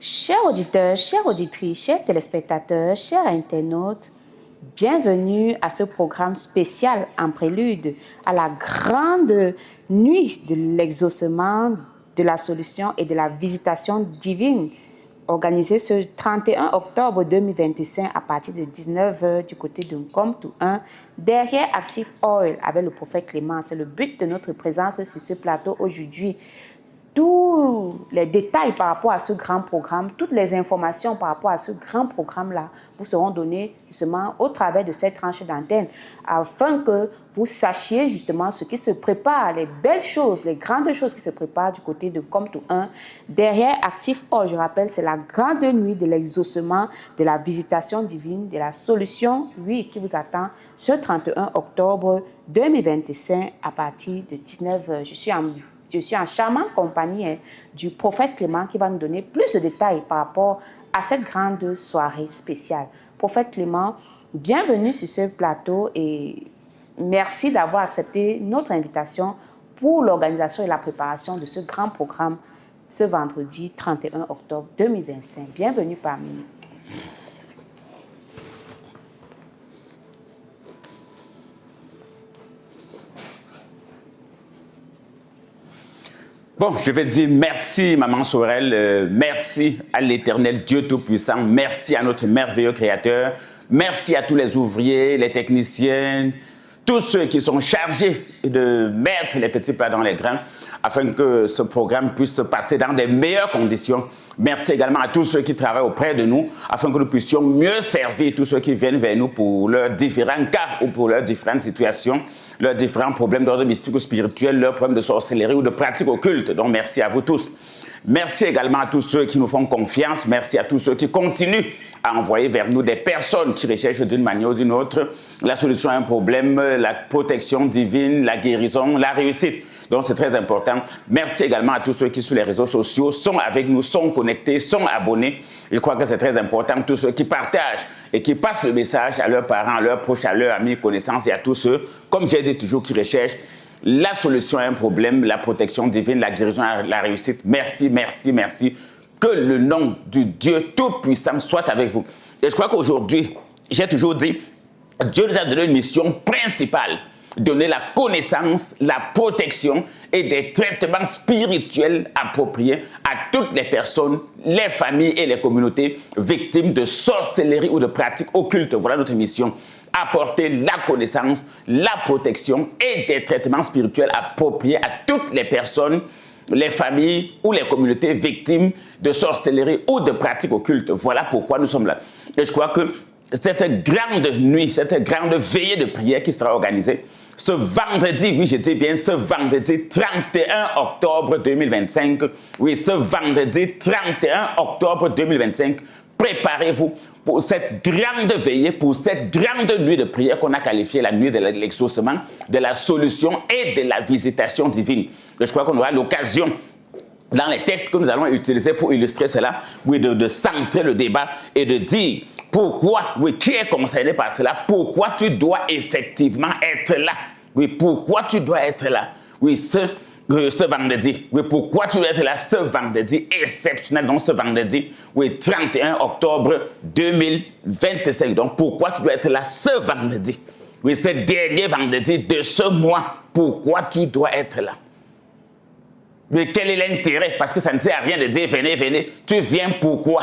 Chers auditeurs, chères auditrices, chers téléspectateurs, chers internautes, bienvenue à ce programme spécial en prélude à la grande nuit de l'exaucement, de la solution et de la visitation divine organisée ce 31 octobre 2025 à partir de 19 h du côté de Nkomtou 1 derrière Active Oil avec le prophète Clément. C'est le but de notre présence sur ce plateau aujourd'hui. Tous les détails par rapport à ce grand programme, toutes les informations par rapport à ce grand programme-là vous seront données justement au travers de cette tranche d'antenne afin que vous sachiez justement ce qui se prépare, les belles choses, les grandes choses qui se préparent du côté de Nkomtou 1. Derrière Active Oil, je rappelle, c'est la grande nuit de l'exaucement, de la visitation divine, de la solution, oui, qui vous attend ce 31 octobre 2025 à partir de 19 h. Je suis en charmante compagnie du prophète Clément qui va nous donner plus de détails par rapport à cette grande soirée spéciale. Prophète Clément, bienvenue sur ce plateau et merci d'avoir accepté notre invitation pour l'organisation et la préparation de ce grand programme ce vendredi 31 octobre 2025. Bienvenue parmi nous. Bon, je vais dire merci, Maman Sorel, merci à l'Éternel Dieu Tout-Puissant, merci à notre merveilleux Créateur, merci à tous les ouvriers, les techniciens, tous ceux qui sont chargés de mettre les petits plats dans les grains afin que ce programme puisse se passer dans des meilleures conditions. Merci également à tous ceux qui travaillent auprès de nous afin que nous puissions mieux servir tous ceux qui viennent vers nous pour leurs différents cas ou pour leurs différentes situations, leurs différents problèmes d'ordre mystique ou spirituel, leurs problèmes de sorcellerie ou de pratiques occultes. Donc merci à vous tous. Merci également à tous ceux qui nous font confiance. Merci à tous ceux qui continuent à envoyer vers nous des personnes qui recherchent d'une manière ou d'une autre la solution à un problème, la protection divine, la guérison, la réussite. Donc c'est très important. Merci également à tous ceux qui sur les réseaux sociaux sont avec nous, sont connectés, sont abonnés. Je crois que c'est très important. Tous ceux qui partagent et qui passent le message à leurs parents, à leurs proches, à leurs amis, connaissances et à tous ceux, comme j'ai dit toujours, qui recherchent la solution à un problème, la protection divine, la guérison, la réussite. Merci, merci, merci. Que le nom du Dieu Tout-Puissant soit avec vous. Et je crois qu'aujourd'hui, j'ai toujours dit, Dieu nous a donné une mission principale. Donner la connaissance, la protection et des traitements spirituels appropriés à toutes les personnes, les familles et les communautés victimes de sorcellerie ou de pratiques occultes. Voilà notre mission. Apporter la connaissance, la protection et des traitements spirituels appropriés à toutes les personnes, les familles ou les communautés victimes de sorcellerie ou de pratiques occultes. Voilà pourquoi nous sommes là. Et je crois que cette grande nuit, cette grande veillée de prière qui sera organisée ce vendredi, oui, je dis bien ce vendredi 31 octobre 2025. Oui, ce vendredi 31 octobre 2025. Préparez-vous pour cette grande veillée, pour cette grande nuit de prière qu'on a qualifiée la nuit de l'exaucement, de la solution et de la visitation divine. Je crois qu'on aura l'occasion, dans les textes que nous allons utiliser pour illustrer cela, oui, de centrer le débat et de dire pourquoi, oui, qui est concerné par cela, pourquoi tu dois effectivement être là, oui, pourquoi tu dois être là, oui, ce vendredi, oui, pourquoi tu dois être là ce vendredi exceptionnel, donc ce vendredi, oui, 31 octobre 2025, donc pourquoi tu dois être là ce vendredi, oui, ce dernier vendredi de ce mois, pourquoi tu dois être là. Mais quel est l'intérêt? Parce que ça ne sert à rien de dire venez, venez. Tu viens pourquoi?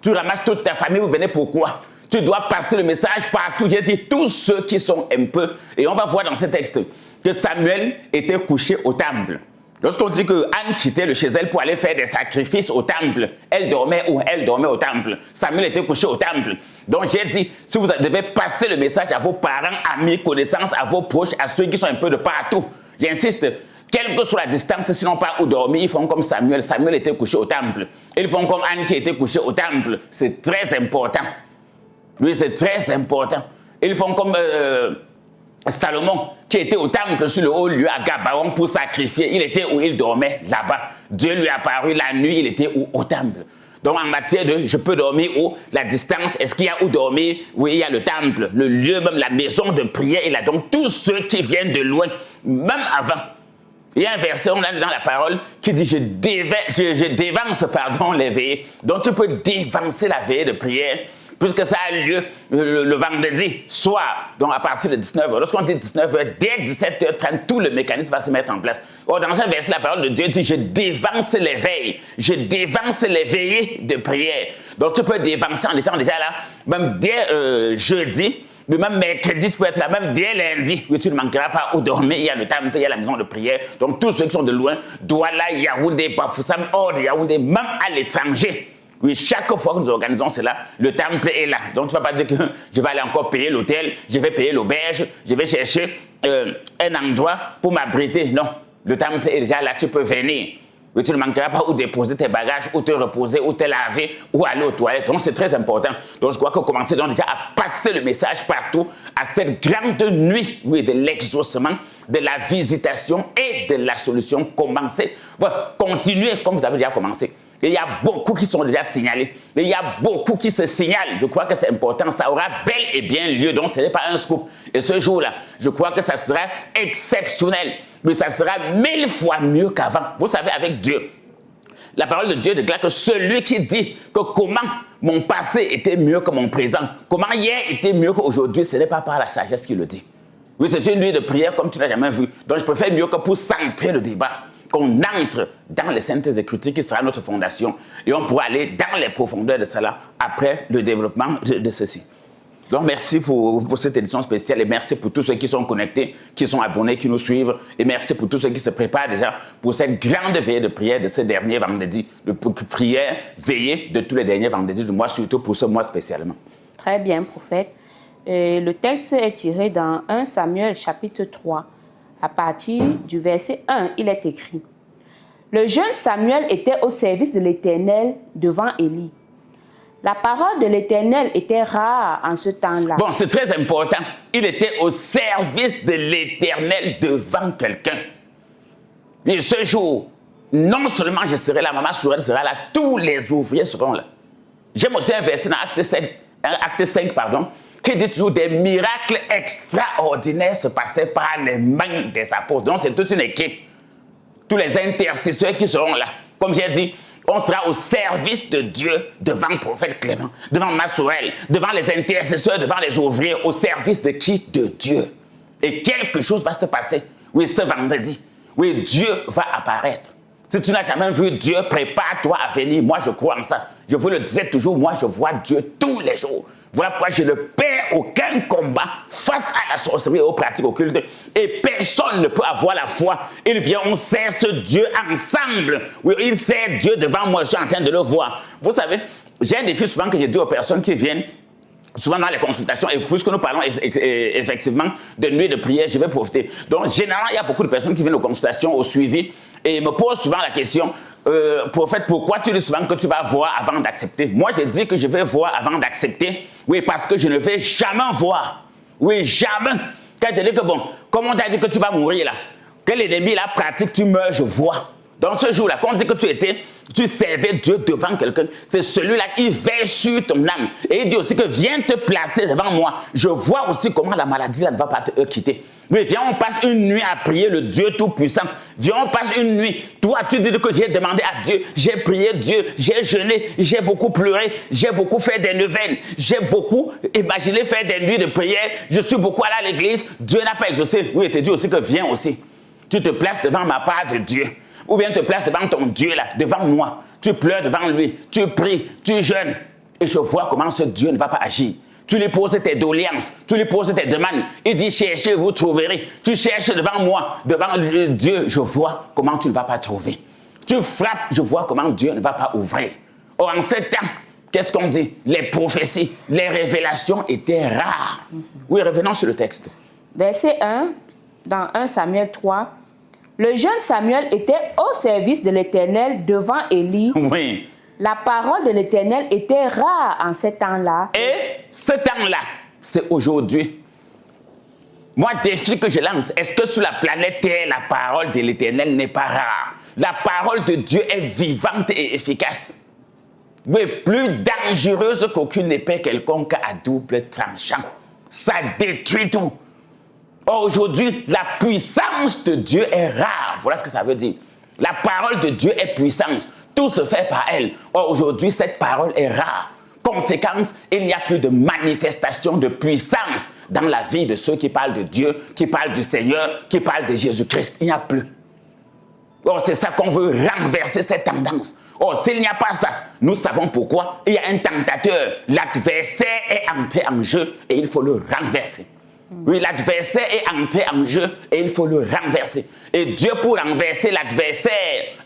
Tu ramasses toute ta famille, vous venez pourquoi? Tu dois passer le message partout. J'ai dit tous ceux qui sont un peu. Et on va voir dans ce texte que Samuel était couché au temple. Lorsqu'on dit que Anne quittait le chez elle pour aller faire des sacrifices au temple, elle dormait où? Elle dormait au temple. Samuel était couché au temple. Donc j'ai dit, si vous devez passer le message à vos parents, amis, connaissances, à vos proches, à ceux qui sont un peu de partout, j'insiste, quelle que soit la distance, sinon pas où dormir, ils font comme Samuel. Samuel était couché au temple. Ils font comme Anne qui était couchée au temple. C'est très important. Oui, c'est très important. Ils font comme Salomon qui était au temple sur le haut lieu à Gabaon pour sacrifier. Il était où? Il dormait là-bas. Dieu lui a apparu la nuit, il était où? Au temple. Donc en matière de je peux dormir où? La distance, est-ce qu'il y a où dormir? Oui, il y a le temple, le lieu même, la maison de prière. Et là, donc tous ceux qui viennent de loin, même avant, Il y a un verset, on a dans la parole, qui dit je dévance les veillées. Donc tu peux dévancer la veillée de prière, puisque ça a lieu le vendredi soir, donc à partir de 19h. Lorsqu'on dit 19h, dès 17h30, tout le mécanisme va se mettre en place. Or, dans un verset, la parole de Dieu dit je dévance les veilles, je dévance les veillées de prière. Donc tu peux dévancer en étant déjà là, même dès jeudi. Le même mercredi, tu peux être là, même dès lundi, où tu ne manqueras pas où dormir. Il y a le temple, il y a la maison de prière. Donc, tous ceux qui sont de loin, Douala, Yaoundé, Bafoussam, hors de Yaoundé, même à l'étranger. Oui, chaque fois que nous organisons cela, le temple est là. Donc, tu ne vas pas dire que je vais aller encore payer l'hôtel, je vais payer l'auberge, je vais chercher un endroit pour m'abriter. Non, le temple est déjà là, tu peux venir. Mais tu ne manqueras pas où déposer tes bagages, où te reposer, où te laver, où aller aux toilettes. Donc, c'est très important. Donc, je crois qu'on commence donc déjà à passer le message partout à cette grande nuit, oui, de l'exaucement, de la visitation et de la solution. Commencez. Bref, continuez comme vous avez déjà commencé. Et il y a beaucoup qui sont déjà signalés. Et il y a beaucoup qui se signalent. Je crois que c'est important. Ça aura bel et bien lieu. Donc, ce n'est pas un scoop. Et ce jour-là, je crois que ça sera exceptionnel. Mais ça sera 1000 fois mieux qu'avant. Vous savez, avec Dieu, la parole de Dieu déclare que celui qui dit que comment mon passé était mieux que mon présent, comment hier était mieux qu'aujourd'hui, ce n'est pas par la sagesse qu'il le dit. Oui, c'est une nuit de prière comme tu n'as jamais vu. Donc, je préfère mieux que pour centrer le débat, qu'on entre dans les Saintes Écritures qui sera notre fondation et on pourra aller dans les profondeurs de cela après le développement de ceci. Donc, merci pour cette édition spéciale et merci pour tous ceux qui sont connectés, qui sont abonnés, qui nous suivent. Et merci pour tous ceux qui se préparent déjà pour cette grande veillée de prière de ce dernier vendredi, de prière, veillée de tous les derniers vendredis du mois, surtout pour ce mois spécialement. Très bien, prophète. Le texte est tiré dans 1 Samuel chapitre 3. À partir du verset 1, il est écrit « Le jeune Samuel était au service de l'Éternel devant Élie. La parole de l'Éternel était rare en ce temps-là. » Bon, c'est très important. Il était au service de l'Éternel devant quelqu'un. Et ce jour, non seulement je serai là, maman Sourel sera là, tous les ouvriers seront là. J'aime aussi un verset dans Acte 5, qui dit toujours des miracles extraordinaires se passaient par les mains des apôtres. Donc, c'est toute une équipe. Tous les intercesseurs qui seront là. Comme j'ai dit, on sera au service de Dieu devant le prophète Clément, devant Massourel, devant les intercesseurs, devant les ouvriers, au service de qui? De Dieu. Et quelque chose va se passer. Oui, ce vendredi. Oui, Dieu va apparaître. Si tu n'as jamais vu Dieu, prépare-toi à venir. Moi, je crois en ça. Je vous le disais toujours, moi, je vois Dieu tous les jours. Voilà pourquoi je ne perds aucun combat face à la sorcellerie et aux pratiques occultes. Et personne ne peut avoir la foi. Il vient, on sert ce Dieu ensemble. Oui, il sert Dieu devant moi, je suis en train de le voir. Vous savez, j'ai un défi souvent que j'ai dit aux personnes qui viennent, souvent dans les consultations, et puisque nous parlons effectivement de nuit de prière, je vais profiter. Donc, généralement, il y a beaucoup de personnes qui viennent aux consultations, au suivi, et me posent souvent la question, prophète, pourquoi tu dis souvent que tu vas voir avant d'accepter? Moi, je dis que je vais voir avant d'accepter. Oui, parce que je ne vais jamais voir. Oui, jamais. Quand tu dis que bon, comme on t'a dit que tu vas mourir là, que l'ennemi là pratique, tu meurs, je vois. Dans ce jour-là, quand on dit que tu servais Dieu devant quelqu'un, c'est celui-là qui veille sur ton âme. Et il dit aussi que viens te placer devant moi. Je vois aussi comment la maladie là ne va pas te quitter. Oui, viens, on passe une nuit à prier le Dieu Tout-Puissant. Viens, on passe une nuit. Toi, tu dis que j'ai demandé à Dieu, j'ai prié Dieu, j'ai jeûné, j'ai beaucoup pleuré, j'ai beaucoup fait des neuvaines, j'ai beaucoup imaginé faire des nuits de prière, je suis beaucoup allé à l'église, Dieu n'a pas exaucé. Oui, il te dit aussi que viens aussi. Tu te places devant ma part de Dieu. Ou bien te places devant ton Dieu là, devant moi. Tu pleures devant lui, tu pries, tu jeûnes. Et je vois comment ce Dieu ne va pas agir. Tu lui poses tes doléances, tu lui poses tes demandes. Il dit cherchez, vous trouverez. Tu cherches devant moi, devant Dieu, je vois comment tu ne vas pas trouver. Tu frappes, je vois comment Dieu ne va pas ouvrir. Or, en ce temps, qu'est-ce qu'on dit? Les prophéties, les révélations étaient rares. Oui, revenons sur le texte. Verset 1, dans 1 Samuel 3. Le jeune Samuel était au service de l'Éternel devant Élie. Oui. La parole de l'Éternel était rare en ce temps-là. Et ce temps-là, c'est aujourd'hui. Moi, défi que je lance, est-ce que sur la planète Terre, la parole de l'Éternel n'est pas rare? La parole de Dieu est vivante et efficace. Mais plus dangereuse qu'aucune épée quelconque à double tranchant. Ça détruit tout. Or, aujourd'hui, la puissance de Dieu est rare. Voilà ce que ça veut dire. La parole de Dieu est puissance. Tout se fait par elle. Or, aujourd'hui, cette parole est rare. Conséquence, il n'y a plus de manifestation de puissance dans la vie de ceux qui parlent de Dieu, qui parlent du Seigneur, qui parlent de Jésus-Christ. Il n'y a plus. Or, c'est ça qu'on veut renverser, cette tendance. Or, s'il n'y a pas ça, nous savons pourquoi. Il y a un tentateur. L'adversaire est entré en jeu et il faut le renverser. Oui, l'adversaire est entré en jeu et il faut le renverser. Et Dieu, pour renverser l'adversaire,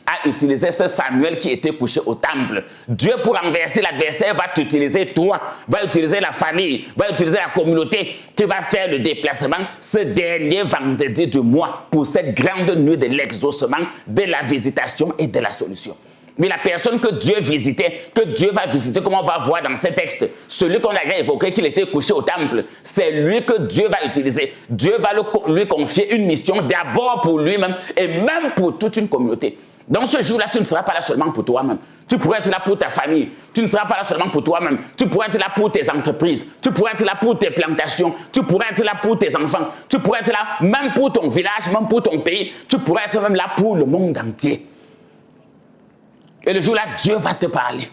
a utilisé ce Samuel qui était couché au temple. Dieu, pour renverser l'adversaire, va t'utiliser toi, va utiliser la famille, va utiliser la communauté qui va faire le déplacement ce dernier vendredi du mois pour cette grande nuit de l'exaucement, de la visitation et de la solution. Mais la personne que Dieu visitait, que Dieu va visiter, comme on va voir dans ce texte, celui qu'on a évoqué, qu'il était couché au temple, c'est lui que Dieu va utiliser. Dieu va lui confier une mission d'abord pour lui-même et même pour toute une communauté. Dans ce jour-là, tu ne seras pas là seulement pour toi-même. Tu pourrais être là pour ta famille. Tu ne seras pas là seulement pour toi-même. Tu pourrais être là pour tes entreprises. Tu pourrais être là pour tes plantations. Tu pourrais être là pour tes enfants. Tu pourrais être là même pour ton village, même pour ton pays. Tu pourrais être même là pour le monde entier. Et le jour-là, Dieu va te parler.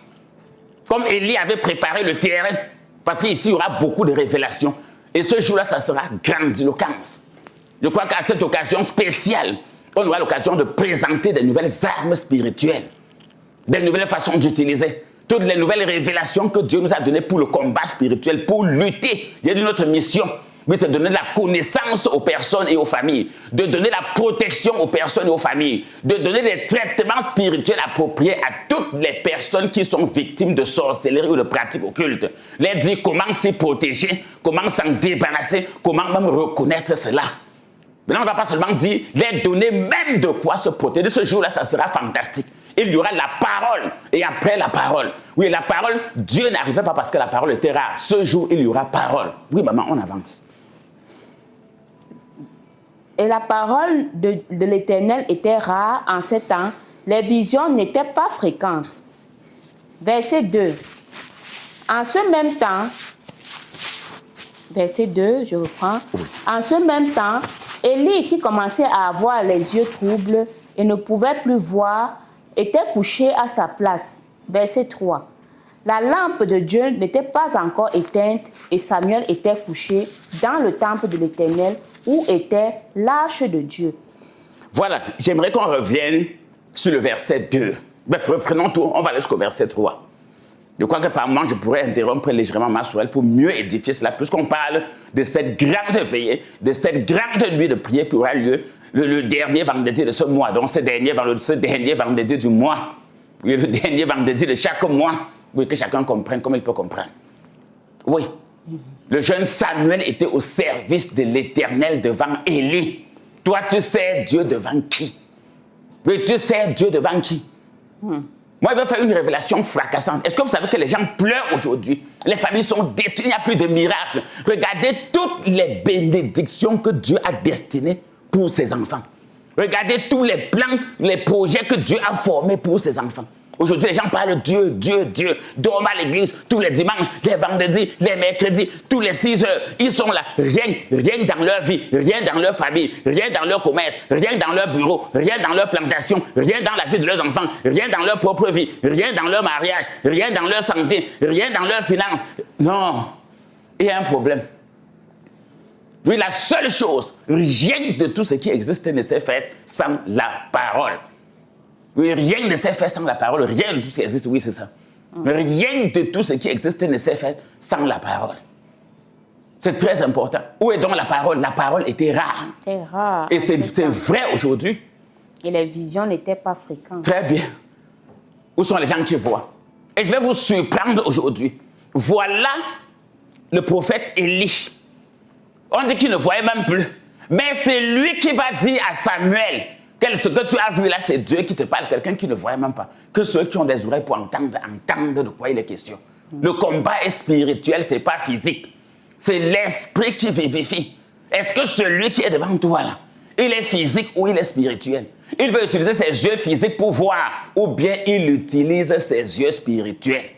Comme Élie avait préparé le terrain, parce qu'ici, il y aura beaucoup de révélations. Et ce jour-là, ça sera grandiloquence. Je crois qu'à cette occasion spéciale, on aura l'occasion de présenter des nouvelles armes spirituelles, des nouvelles façons d'utiliser, toutes les nouvelles révélations que Dieu nous a données pour le combat spirituel, pour lutter. Il y a une autre mission. Mais c'est de donner la connaissance aux personnes et aux familles, de donner la protection aux personnes et aux familles, de donner des traitements spirituels appropriés à toutes les personnes qui sont victimes de sorcellerie ou de pratiques occultes. Les dire comment s'y protéger, comment s'en débarrasser, comment même reconnaître cela. Maintenant, on ne va pas seulement dire, les donner même de quoi se protéger. Ce jour-là, ça sera fantastique. Il y aura la parole et après la parole. Oui, la parole, Dieu n'arrivait pas parce que la parole était rare. Ce jour, il y aura parole. Oui, maman, on avance. Et la parole de l'Éternel était rare en ce temps. Les visions n'étaient pas fréquentes. Verset 2. En ce même temps, verset 2, je reprends. En ce même temps, Élie, qui commençait à avoir les yeux troubles et ne pouvait plus voir, était couché à sa place. Verset 3. La lampe de Dieu n'était pas encore éteinte et Samuel était couché dans le temple de l'Éternel où était l'arche de Dieu. Voilà, j'aimerais qu'on revienne sur le verset 2. Bref, reprenons tout, on va aller jusqu'au verset 3. Je crois que par moment, je pourrais interrompre légèrement ma soeur pour mieux édifier cela, puisqu'on parle de cette grande veillée, de cette grande nuit de prière qui aura lieu le dernier vendredi de ce mois, donc ce dernier vendredi du mois, oui, le dernier vendredi de chaque mois, oui, que chacun comprenne comme il peut comprendre. Oui, le jeune Samuel était au service de l'Éternel devant Élie. Toi, tu sais Dieu devant qui? Oui, tu sais Dieu devant qui? Moi, je vais faire une révélation fracassante. Est-ce que vous savez que les gens pleurent aujourd'hui? Les familles sont détruites, il n'y a plus de miracles. Regardez toutes les bénédictions que Dieu a destinées pour ses enfants. Regardez tous les plans, les projets que Dieu a formés pour ses enfants. Aujourd'hui, les gens parlent de Dieu, Dieu, Dieu. Dorment à l'église tous les dimanches, les vendredis, les mercredis, tous les 6 heures. Ils sont là. Rien dans leur vie, rien dans leur famille, rien dans leur commerce, rien dans leur bureau, rien dans leur plantation, rien dans la vie de leurs enfants, rien dans leur propre vie, rien dans leur mariage, rien dans leur santé, rien dans leurs finances. Non, il y a un problème. Oui, la seule chose, rien de tout ce qui existe ne s'est fait sans la parole. Oui, rien ne s'est fait sans la parole, rien de tout ce qui existe, oui, c'est ça. Rien de tout ce qui existe ne s'est fait sans la parole. C'est très important. Où est donc la parole? La parole était rare. C'était rare. Et c'est vrai aujourd'hui. Et les visions n'étaient pas fréquentes. Très bien. Où sont les gens qui voient? Et je vais vous surprendre aujourd'hui. Voilà le prophète Élie. On dit qu'il ne voyait même plus. Mais c'est lui qui va dire à Samuel, ce que tu as vu là, c'est Dieu qui te parle, quelqu'un qui ne voyait même pas. Que ceux qui ont des oreilles pour entendre de quoi il est question. Le combat est spirituel, ce n'est pas physique. C'est l'esprit qui vivifie. Est-ce que celui qui est devant toi là, il est physique ou il est spirituel? Il veut utiliser ses yeux physiques pour voir, ou bien il utilise ses yeux spirituels.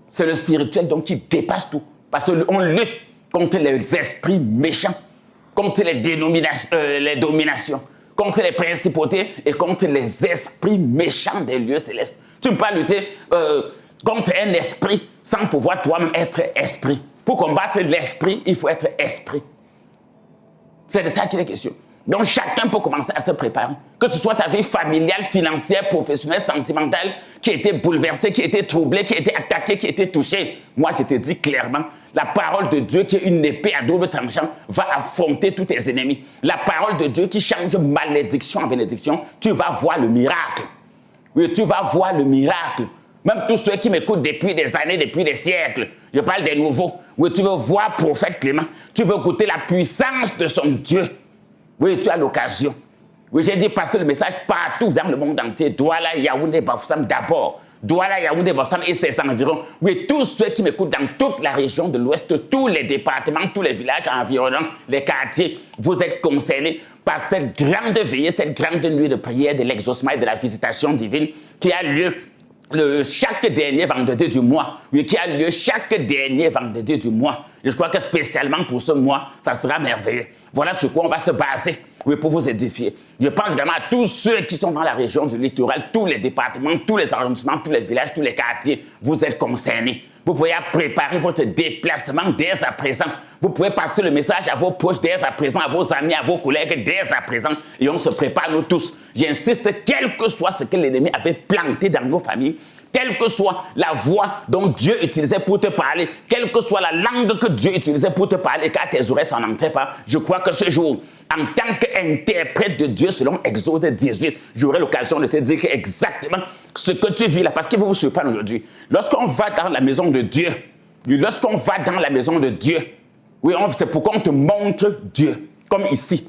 C'est le spirituel donc qui dépasse tout. Parce qu'on lutte contre les esprits méchants. contre les dominations, contre les principautés et contre les esprits méchants des lieux célestes. Tu ne peux pas lutter contre un esprit sans pouvoir toi-même être esprit. Pour combattre l'esprit, il faut être esprit. C'est de ça qu'il est question. Donc, chacun peut commencer à se préparer. Que ce soit ta vie familiale, financière, professionnelle, sentimentale, qui a été bouleversée, qui a été troublée, qui a été attaquée, qui a été touchée. Moi, je te dis clairement, la parole de Dieu, qui est une épée à double tranchant, va affronter tous tes ennemis. La parole de Dieu qui change malédiction en bénédiction, tu vas voir le miracle. Oui, tu vas voir le miracle. Même tous ceux qui m'écoutent depuis des années, depuis des siècles, je parle des nouveaux. Oui, tu veux voir prophète Clément, tu veux goûter la puissance de son Dieu. Oui, tu as l'occasion. Oui, j'ai dit passer le message partout dans le monde entier. Douala, Yaoundé, Bafoussam d'abord. Douala, Yaoundé, Bafoussam et ses environs. Oui, tous ceux qui m'écoutent dans toute la région de l'Ouest, tous les départements, tous les villages environnants, les quartiers, vous êtes concernés par cette grande veillée, cette grande nuit de prière, de l'exaucement et de la visitation divine qui a lieu chaque dernier vendredi du mois, oui, qui a lieu chaque dernier vendredi du mois. Je crois que spécialement pour ce mois, ça sera merveilleux. Voilà sur quoi on va se baser, oui, pour vous édifier. Je pense également à tous ceux qui sont dans la région du littoral, tous les départements, tous les arrondissements, tous les villages, tous les quartiers. Vous êtes concernés. Vous pouvez préparer votre déplacement dès à présent. Vous pouvez passer le message à vos proches dès à présent, à vos amis, à vos collègues dès à présent. Et on se prépare nous tous. J'insiste, quel que soit ce que l'ennemi avait planté dans nos familles, quelle que soit la voix dont Dieu utilisait pour te parler, quelle que soit la langue que Dieu utilisait pour te parler, car tes oreilles s'en entraient pas, je crois que ce jour, en tant qu'interprète de Dieu, selon Exode 18, j'aurai l'occasion de te dire exactement ce que tu vis là, parce qu'il va vous surprendre aujourd'hui. Lorsqu'on va dans la maison de Dieu, lorsqu'on va dans la maison de Dieu, oui, c'est pour qu'on te montre Dieu, comme ici.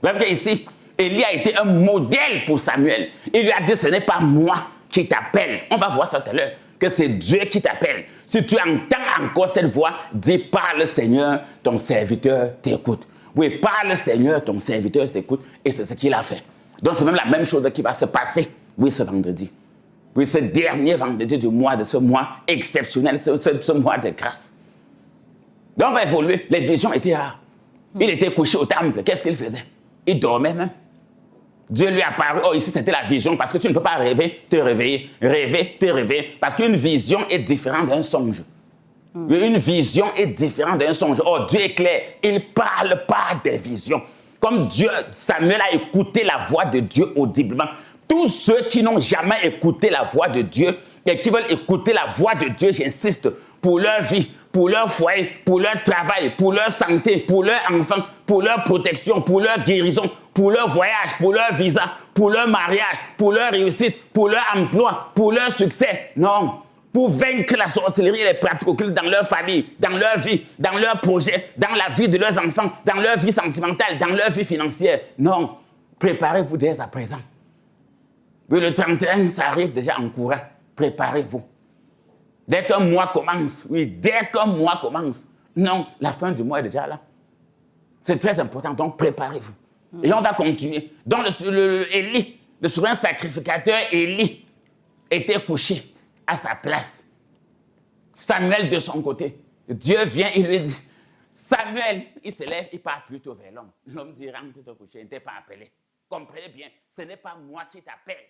Vous voyez ici, Élie a été un modèle pour Samuel. Il lui a dit, ce n'est pas moi qui t'appelle. On va voir ça tout à l'heure, que c'est Dieu qui t'appelle. Si tu entends encore cette voix, dis, parle Seigneur, ton serviteur t'écoute. Oui, parle Seigneur, ton serviteur t'écoute. Et c'est ce qu'il a fait. Donc c'est même la même chose qui va se passer, oui, ce vendredi. Oui, ce dernier vendredi du mois, de ce mois exceptionnel, ce mois de grâce. Donc on va évoluer. Les visions étaient rares. Il était couché au temple. Qu'est-ce qu'il faisait? Il dormait même. Dieu lui a apparu. Oh, ici, c'était la vision, parce que tu ne peux pas rêver, te réveiller. Rêver, te réveiller. Parce qu'une vision est différente d'un songe. Une vision est différente d'un songe. Oh, Dieu est clair. Il ne parle pas des visions. Comme Samuel a écouté la voix de Dieu audiblement. Tous ceux qui n'ont jamais écouté la voix de Dieu et qui veulent écouter la voix de Dieu, j'insiste, pour leur vie, pour leur foyer, pour leur travail, pour leur santé, pour leurs enfants, pour leur protection, pour leur guérison, pour leur voyage, pour leur visa, pour leur mariage, pour leur réussite, pour leur emploi, pour leur succès. Non. Pour vaincre la sorcellerie et les pratiques occultes dans leur famille, dans leur vie, dans leurs projets, dans la vie de leurs enfants, dans leur vie sentimentale, dans leur vie financière. Non. Préparez-vous dès à présent. Oui, le 31, ça arrive déjà en courant. Préparez-vous. Dès qu'un mois commence, oui, dès qu'un mois commence, non, la fin du mois est déjà là. C'est très important, donc préparez-vous. Et on va continuer. Donc Élie, le souverain sacrificateur Élie, était couché à sa place. Samuel de son côté, Dieu vient, il lui dit, Samuel, il se lève, il part plutôt vers l'homme. L'homme dit, rentre te coucher, il n'était pas appelé. Comprenez bien, ce n'est pas moi qui t'appelle.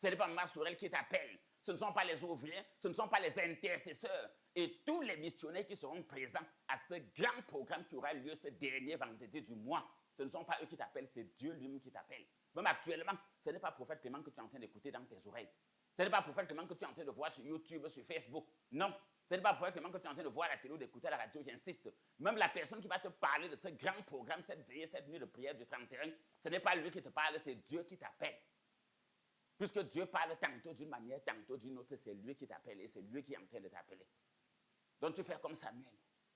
Ce n'est pas ma Sorel qui t'appelle. Ce ne sont pas les ouvriers, ce ne sont pas les intercesseurs. Et tous les missionnaires qui seront présents à ce grand programme qui aura lieu ce dernier vendredi du mois, ce ne sont pas eux qui t'appellent, c'est Dieu lui-même qui t'appelle. Même actuellement, ce n'est pas prophète Clément que tu es en train d'écouter dans tes oreilles. Ce n'est pas prophète Clément que tu es en train de voir sur YouTube, sur Facebook. Non. Ce n'est pas prophète Clément que tu es en train de voir à la télé ou d'écouter à la radio, j'insiste. Même la personne qui va te parler de ce grand programme, cette veillée, cette nuit de prière du 31, ce n'est pas lui qui te parle, c'est Dieu qui t'appelle. Puisque Dieu parle tantôt d'une manière, tantôt d'une autre, c'est lui qui t'appelle et c'est lui qui est en train de t'appeler. Donc tu fais comme Samuel.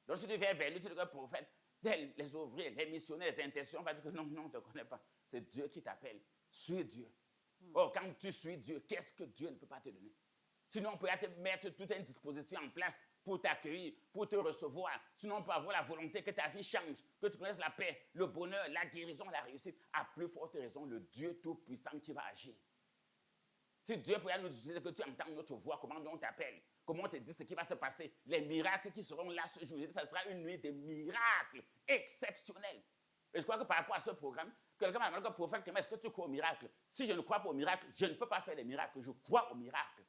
Donc si tu viens vers lui, tu dis que prophète, tel les ouvriers, les missionnaires, les intentions, on va dire que non, on ne te connaît pas. C'est Dieu qui t'appelle. Suis Dieu. Oh, quand tu suis Dieu, qu'est-ce que Dieu ne peut pas te donner? Sinon, on peut te mettre toute une disposition en place pour t'accueillir, pour te recevoir. Sinon, on peut avoir la volonté que ta vie change, que tu connaisses la paix, le bonheur, la guérison, la réussite. À plus forte raison, le Dieu Tout-Puissant qui va agir. Si Dieu pourrait nous utiliser, que tu entends notre voix, comment on t'appelle, comment on te dit ce qui va se passer, les miracles qui seront là ce jour, ce sera une nuit de miracles exceptionnels. Et je crois que par rapport à ce programme, quelqu'un m'a demandé, prophète, est-ce que tu crois au miracle? Si je ne crois pas au miracle, je ne peux pas faire des miracles. Je crois au miracle.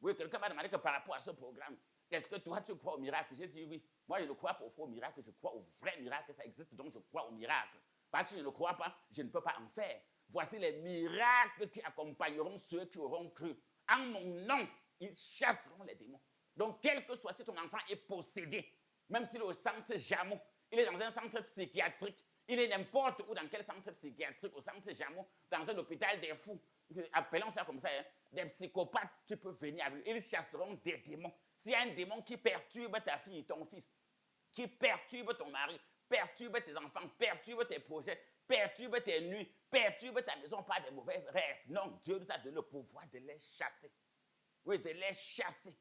Oui, quelqu'un m'a demandé que par rapport à ce programme, est-ce que toi, tu crois au miracle? J'ai dit oui. Moi, je ne crois pas au faux miracle, je crois au vrai miracle. Ça existe, donc je crois au miracle. Parce que je ne crois pas, je ne peux pas en faire. Voici les miracles qui accompagneront ceux qui auront cru. En mon nom, ils chasseront les démons. Donc, quel que soit si ton enfant est possédé, même s'il est au centre Jameau, il est dans un centre psychiatrique, il est n'importe où, dans quel centre psychiatrique, au centre Jameau, dans un hôpital des fous, appelons ça comme ça, hein, des psychopathes, tu peux venir avec eux. Ils chasseront des démons. S'il y a un démon qui perturbe ta fille et ton fils, qui perturbe ton mari, perturbe tes enfants, perturbe tes projets, perturbe tes nuits, perturbe ta maison par des mauvais rêves, non, Dieu nous a donné le pouvoir de les chasser. Oui, de les chasser.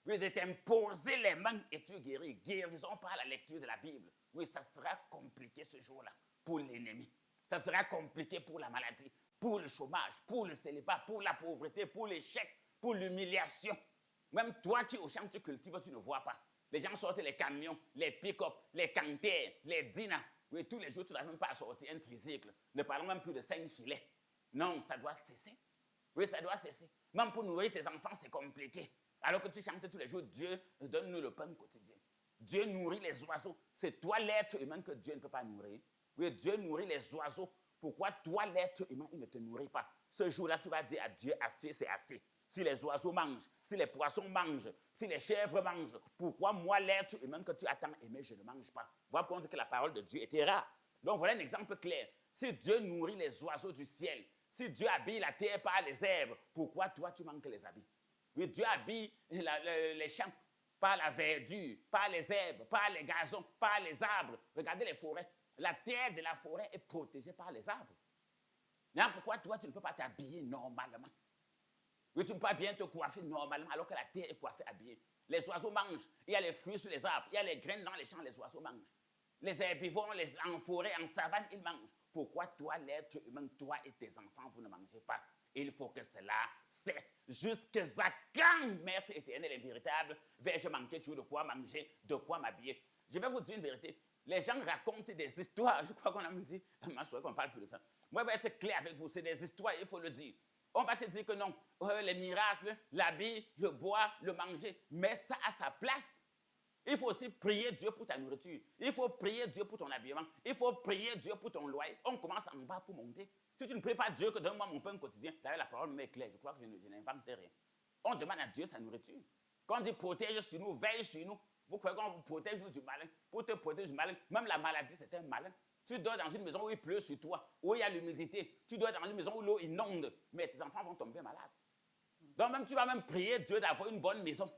Oui, de t'imposer les mains et tu guéris. Guérison par la lecture de la Bible. Oui, ça sera compliqué ce jour-là pour l'ennemi. Ça sera compliqué pour la maladie, pour le chômage, pour le célibat, pour la pauvreté, pour l'échec, pour l'humiliation. Même toi qui au champ tu cultives, tu ne vois pas. Les gens sortent les camions, les pick-up, les cantaires, les dinas. Oui, tous les jours, tu n'arrives même pas à sortir un tricycle. Ne parlons même plus de 5 filets. Non, ça doit cesser. Oui, ça doit cesser. Même pour nourrir tes enfants, c'est compliqué. Alors que tu chantes tous les jours, Dieu donne-nous le pain quotidien. Dieu nourrit les oiseaux. C'est toi l'être humain que Dieu ne peut pas nourrir. Oui, Dieu nourrit les oiseaux. Pourquoi toi l'être humain, il ne te nourrit pas? Ce jour-là, tu vas dire à Dieu, assez, c'est assez. Si les oiseaux mangent, si les poissons mangent, si les chèvres mangent, pourquoi moi l'être humain que tu as tant aimé, je ne mange pas? Voilà pour dire que la parole de Dieu était rare. Donc voilà un exemple clair. Si Dieu nourrit les oiseaux du ciel, si Dieu habille la terre par les herbes, pourquoi toi tu manques les habits? Oui, Dieu habille les champs par la verdure, par les herbes, par les gazons, par les arbres. Regardez les forêts. La terre de la forêt est protégée par les arbres. Mais pourquoi toi tu ne peux pas t'habiller normalement? Oui, tu ne peux pas bien te coiffer normalement alors que la terre est coiffée, habillée. Les oiseaux mangent. Il y a les fruits sur les arbres. Il y a les graines dans les champs, les oiseaux mangent. Les herbivores, en forêt, en savane, ils mangent. Pourquoi toi, l'être humain, toi et tes enfants, vous ne mangez pas? Il faut que cela cesse. Jusqu'à quand, Maître éternel et véritable, vais-je manquer toujours de quoi manger, de quoi m'habiller? Je vais vous dire une vérité. Les gens racontent des histoires. Je crois qu'on a dit, ma soeur, qu'on parle plus de ça. Moi, je vais être clair avec vous. C'est des histoires, il faut le dire. On va te dire que non, les miracles, l'habit, le boire, le manger, mets ça à sa place. Il faut aussi prier Dieu pour ta nourriture. Il faut prier Dieu pour ton habillement. Il faut prier Dieu pour ton loyer. On commence en bas pour monter. Si tu ne pries pas Dieu que donne-moi mon pain quotidien, d'ailleurs la parole m'est claire, je crois que je n'invente rien. On demande à Dieu sa nourriture. Quand on dit protège sur nous, veille sur nous, vous croyez qu'on vous protège du malin? Pour te protéger du malin, même la maladie c'est un malin. Tu dors dans une maison où il pleut sur toi, où il y a l'humidité. Tu dors dans une maison où l'eau inonde, mais tes enfants vont tomber malades. Donc même tu vas même prier Dieu d'avoir une bonne maison.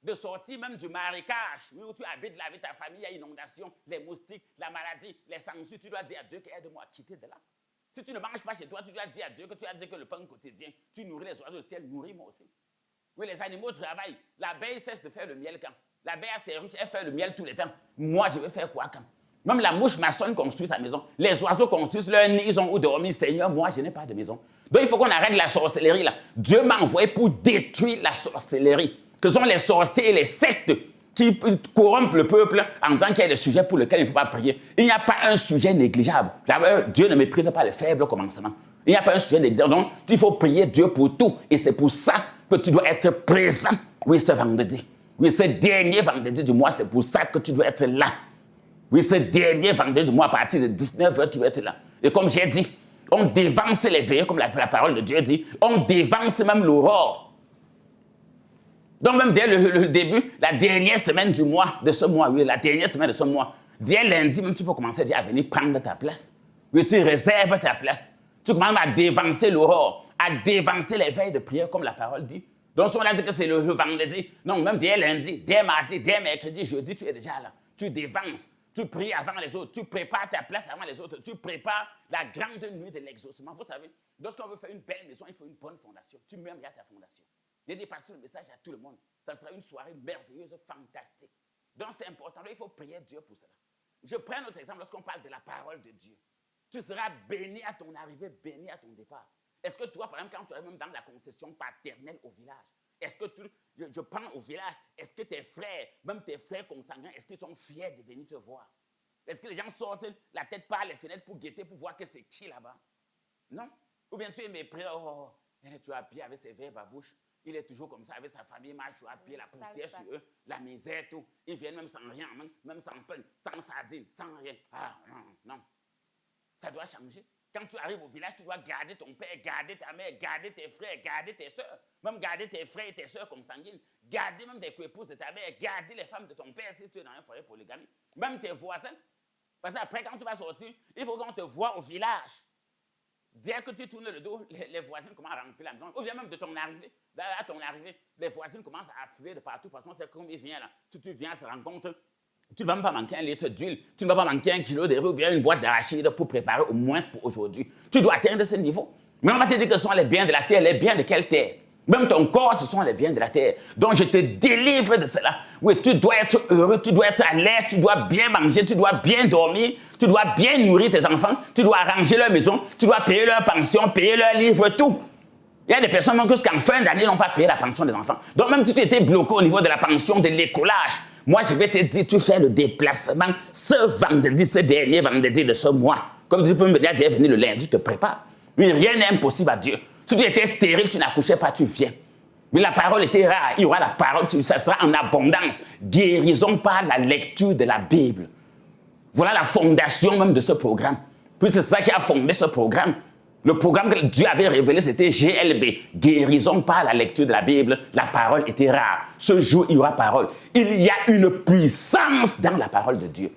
De sortir même du marécage, où tu habites là avec ta famille, il y a inondation, les moustiques, la maladie, les sanctions, tu dois dire à Dieu aide-moi à quitter de là. Si tu ne manges pas chez toi, tu dois dire à Dieu que tu as dit que le pain quotidien, tu nourris les oiseaux du ciel, nourris-moi aussi. Oui, les animaux travaillent. L'abeille cesse de faire le miel quand? L'abeille a ses ruches, elle fait le miel tous les temps. Moi, je vais faire quoi quand? Même la mouche maçonne construit sa maison. Les oiseaux construisent leur nid, ils ont où dormir. Seigneur, moi, je n'ai pas de maison. Donc, il faut qu'on arrête la sorcellerie là. Dieu m'a envoyé pour détruire la sorcellerie. Que sont les sorciers et les sectes qui corrompent le peuple en disant qu'il y a des sujets pour lesquels il ne faut pas prier. Il n'y a pas un sujet négligeable. Dieu ne méprise pas les faibles commencements. Il n'y a pas un sujet négligeable. Donc, il faut prier Dieu pour tout. Et c'est pour ça que tu dois être présent. Oui, ce vendredi. Oui, ce dernier vendredi du mois, c'est pour ça que tu dois être là. Oui, ce dernier vendredi du mois, à partir de 19h, tu dois être là. Et comme j'ai dit, on dévance les veillées, comme la parole de Dieu dit. On dévance même l'aurore. Donc même dès le début, la dernière semaine du mois, de ce mois, oui, la dernière semaine de ce mois, dès lundi, même tu peux commencer à venir prendre ta place. Oui, tu réserves ta place. Tu commences à dévancer l'aurore, à dévancer les veilles de prière, comme la parole dit. Donc si on a dit que c'est le vendredi, non, même dès lundi, dès mardi, dès mercredi, jeudi, tu es déjà là. Tu dévances, tu pries avant les autres, tu prépares ta place avant les autres, tu prépares la grande nuit de l'exaucement. Vous savez, lorsqu'on veut faire une belle maison, il faut une bonne fondation. Tu mets à ta fondation. J'ai dit, pasteur, le message à tout le monde. Ça sera une soirée merveilleuse, fantastique. Donc, c'est important. Il faut prier Dieu pour cela. Je prends notre exemple lorsqu'on parle de la parole de Dieu. Tu seras béni à ton arrivée, béni à ton départ. Est-ce que toi, par exemple, quand tu es même dans la concession paternelle au village, est-ce que je prends au village, est-ce que tes frères, même tes frères consanguins, est-ce qu'ils sont fiers de venir te voir? Est-ce que les gens sortent la tête par les fenêtres pour guetter, pour voir que c'est qui là-bas? Non. Ou bien tu es mépris, oh, tu as pied avec ses verres à bouche. Il est toujours comme ça avec sa famille, marche à pied, la poussière sur eux, la misère, tout. Ils viennent même sans rien, même sans pain, sans sardine, sans rien. Ah non, non. Ça doit changer. Quand tu arrives au village, tu dois garder ton père, garder ta mère, garder tes frères, garder tes soeurs, même garder tes frères et tes soeurs comme sanguines, garder même des épouses de ta mère, garder les femmes de ton père si tu es dans un foyer polygamique, même tes voisins. Parce qu'après, quand tu vas sortir, il faut qu'on te voie au village. Dès que tu tournes le dos, les voisines commencent à remplir la maison. Ou bien même de ton arrivée. À ton arrivée, les voisines commencent à affluer de partout. Parce que c'est comme ils viennent là. Si tu viens à se rencontre, tu ne vas même pas manquer un litre d'huile. Tu ne vas pas manquer 1 kilo de riz ou bien une boîte d'arachide pour préparer au moins pour aujourd'hui. Tu dois atteindre ce niveau. Mais on va te dire que ce sont les biens de la terre. Les biens de quelle terre? Même ton corps, ce sont les biens de la terre. Donc, je te délivre de cela. Oui, tu dois être heureux, tu dois être à l'aise, tu dois bien manger, tu dois bien dormir, tu dois bien nourrir tes enfants, tu dois arranger leur maison, tu dois payer leur pension, payer leurs livres, tout. Il y a des personnes même jusqu'en fin d'année n'ont pas payé la pension des enfants. Donc, même si tu étais bloqué au niveau de la pension, de l'écolage, moi, je vais te dire, tu fais le déplacement ce vendredi, ce dernier vendredi de ce mois. Comme tu peux me dire, venir le lundi, tu te prépares. Mais rien n'est impossible à Dieu. Si tu étais stérile, tu n'accouchais pas, tu viens. Mais la parole était rare. Il y aura la parole, ça sera en abondance. Guérison par la lecture de la Bible. Voilà la fondation même de ce programme. Puis c'est ça qui a fondé ce programme. Le programme que Dieu avait révélé, c'était GLB. Guérison par la lecture de la Bible. La parole était rare. Ce jour, il y aura parole. Il y a une puissance dans la parole de Dieu.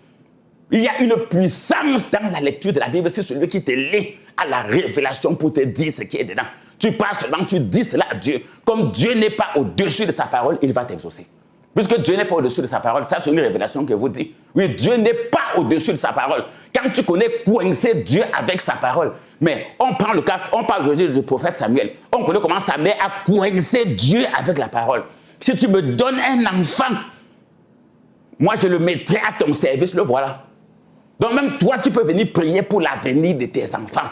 Il y a une puissance dans la lecture de la Bible. C'est celui qui te lit à la révélation pour te dire ce qui est dedans. Tu parles seulement, tu dis cela à Dieu. Comme Dieu n'est pas au-dessus de sa parole, il va t'exaucer. Puisque Dieu n'est pas au-dessus de sa parole, ça c'est une révélation que vous dit. Oui, Dieu n'est pas au-dessus de sa parole. Quand tu connais coincer Dieu avec sa parole, mais on prend le cas, on parle aujourd'hui du prophète Samuel. On connaît comment Samuel a coincé Dieu avec la parole. Si tu me donnes un enfant, moi je le mettrai à ton service, le voilà. Donc même toi, tu peux venir prier pour l'avenir de tes enfants.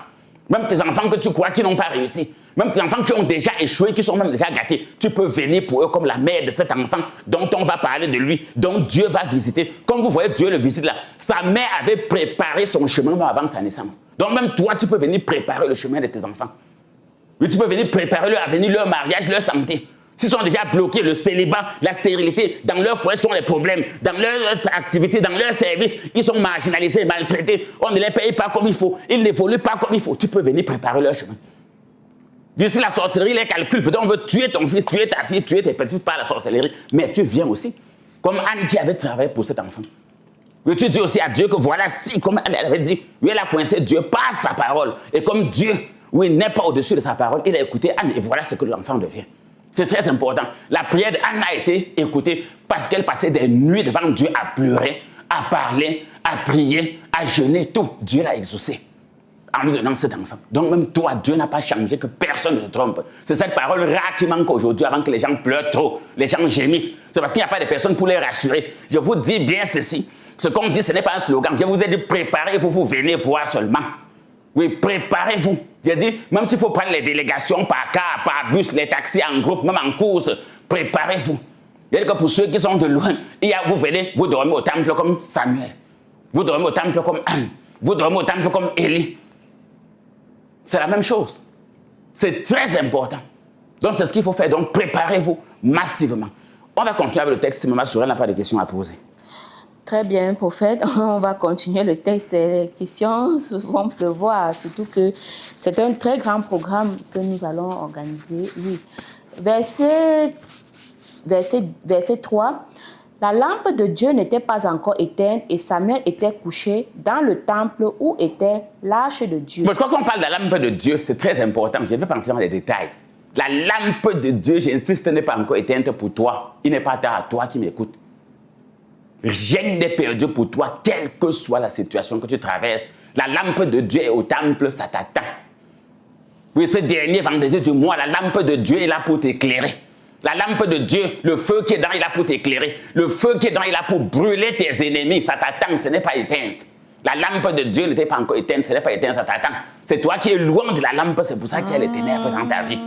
Même tes enfants que tu crois qui n'ont pas réussi. Même tes enfants qui ont déjà échoué, qui sont même déjà gâtés. Tu peux venir pour eux comme la mère de cet enfant dont on va parler de lui, dont Dieu va visiter. Comme vous voyez, Dieu le visite là. Sa mère avait préparé son chemin même avant sa naissance. Donc même toi, tu peux venir préparer le chemin de tes enfants. Oui, tu peux venir préparer leur avenir, leur mariage, leur santé. S'ils sont déjà bloqués, le célibat, la stérilité, dans leur foyer sont les problèmes, dans leur activité, dans leur service, ils sont marginalisés, maltraités, on ne les paye pas comme il faut, ils n'évoluent pas comme il faut. Tu peux venir préparer leur chemin. D'ici la sorcellerie, les calculs, peut-être on veut tuer ton fils, tuer ta fille, tuer tes petits par la sorcellerie, mais tu viens aussi. Comme Anne qui avait travaillé pour cet enfant. Et tu dis aussi à Dieu que voilà, si, comme elle avait dit, oui, elle a coincé Dieu par sa parole. Et comme Dieu, oui, n'est pas au-dessus de sa parole, il a écouté Anne et voilà ce que l'enfant devient. C'est très important. La prière d'Anne a été écoutée parce qu'elle passait des nuits devant Dieu à pleurer, à parler, à prier, à jeûner, tout. Dieu l'a exaucé en lui donnant cet enfant. Donc même toi, Dieu n'a pas changé, que personne ne te trompe. C'est cette parole rare qui manque aujourd'hui avant que les gens pleurent trop, les gens gémissent. C'est parce qu'il n'y a pas de personne pour les rassurer. Je vous dis bien ceci. Ce qu'on dit, ce n'est pas un slogan. Je vous ai dit, préparez-vous, vous venez voir seulement. Oui, préparez-vous. J'ai dit, même s'il faut prendre les délégations par car, par bus, les taxis en groupe, même en course, préparez-vous. Il y a que pour ceux qui sont de loin, vous venez, vous dormez au temple comme Samuel. Vous dormez au temple comme Anne. Vous dormez au temple comme Élie. C'est la même chose. C'est très important. Donc, c'est ce qu'il faut faire. Donc, préparez-vous massivement. On va continuer avec le texte si Maman Sorel n'a pas de questions à poser. Très bien, prophète. On va continuer le texte. Les questions vont pleuvoir, surtout que c'est un très grand programme que nous allons organiser. Oui. Verset 3. La lampe de Dieu n'était pas encore éteinte et Samuel était couché dans le temple où était l'arche de Dieu. Bon, je crois qu'on parle de la lampe de Dieu, c'est très important. Je ne vais pas entrer dans les détails. La lampe de Dieu, j'insiste, n'est pas encore éteinte pour toi. Il n'est pas tard à toi qui m'écoutes. Rien n'est perdu pour toi, quelle que soit la situation que tu traverses. La lampe de Dieu est au temple, ça t'attend. Oui, ce dernier vendredi du mois, la lampe de Dieu est là pour t'éclairer. La lampe de Dieu, le feu qui est dedans, il est là pour t'éclairer. Le feu qui est dedans, il est là pour brûler tes ennemis. Ça t'attend, ce n'est pas éteinte. La lampe de Dieu n'était pas encore éteinte, ce n'est pas éteinte, ça t'attend. C'est toi qui es loin de la lampe, c'est pour ça qu'il y a les ténèbres dans ta vie.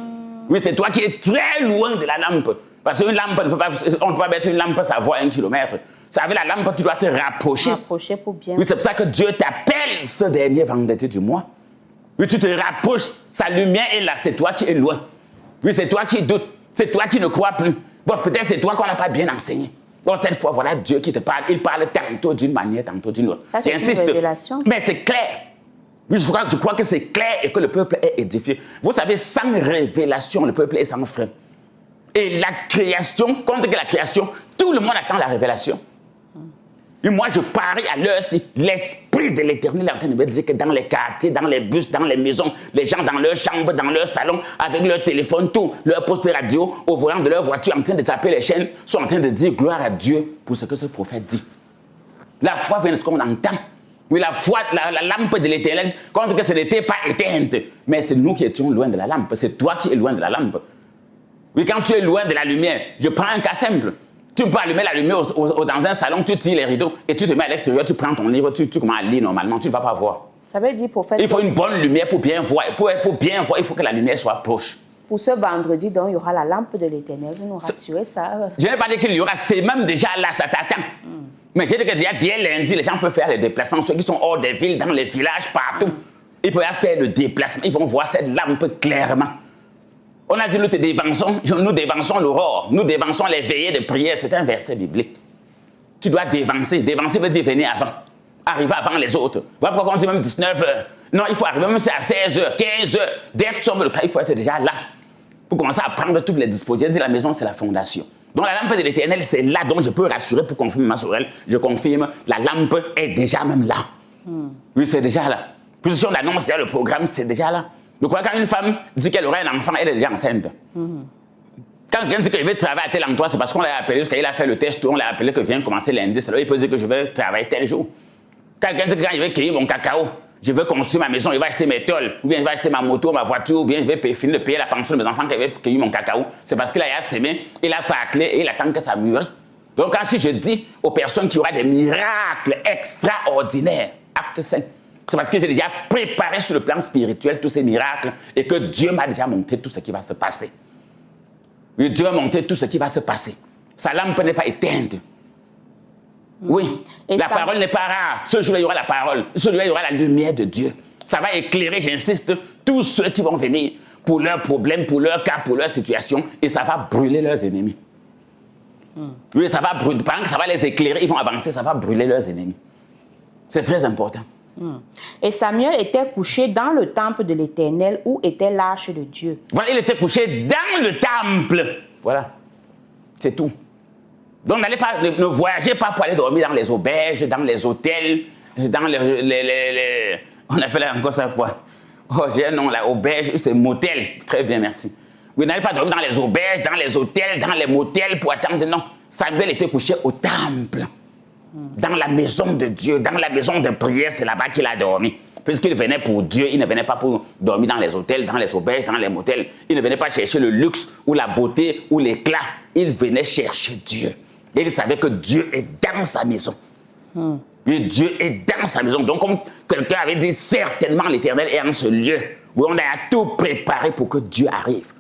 Oui, c'est toi qui es très loin de la lampe. Parce qu'une lampe, on ne peut pas mettre une lampe à sa voix à 1 kilomètre. Avec la lampe, tu dois te rapprocher. Rapprocher pour bien. Oui, c'est pour ça que Dieu t'appelle ce dernier vendredi du mois. Oui, tu te rapproches, sa lumière est là, c'est toi qui es loin. Oui, c'est toi qui doutes, c'est toi qui ne crois plus. Bon, peut-être c'est toi qu'on n'a pas bien enseigné. Bon, cette fois, voilà Dieu qui te parle. Il parle tantôt d'une manière, tantôt d'une autre. Ça, c'est une révélation. Mais c'est clair. Oui, je crois que c'est clair et que le peuple est édifié. Vous savez, sans révélation, le peuple est sans frein. Et la création, compte que la création, tout le monde attend la révélation. Et moi, je parie à l'heure-ci, l'Esprit de l'Éternel est en train de me dire que dans les quartiers, dans les bus, dans les maisons, les gens dans leur chambre, dans leur salon, avec leur téléphone, tout, leur poste de radio, au volant de leur voiture, en train de taper les chaînes, sont en train de dire gloire à Dieu pour ce que ce prophète dit. La foi vient de ce qu'on entend. Oui, la foi, la lampe de l'Éternel, compte que ce n'était pas éteinte, mais c'est nous qui étions loin de la lampe, c'est toi qui es loin de la lampe. Oui, quand tu es loin de la lumière, je prends un cas simple. Tu peux allumer la lumière dans un salon, tu tires les rideaux et tu te mets à l'extérieur, tu prends ton livre, tu commences à lire normalement, tu ne vas pas voir. Ça veut dire, prophète... Il faut une bonne lumière pour bien voir. Pour bien voir, il faut que la lumière soit proche. Pour ce vendredi, donc, il y aura la lampe de l'Éternel. Vous nous rassurez ça. Je n'ai pas dit qu'il y aura, c'est même déjà là, ça t'attend. Mais j'ai dit que déjà, dès lundi, les gens peuvent faire les déplacements. Ceux qui sont hors des villes, dans les villages, partout, ils peuvent faire le déplacement. Ils vont voir cette lampe clairement. On a dit, nous dévançons l'aurore, nous dévançons les veillées de prière. C'est un verset biblique. Tu dois dévancer. Dévancer veut dire venir avant. Arriver avant les autres. Voilà pourquoi on dit même 19h. Non, il faut arriver même à 16h, 15h. Dès que tu tombes le travail, il faut être déjà là. Pour commencer à prendre toutes les dispositions. La maison, c'est la fondation. Donc la lampe de l'Éternel, c'est là. Donc je peux rassurer pour confirmer ma sorelle. Je confirme, la lampe est déjà même là. Oui, c'est déjà là. Puis si on annonce déjà le programme, c'est déjà là. Donc quand une femme dit qu'elle aura un enfant, elle est déjà enceinte. Quand quelqu'un dit qu'il veut travailler à tel endroit, c'est parce qu'on l'a appelé, parce qu'il a fait le test, on l'a appelé que vient commencer lundi. Alors il peut dire que je vais travailler tel jour. Quand quelqu'un dit que quand je vais cueillir mon cacao, je veux construire ma maison, il va acheter mes tôles, ou bien il va acheter ma moto, ma voiture, ou bien je vais finir de payer la pension de mes enfants quand je vais cueillir mon cacao. C'est parce qu'il a semé, il a sa clé et il attend que ça mûrisse. Donc quand si je dis aux personnes qu'il y aura des miracles extraordinaires, acte 5, c'est parce que j'ai déjà préparé sur le plan spirituel tous ces miracles et que Dieu m'a déjà montré tout ce qui va se passer. Oui, Dieu m'a montré tout ce qui va se passer. Sa lampe n'est pas éteinte. Oui, et la parole n'est pas rare. Ce jour-là, il y aura la parole. Ce jour-là, il y aura la lumière de Dieu. Ça va éclairer, j'insiste, tous ceux qui vont venir pour leurs problèmes, pour leur cas, pour leur situation, et ça va brûler leurs ennemis. Oui, ça va brûler. Pendant que ça va les éclairer, ils vont avancer, ça va brûler leurs ennemis. C'est très important. Et Samuel était couché dans le temple de l'Éternel où était l'arche de Dieu. Voilà, il était couché dans le temple. Voilà, c'est tout. Donc ne voyagez pas pour aller dormir dans les auberges, dans les hôtels, dans les on appelle encore ça quoi? Oh, j'ai un nom là, auberge, c'est motel. Très bien, merci. Vous n'allez pas dormir dans les auberges, dans les hôtels, dans les motels pour attendre. Non, Samuel était couché au temple. Dans la maison de Dieu, dans la maison de prière, c'est là-bas qu'il a dormi. Puisqu'il venait pour Dieu, il ne venait pas pour dormir dans les hôtels, dans les auberges, dans les motels. Il ne venait pas chercher le luxe ou la beauté ou l'éclat. Il venait chercher Dieu. Et il savait que Dieu est dans sa maison. Et Dieu est dans sa maison. Donc, comme quelqu'un avait dit, certainement l'Éternel est en ce lieu où on a tout préparé pour que Dieu arrive.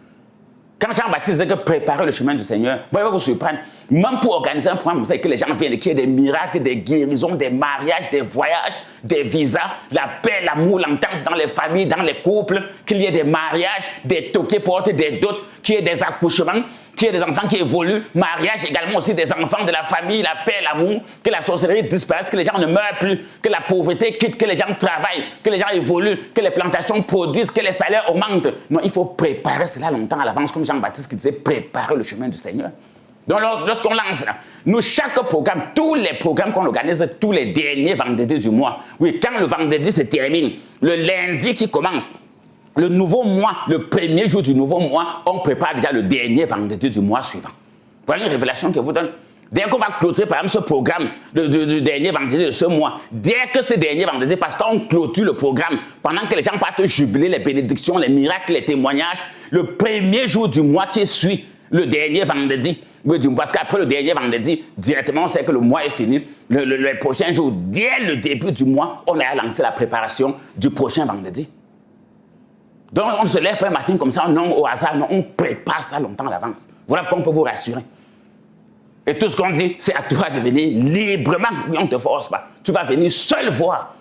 Quand Jean-Baptiste disait que préparer le chemin du Seigneur, vous allez vous surprendre. Même pour organiser un programme, vous savez que les gens viennent, qu'il y ait des miracles, des guérisons, des mariages, des voyages, des visas, la paix, l'amour, l'entente dans les familles, dans les couples, qu'il y ait des mariages, des toqués portes, des dots, qu'il y ait des accouchements, qu'il y ait des enfants qui évoluent, mariage également aussi des enfants de la famille, la paix, l'amour, que la sorcellerie disparaisse, que les gens ne meurent plus, que la pauvreté quitte, que les gens travaillent, que les gens évoluent, que les plantations produisent, que les salaires augmentent. Non, il faut préparer cela longtemps à l'avance, comme Jean-Baptiste qui disait préparer le chemin du Seigneur. Donc lorsqu'on lance là, nous chaque programme, tous les programmes qu'on organise tous les derniers vendredis du mois, oui, quand le vendredi se termine, le lundi qui commence, le nouveau mois, le premier jour du nouveau mois, on prépare déjà le dernier vendredi du mois suivant. Voilà une révélation que je vous donne. Dès qu'on va clôturer par exemple ce programme du dernier vendredi de ce mois, dès que ce dernier vendredi, parce qu'on clôture le programme, pendant que les gens partent jubiler les bénédictions, les miracles, les témoignages, le premier jour du mois qui suit, le dernier vendredi, parce qu'après le dernier vendredi, directement on sait que le mois est fini, le prochain jour, dès le début du mois, on a lancé la préparation du prochain vendredi. Donc on ne se lève pas un matin comme ça, non, au hasard, non, on prépare ça longtemps à l'avance. Voilà pourquoi on peut vous rassurer. Et tout ce qu'on dit, c'est à toi de venir librement. Oui, on ne te force pas. Tu vas venir seul voir.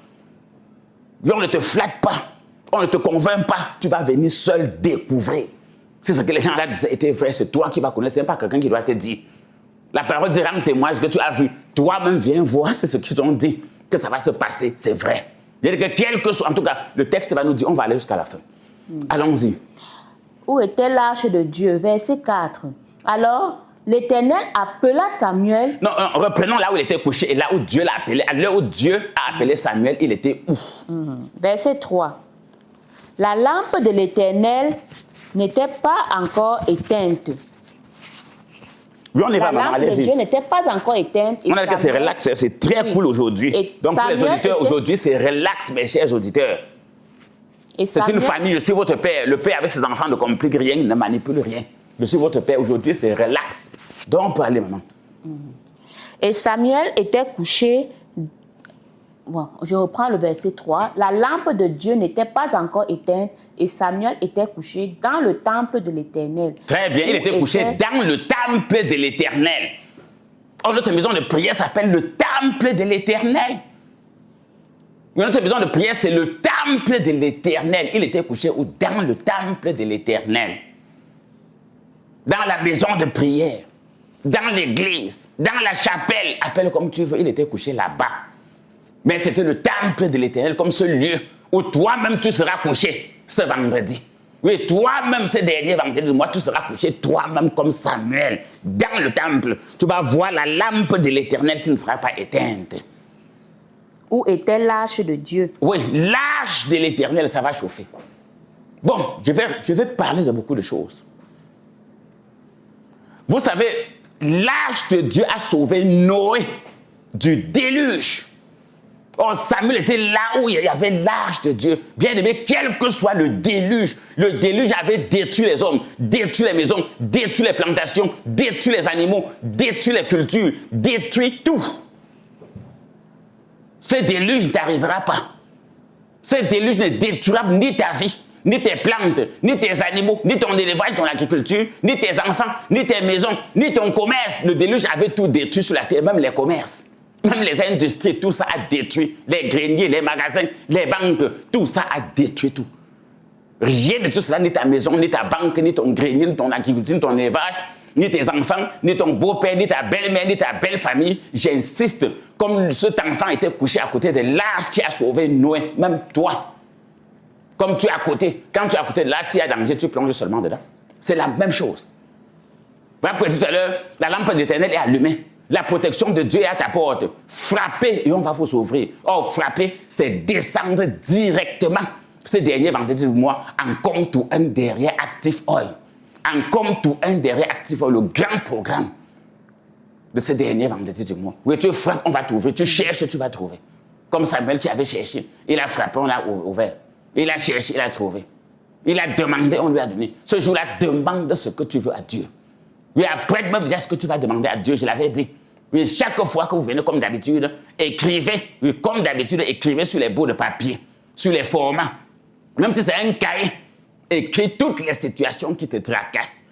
Oui, on ne te flatte pas. On ne te convainc pas. Tu vas venir seul découvrir. C'est ce que les gens là disaient était vrai. C'est toi qui vas connaître. Ce n'est pas quelqu'un qui doit te dire. La parole dit rend témoin ce que tu as vu. Toi-même, viens voir. C'est ce qu'ils ont dit. Que ça va se passer. C'est vrai. Il y a que quel que soit. En tout cas, le texte va nous dire on va aller jusqu'à la fin. Allons-y. Où était l'arche de Dieu? Verset 4. Alors, l'Éternel appela Samuel. Non, reprenons là où il était couché et là où Dieu l'a appelé. À l'heure où Dieu a appelé Samuel, il était où? Verset 3. La lampe de l'Éternel n'était pas encore éteinte. Oui, on y va, La maman. lampe de Allez-y. Dieu n'était pas encore éteinte. On a dit que c'est relax, c'est très cool aujourd'hui. Et Donc, pour les Samuel auditeurs, était- aujourd'hui, c'est relax, mes chers auditeurs. Et C'est Samuel, une famille, je suis votre père. Le père avec ses enfants ne complique rien, il ne manipule rien. Je suis votre père. Aujourd'hui, c'est relax. Donc, on peut aller, maman. et Samuel était couché. Bon, je reprends le verset 3. La lampe de Dieu n'était pas encore éteinte et Samuel était couché dans le temple de l'Éternel. Très bien, il Où était couché dans le temple de l'Éternel. Oh, notre maison de prière s'appelle le temple de l'Éternel. Notre maison de prière, c'est le temple de l'Éternel. Il était couché où? Dans le temple de l'Éternel. Dans la maison de prière. Dans l'église. Dans la chapelle. Appelle comme tu veux. Il était couché là-bas. Mais c'était le temple de l'Éternel, comme ce lieu où toi-même tu seras couché ce vendredi. Oui, toi-même, ce dernier vendredi de mois, tu seras couché toi-même comme Samuel dans le temple. Tu vas voir la lampe de l'Éternel qui ne sera pas éteinte. Où était l'arche de Dieu? Oui, l'arche de l'Éternel, ça va chauffer. Bon, je vais parler de beaucoup de choses. Vous savez, l'arche de Dieu a sauvé Noé du déluge. Oh, Samuel était là où il y avait l'arche de Dieu. Bien aimé, quel que soit le déluge avait détruit les hommes, détruit les maisons, détruit les plantations, détruit les animaux, détruit les cultures, détruit tout. Ce déluge ne t'arrivera pas. Ce déluge ne détruira ni ta vie, ni tes plantes, ni tes animaux, ni ton élevage, ton agriculture, ni tes enfants, ni tes maisons, ni ton commerce. Le déluge avait tout détruit sur la terre, même les commerces. Même les industries, tout ça a détruit. Les greniers, les magasins, les banques, tout ça a détruit tout. Rien de tout cela, ni ta maison, ni ta banque, ni ton grenier, ni ton agriculture, ni ton élevage, ni tes enfants, ni ton beau-père, ni ta belle-mère, ni ta belle-famille. J'insiste, comme cet enfant était couché à côté de l'arche qui a sauvé Noé, même toi. Comme tu es à côté, quand tu es à côté de l'arche, s'il y a danger, tu plonges seulement dedans. C'est la même chose. Voilà pourquoi tout à l'heure, la lampe de l'Éternel est allumée. La protection de Dieu est à ta porte. Frappez et on va vous ouvrir. Oh, frapper, c'est descendre directement ce dernier vendredi du mois en compte ou un derrière Active Oil. En compte ou un derrière Active Oil, le grand programme de ce dernier vendredi du mois. Oui, tu frappes, on va t'ouvrir. Tu cherches, tu vas trouver. Comme Samuel qui avait cherché. Il a frappé, on l'a ouvert. Il a cherché, il a trouvé. Il a demandé, on lui a donné. Ce jour-là, demande ce que tu veux à Dieu. Oui, après même déjà ce que tu vas demander à Dieu, je l'avais dit. Oui, chaque fois que vous venez comme d'habitude, écrivez, oui, comme d'habitude, écrivez sur les bouts de papier, sur les formats. Même si c'est un cahier, écris toutes les situations qui te tracassent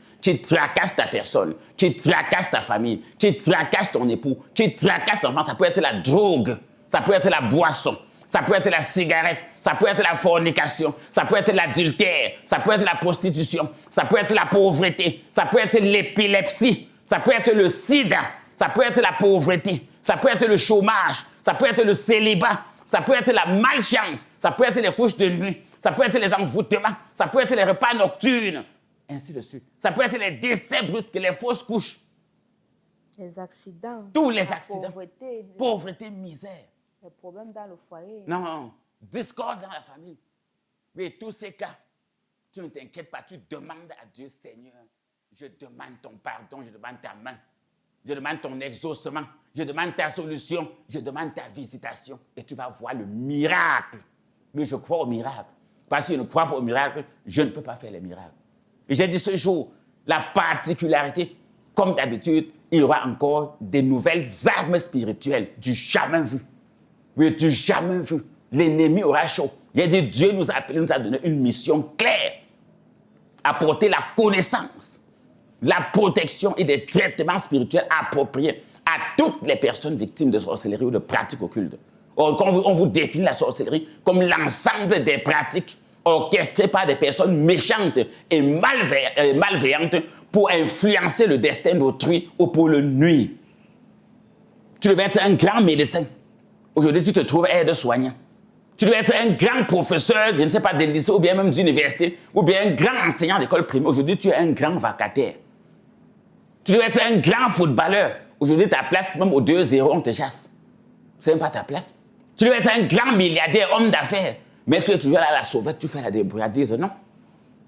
ta personne, qui tracassent ta famille, qui tracassent ton époux, qui tracassent ton enfant. Ça peut être la drogue, ça peut être la boisson, ça peut être la cigarette, ça peut être la fornication, ça peut être l'adultère, ça peut être la prostitution, ça peut être la pauvreté, ça peut être l'épilepsie, ça peut être le sida, ça peut être la pauvreté, ça peut être le chômage, ça peut être le célibat, ça peut être la malchance, ça peut être les couches de nuit, ça peut être les envoûtements, ça peut être les repas nocturnes, ainsi de suite. Ça peut être les décès brusques, les fausses couches. Les accidents. Tous les accidents. Pauvreté. Pauvreté, misère. Les problèmes dans le foyer. Non, discorde dans la famille. Mais tous ces cas, tu ne t'inquiètes pas, tu demandes à Dieu, Seigneur, je demande ton pardon, je demande ta main, je demande ton exaucement, je demande ta solution, je demande ta visitation. Et tu vas voir le miracle. Mais je crois au miracle. Parce que je ne crois pas au miracle, je ne peux pas faire les miracles. Et j'ai dit ce jour, la particularité, comme d'habitude, il y aura encore des nouvelles armes spirituelles du jamais vu. Oui, du jamais vu. L'ennemi aura chaud. J'ai dit, Dieu nous a appelés, nous a donné une mission claire. Apporter la connaissance la protection et des traitements spirituels appropriés à toutes les personnes victimes de sorcellerie ou de pratiques occultes. On vous définit la sorcellerie comme l'ensemble des pratiques orchestrées par des personnes méchantes et malveillantes pour influencer le destin d'autrui ou pour le nuire. Tu devais être un grand médecin. Aujourd'hui, tu te trouves aide-soignant. Tu devais être un grand professeur, je ne sais pas, de lycée ou bien même d'université, ou bien un grand enseignant d'école primaire. Aujourd'hui, tu es un grand vacataire. Tu devais être un grand footballeur. Aujourd'hui, ta place, même au 2-0, on te chasse. C'est même pas ta place. Tu devais être un grand milliardaire, homme d'affaires. Mais tu es toujours là à la sauvette, tu fais la débrouillardise, non?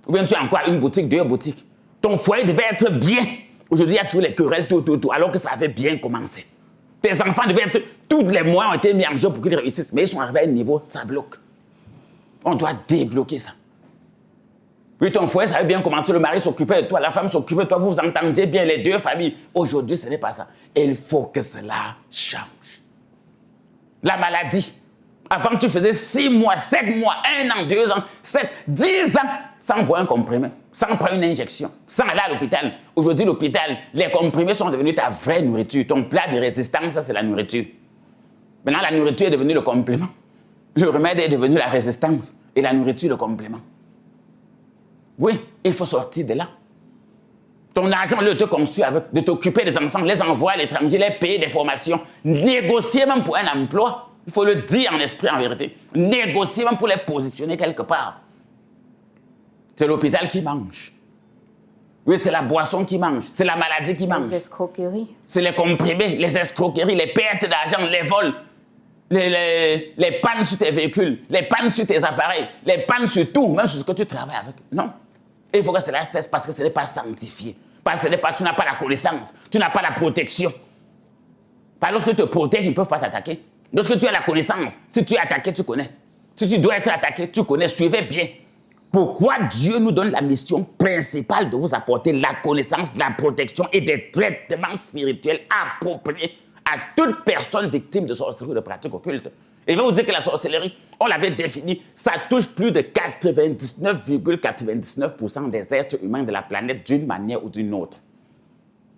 Ou bien tu as encore une boutique, 2 boutiques. Ton foyer devait être bien. Aujourd'hui, il y a toujours les querelles, tout, alors que ça avait bien commencé. Tes enfants devaient être, tous les mois ont été mis en jeu pour qu'ils réussissent, mais ils sont arrivés à un niveau, ça bloque. On doit débloquer ça. Oui, ton foyer, ça avait bien commencé, le mari s'occupait de toi, la femme s'occupait de toi, vous vous entendiez bien, les 2 familles. Aujourd'hui, ce n'est pas ça. Et il faut que cela change. La maladie. Avant, tu faisais 6 mois, 7 mois, 1 an, 2 ans, 7, 10 ans, sans boire un comprimé, sans prendre une injection, sans aller à l'hôpital. Aujourd'hui, l'hôpital, les comprimés sont devenus ta vraie nourriture. Ton plat de résistance, ça, c'est la nourriture. Maintenant, la nourriture est devenue le complément. Le remède est devenu la résistance. Et la nourriture, le complément. Oui, il faut sortir de là. Ton argent, au lieu de te construire avec, de t'occuper des enfants, les envoyer à l'étranger, les payer des formations, négocier même pour un emploi. Il faut le dire en esprit, en vérité. Négocier même pour les positionner quelque part. C'est l'hôpital qui mange. Oui, c'est la boisson qui mange. C'est la maladie qui mange. Les escroqueries. C'est les comprimés, les escroqueries, les pertes d'argent, les vols, les pannes sur tes véhicules, les pannes sur tes appareils, les pannes sur tout, même sur ce que tu travailles avec. Non. Et il faut que cela cesse parce que ce n'est pas sanctifié. Parce que tu n'as pas la connaissance, tu n'as pas la protection. Parce que lorsque tu te protèges, ils ne peuvent pas t'attaquer. Lorsque tu as la connaissance, si tu es attaqué, tu connais. Si tu dois être attaqué, tu connais, suivez bien. Pourquoi Dieu nous donne la mission principale de vous apporter la connaissance, la protection et des traitements spirituels appropriés à toute personne victime de sorcellerie ou de pratiques occultes. Et je vais vous dire que la sorcellerie, on l'avait définie, ça touche plus de 99,99% des êtres humains de la planète d'une manière ou d'une autre.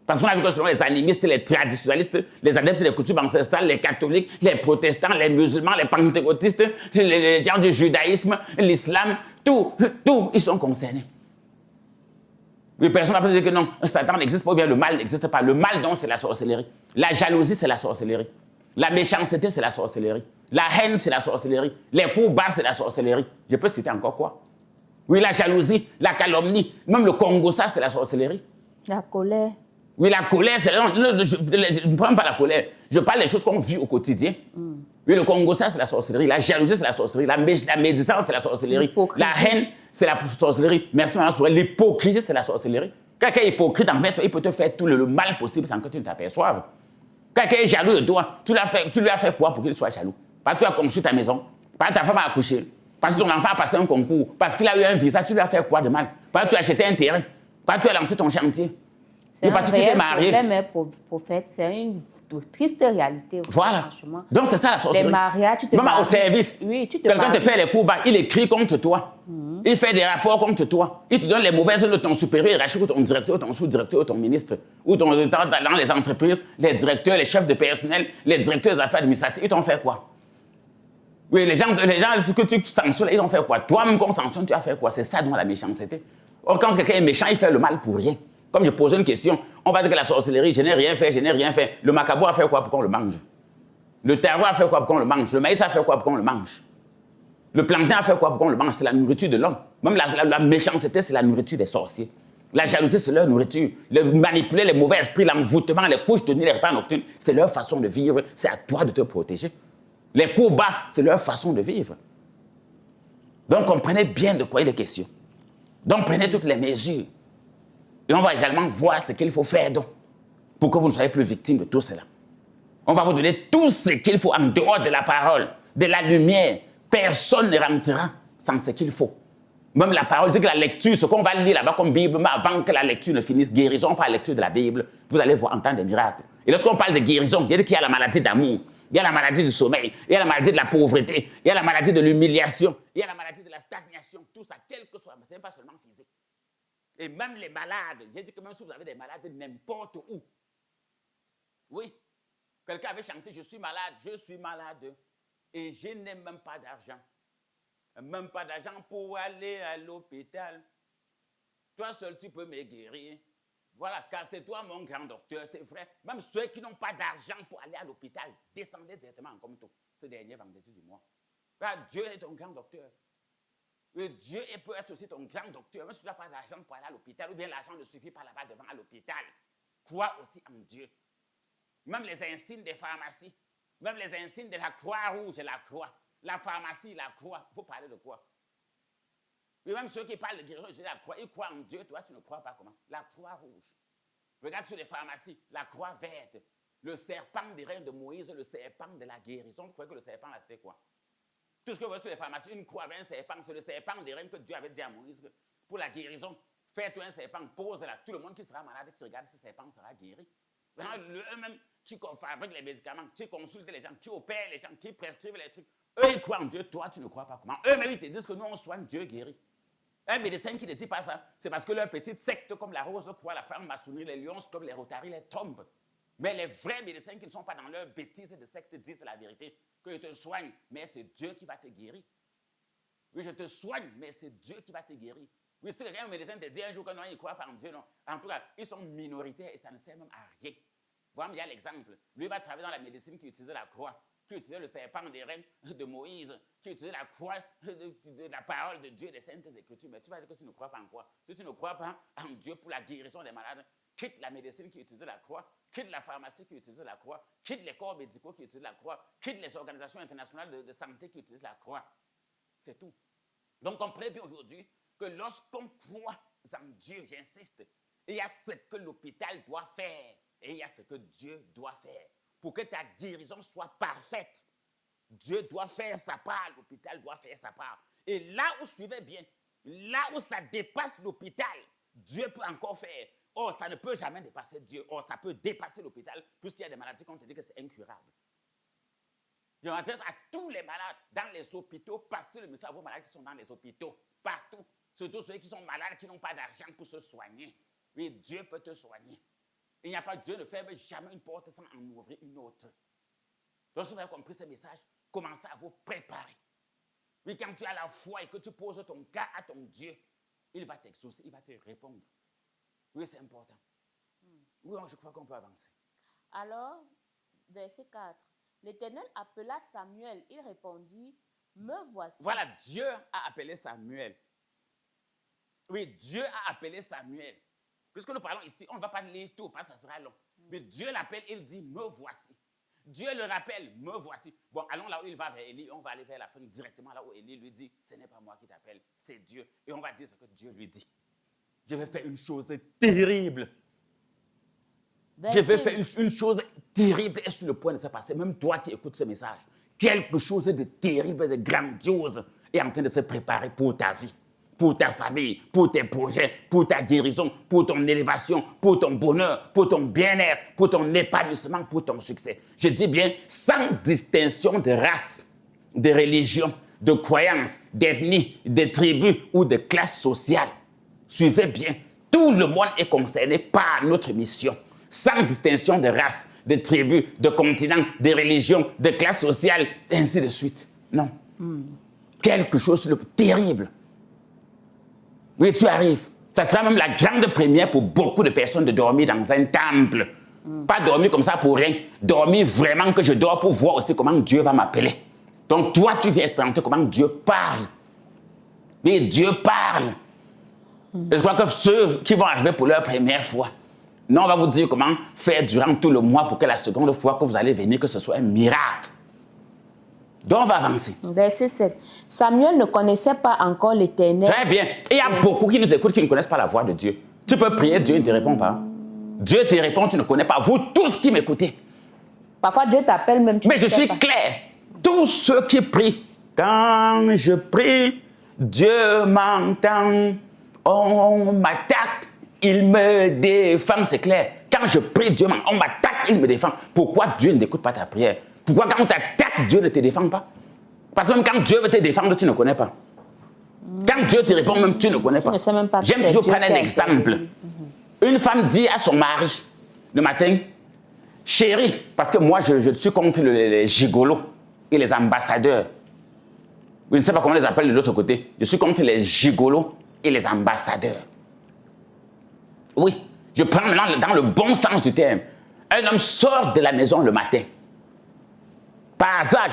Parce qu'on a vu que selon les animistes, les traditionnalistes, les adeptes des coutumes ancestrales, les catholiques, les protestants, les musulmans, les pentecôtistes, les gens du judaïsme, l'islam, tout, ils sont concernés. Les personnes après disent que non, Satan n'existe pas, ou bien le mal n'existe pas. Le mal, donc, c'est la sorcellerie. La jalousie, c'est la sorcellerie. La méchanceté, c'est la sorcellerie. La haine, c'est la sorcellerie. Les coups bas, c'est la sorcellerie. Je peux citer encore quoi? Oui, la jalousie, la calomnie, même le Congo, ça, c'est la sorcellerie. La colère. Oui, la colère, c'est... Je ne prends pas la colère. Je parle des choses qu'on vit au quotidien. Oui, le Congo, ça, c'est la sorcellerie. La jalousie, c'est la sorcellerie. La médisance, c'est la sorcellerie. La haine, c'est la sorcellerie. Merci, Mme Sourel. L'hypocrisie, c'est la sorcellerie. Quelqu'un est hypocrite envers toi, il peut te faire tout le mal possible sans que tu ne t'aperçoives. Quelqu'un est jaloux de toi, tu lui as fait quoi pour qu'il soit jaloux? Parce que tu as construit ta maison, parce que ta femme a accouché, parce que ton enfant a passé un concours, parce qu'il a eu un visa, tu lui as fait quoi de mal? Parce que tu as acheté un terrain, parce que tu as lancé ton chantier. C'est un vrai problème, prophète. C'est une triste réalité. Voilà. Franchement. Donc, c'est ça la sorcellerie. Les mariages, tu te maries. Même au service. Oui, tu te quelqu'un te fait les coups bas, il écrit contre toi. Il fait des rapports contre toi. Il te donne les mauvaises de ton supérieur hiérarchique ou ton directeur, ou ton sous-directeur, ou ton ministre. Ou dans les entreprises, les directeurs, les chefs de personnel, les directeurs des affaires administratives, ils t'ont fait quoi? Oui, les gens que tu sanctionnes, ils ont fait quoi? Toi-même qu'on sanctionne, tu as fait quoi? C'est ça dans la méchanceté. Or, quand quelqu'un est méchant, il fait le mal pour rien. Comme je posais une question, on va dire que la sorcellerie, je n'ai rien fait. Le macabre a fait quoi pour qu'on le mange? Le tarot a fait quoi pour qu'on le mange? Le maïs a fait quoi pour qu'on le mange? Le plancton a fait quoi pour qu'on le mange? C'est la nourriture de l'homme. Même la méchanceté, c'est la nourriture des sorciers. La jalousie, c'est leur nourriture. Manipuler les mauvais esprits, l'envoûtement, les couches de nuit, les repas nocturnes, c'est leur façon de vivre. C'est à toi de te protéger. Les coups bas, c'est leur façon de vivre. Donc, comprenez bien de quoi il est question. Donc, prenez toutes les mesures. Et on va également voir ce qu'il faut faire donc, pour que vous ne soyez plus victime de tout cela. On va vous donner tout ce qu'il faut en dehors de la parole, de la lumière. Personne ne rentrera sans ce qu'il faut. Même la parole dit que la lecture, ce qu'on va lire là-bas comme Bible, mais avant que la lecture ne finisse, guérison par la lecture de la Bible, vous allez voir entendre des miracles. Et lorsqu'on parle de guérison, il y a qu'il y a la maladie d'amour, il y a la maladie du sommeil, il y a la maladie de la pauvreté, il y a la maladie de l'humiliation, il y a la maladie de la stagnation, tout ça, quel que soit, mais ce n'est pas seulement physique. Et même les malades, j'ai dit que même si vous avez des malades n'importe où, oui, quelqu'un avait chanté, je suis malade, et je n'ai même pas d'argent. Même pas d'argent pour aller à l'hôpital. Toi seul, tu peux me guérir. Voilà, car c'est toi mon grand docteur, c'est vrai. Même ceux qui n'ont pas d'argent pour aller à l'hôpital, descendez directement en Komto, ce dernier vendredi du mois. Car Dieu est ton grand docteur. Et Dieu peut être aussi ton grand docteur. Même si tu n'as pas d'argent pour aller à l'hôpital, ou bien l'argent ne suffit pas là-bas devant à l'hôpital, crois aussi en Dieu. Même les insignes des pharmacies, même les insignes de la Croix-Rouge et la croix, la pharmacie, la croix, il faut parler de quoi? Et même ceux qui parlent de guérison de la croix, ils croient en Dieu, toi tu ne crois pas comment? La Croix-Rouge. Regarde sur les pharmacies, la croix verte, le serpent des reins de Moïse, le serpent de la guérison. Vous croyez que le serpent là c'était quoi? Tout ce que vous voyez sur les pharmacies, une croix avec un serpent, c'est le serpent des reins que Dieu avait dit à Moïse pour la guérison. Fais-toi un serpent, pose-la. Tout le monde qui sera malade, qui regarde ce serpent sera guéri. Eux-mêmes qui fabriquent les médicaments, qui consultent les gens, qui opèrent les gens, qui prescrivent les trucs, eux ils croient en Dieu, toi tu ne crois pas comment? Eux-mêmes ils te disent que nous on soigne, Dieu guérit. Un médecin qui ne dit pas ça, c'est parce que leur petite secte comme la Rose croit, la franc-maçonnerie, les Lions comme les Rotary les tombent. Mais les vrais médecins qui ne sont pas dans leur bêtise de secte disent la vérité, que je te soigne, mais c'est Dieu qui va te guérir. Oui, je te soigne, mais c'est Dieu qui va te guérir. Oui, si quelqu'un, un médecin te dit un jour que non, il ne croit pas en Dieu, non. En tout cas, ils sont minoritaires et ça ne sert même à rien. Voilà, il y a l'exemple. Lui va travailler dans la médecine qui utilisait la croix, qui utilisait le serpent des reins de Moïse, qui utilisait la croix de la parole de Dieu, des saintes écritures. Mais tu vas dire que tu ne crois pas en quoi? Si tu ne crois pas en Dieu pour la guérison des malades, quitte la médecine qui utilisait la croix, quitte la pharmacie qui utilisait la croix, quitte les corps médicaux qui utilisent la croix, quitte les organisations internationales de santé qui utilisent la croix. C'est tout. Donc comprenez bien aujourd'hui que lorsqu'on croit en Dieu, j'insiste, il y a ce que l'hôpital doit faire et il y a ce que Dieu doit faire. Pour que ta guérison soit parfaite, Dieu doit faire sa part, l'hôpital doit faire sa part. Et là où, suivez bien, là où ça dépasse l'hôpital, Dieu peut encore faire. Oh, ça ne peut jamais dépasser Dieu. Oh, ça peut dépasser l'hôpital, puisqu'il y a des maladies qu'on te dit que c'est incurable. Je m'adresse à tous les malades dans les hôpitaux, passez le message à vos malades qui sont dans les hôpitaux, partout. Surtout ceux qui sont malades, qui n'ont pas d'argent pour se soigner. Oui, Dieu peut te soigner. Il n'y a pas Dieu ne ferme jamais une porte sans en ouvrir une autre. Lorsque vous avez compris ce message, commencez à vous préparer. Oui, quand tu as la foi et que tu poses ton cas à ton Dieu, il va t'exaucer, il va te répondre. Oui, c'est important. Oui, je crois qu'on peut avancer. Alors, verset 4. L'Éternel appela Samuel. Il répondit, me voici. Voilà, Dieu a appelé Samuel. Oui, Dieu a appelé Samuel. Puisque nous parlons ici, on ne va pas lire tout parce que ça sera long. Mais Dieu l'appelle, il dit, me voici. Dieu le rappelle, me voici. Bon, allons là où il va vers Élie, on va aller vers la fin directement là où Élie lui dit, ce n'est pas moi qui t'appelle, c'est Dieu. Et on va dire ce que Dieu lui dit. Je vais faire une chose terrible. Je vais faire une chose terrible et sur le point de se passer. Même toi qui écoutes ce message, quelque chose de terrible, de grandiose est en train de se préparer pour ta vie, pour ta famille, pour tes projets, pour ta guérison, pour ton élévation, pour ton bonheur, pour ton bien-être, pour ton épanouissement, pour ton succès. Je dis bien sans distinction de race, de religion, de croyance, d'ethnie, de tribu ou de classe sociale. Suivez bien, tout le monde est concerné par notre mission, sans distinction de race, de tribu, de continent, de religion, de classe sociale, et ainsi de suite. Non. Quelque chose de terrible. Oui, tu arrives. Ça sera même la grande première pour beaucoup de personnes de dormir dans un temple. Pas dormir comme ça pour rien. Dormir vraiment que je dors pour voir aussi comment Dieu va m'appeler. Donc toi, tu viens expérimenter comment Dieu parle. Et Dieu parle. Et je crois que ceux qui vont arriver pour leur première fois, non, on va vous dire comment faire durant tout le mois pour que la seconde fois que vous allez venir, que ce soit un miracle. Donc, on va avancer. Verset 7. Samuel ne connaissait pas encore l'Éternel. Très bien. Et il y a beaucoup qui nous écoutent qui ne connaissent pas la voix de Dieu. Tu peux prier, Dieu ne te répond pas. Dieu te répond, tu ne connais pas. Vous tous qui m'écoutez. Parfois, Dieu t'appelle même. Mais je suis clair. Tous ceux qui prient, quand je prie, Dieu m'entend. On m'attaque, il me défend, c'est clair. Quand je prie, Dieu m'entend. On m'attaque, il me défend. Pourquoi Dieu n'écoute pas ta prière? Pourquoi quand on t'attaque, Dieu ne te défend pas? Parce que même quand Dieu veut te défendre, tu ne connais pas. Quand Dieu te répond, même tu ne connais pas. Tu ne sais même pas que J'aime c'est toujours Dieu prendre qui un a exemple. Une femme dit à son mari, le matin, chérie, parce que moi, je suis contre les gigolos et les ambassadeurs. Je ne sais pas comment on les appelle de l'autre côté. Je suis contre les gigolos et les ambassadeurs. Oui, je prends maintenant dans le bon sens du terme. Un homme sort de la maison le matin. Par hasard,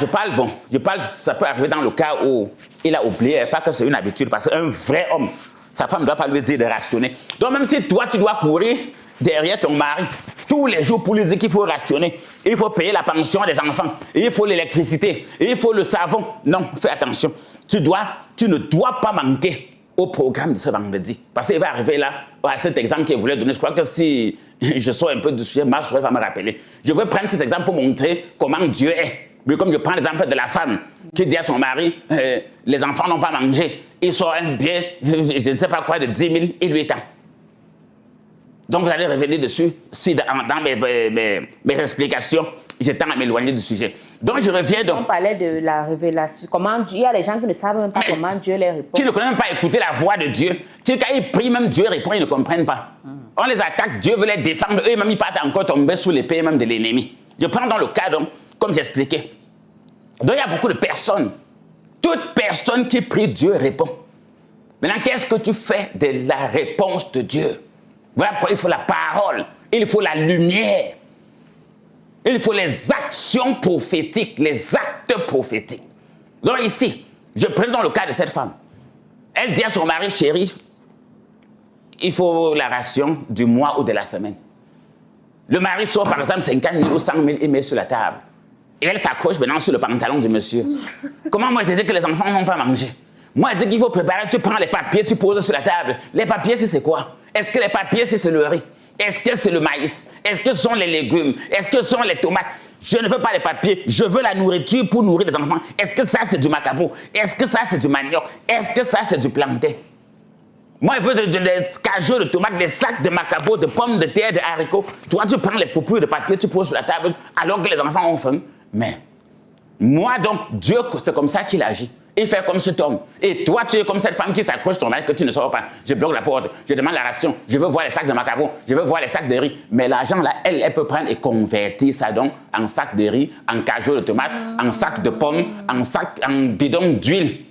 ça peut arriver dans le cas où il a oublié, pas que c'est une habitude, parce qu'un vrai homme, sa femme ne doit pas lui dire de rationner. Donc même si toi, tu dois courir derrière ton mari tous les jours pour lui dire qu'il faut rationner, il faut payer la pension des enfants, il faut l'électricité, il faut le savon. Non, fais attention. Tu ne dois pas manquer au programme de ce vendredi. Parce qu'il va arriver là, à cet exemple qu'il voulait donner. Je crois que si je sors un peu du sujet, ma soeur va me rappeler. Je vais prendre cet exemple pour montrer comment Dieu est. Mais comme je prends l'exemple de la femme qui dit à son mari, les enfants n'ont pas mangé, il sort un bien, je ne sais pas quoi, de 10 000, il lui tend. Donc vous allez revenir dessus si dans mes explications, j'ai tend à m'éloigner du sujet. Donc je reviens donc. On parlait de la révélation. Comment Dieu, il y a des gens qui ne savent même pas comment Dieu les répond. Qui ne connaissent même pas écouter la voix de Dieu. Quand ils prient, même Dieu répond, ils ne comprennent pas. On les attaque, Dieu veut les défendre, eux-mêmes ils partent encore tomber sous l'épée même de l'ennemi. Je prends dans le cas donc, comme j'expliquais. Donc il y a beaucoup de personnes. Toute personne qui prie, Dieu répond. Maintenant, qu'est-ce que tu fais de la réponse de Dieu? Voilà pourquoi il faut la parole, il faut la lumière. Il faut les actions prophétiques, les actes prophétiques. Donc ici, je prends dans le cas de cette femme. Elle dit à son mari, chéri, il faut la ration du mois ou de la semaine. Le mari sort par exemple 50 000 ou 100 000 et met sur la table. Et elle s'accroche maintenant sur le pantalon du monsieur. Comment moi je dis que les enfants n'ont pas mangé? Moi je dis qu'il faut préparer, tu prends les papiers, tu poses sur la table. Les papiers c'est quoi? Est-ce que les papiers c'est le riz? Est-ce que c'est le maïs? Est-ce que ce sont les légumes? Est-ce que ce sont les tomates? Je ne veux pas les papiers, je veux la nourriture pour nourrir les enfants. Est-ce que ça c'est du macabo? Est-ce que ça c'est du manioc? Est-ce que ça c'est du plantain? Moi je veux des cajots de tomates, des sacs de macabo, de pommes de terre, de haricots. Toi tu prends les coupures de papier, tu poses sur la table alors que les enfants ont faim. Mais moi donc, Dieu c'est comme ça qu'il agit. Il fait comme cet homme. Et toi, tu es comme cette femme qui s'accroche ton mari que tu ne sors pas. Je bloque la porte, je demande la ration, je veux voir les sacs de macabo, je veux voir les sacs de riz. Mais l'argent, là, elle peut prendre et convertir ça donc en sac de riz, en cajot de tomates, en sac de pommes, en bidon d'huile,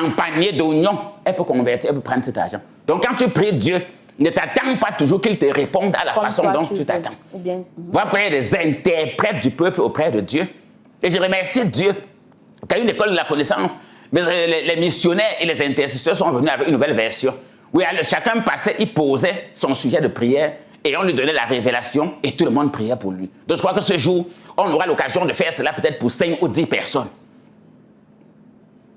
en panier d'oignons. Elle peut convertir, elle peut prendre cet argent. Donc quand tu pries Dieu, ne t'attends pas toujours qu'il te réponde à la façon dont tu t'attends. Voilà pourquoi il y a des interprètes du peuple auprès de Dieu. Et je remercie Dieu. Quand une école de la connaissance, les missionnaires et les intercesseurs sont venus avec une nouvelle version. Oui, alors, chacun passait, il posait son sujet de prière et on lui donnait la révélation et tout le monde priait pour lui. Donc je crois que ce jour, on aura l'occasion de faire cela peut-être pour 5 ou 10 personnes.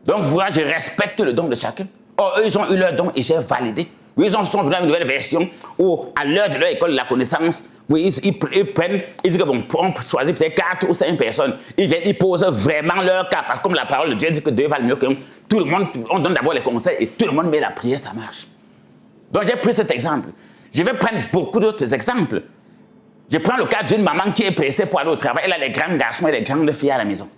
Donc voilà, je respecte le don de chacun. Oh, eux, ils ont eu leur don et j'ai validé. Oui, ils sont venus avec une nouvelle version où, à l'heure de leur école de la connaissance, oui, ils prennent, ils disent que bon, on choisit peut-être 4 ou 5 personnes. Ils viennent, ils posent vraiment leur cas. Parce que comme la parole de Dieu dit que Dieu va le mieux que nous, tout le monde, on donne d'abord les conseils et tout le monde met la prière, ça marche. Donc j'ai pris cet exemple. Je vais prendre beaucoup d'autres exemples. Je prends le cas d'une maman qui est pressée pour aller au travail. Elle a les grands garçons et les grandes filles à la maison.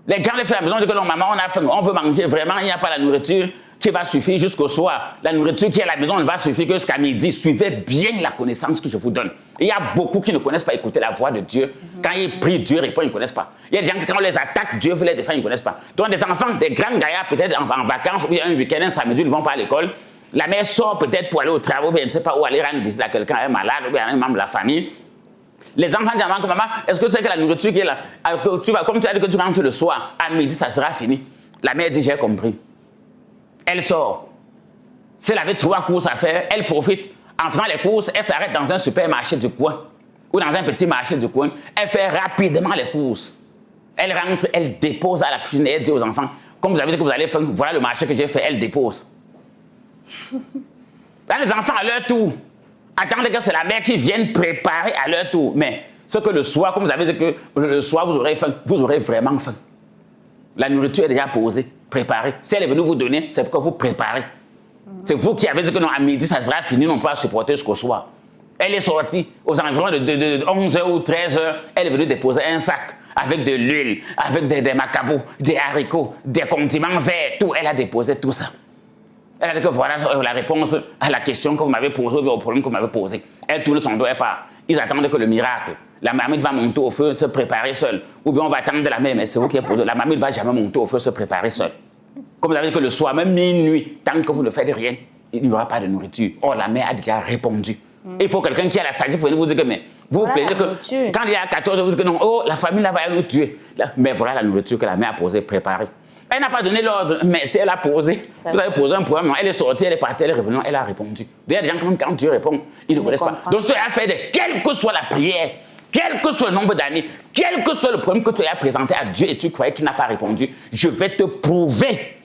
Les grandes filles à la maison disent que non, maman, on a faim, on veut manger, vraiment, il n'y a pas la nourriture qui va suffire jusqu'au soir. La nourriture qui est à la maison ne va suffire que jusqu'à midi. Suivez bien la connaissance que je vous donne. Il y a beaucoup qui ne connaissent pas écouter la voix de Dieu. Quand ils prient, Dieu répond, ils ne connaissent pas. Il y a des gens qui, quand on les attaque, Dieu veut les défendre, ils ne connaissent pas. Donc des enfants, des grands gaillards, peut-être en vacances, ou un week-end, un samedi, ils ne vont pas à l'école. La mère sort peut-être pour aller au travail, ou bien, je ne sais pas où aller rendre visite à quelqu'un, un malade, ou bien un membre de la famille. Les enfants disent à maman, est-ce que tu sais que la nourriture qui est là, comme tu as dit que tu rentres le soir, à midi, ça sera fini. La mère dit, j'ai compris. Elle sort. Si elle avait 3 courses à faire, elle profite. En faisant les courses, elle s'arrête dans un supermarché du coin ou dans un petit marché du coin. Elle fait rapidement les courses. Elle rentre, elle dépose à la cuisine et elle dit aux enfants, comme vous avez dit que vous allez faire, voilà le marché que j'ai fait, elle dépose. Là, les enfants à leur tour, attendez que c'est la mère qui vienne préparer à leur tour. Mais ce que le soir, comme vous avez dit que le soir vous aurez faim, vous aurez vraiment faim. La nourriture est déjà posée, préparée. Si elle est venue vous donner, c'est pour que vous préparez. C'est vous qui avez dit que non, à midi, ça sera fini, on ne peut pas supporter jusqu'au soir. Elle est sortie aux environs de 11h ou 13h, elle est venue déposer un sac avec de l'huile, avec des macabous, des haricots, des condiments verts, tout. Elle a déposé tout ça. Elle a dit que voilà la réponse à la question que vous m'avez posée, au problème que vous m'avez posé. Elle tourne son dos et part. Ils attendent que le miracle. La marmite va monter au feu, se préparer seule. Ou bien on va attendre de la même, mais c'est vous qui avez posé. La marmite ne va jamais monter au feu, se préparer seule. Comme vous avez dit que le soir, même minuit, tant que vous ne faites rien, il n'y aura pas de nourriture. Or, la mère a déjà répondu. Il faut quelqu'un qui a la sagesse pour vous dire que, mais vous vous plaignez que quand il y a 14, vous dites que non, oh, la famille là va nous tuer. Là, mais voilà la nourriture que la mère a posée, préparée. Elle n'a pas donné l'ordre, mais si elle a posé, vous avez posé un problème, elle est sortie, elle est partie, elle est revenue, elle a répondu. Il y a des gens, quand Dieu répond, ils ne connaissent pas. Donc, ce qu'elle a fait, quelle que soit la prière, quel que soit le nombre d'années, quel que soit le problème que tu as présenté à Dieu et tu croyais qu'il n'a pas répondu, je vais te prouver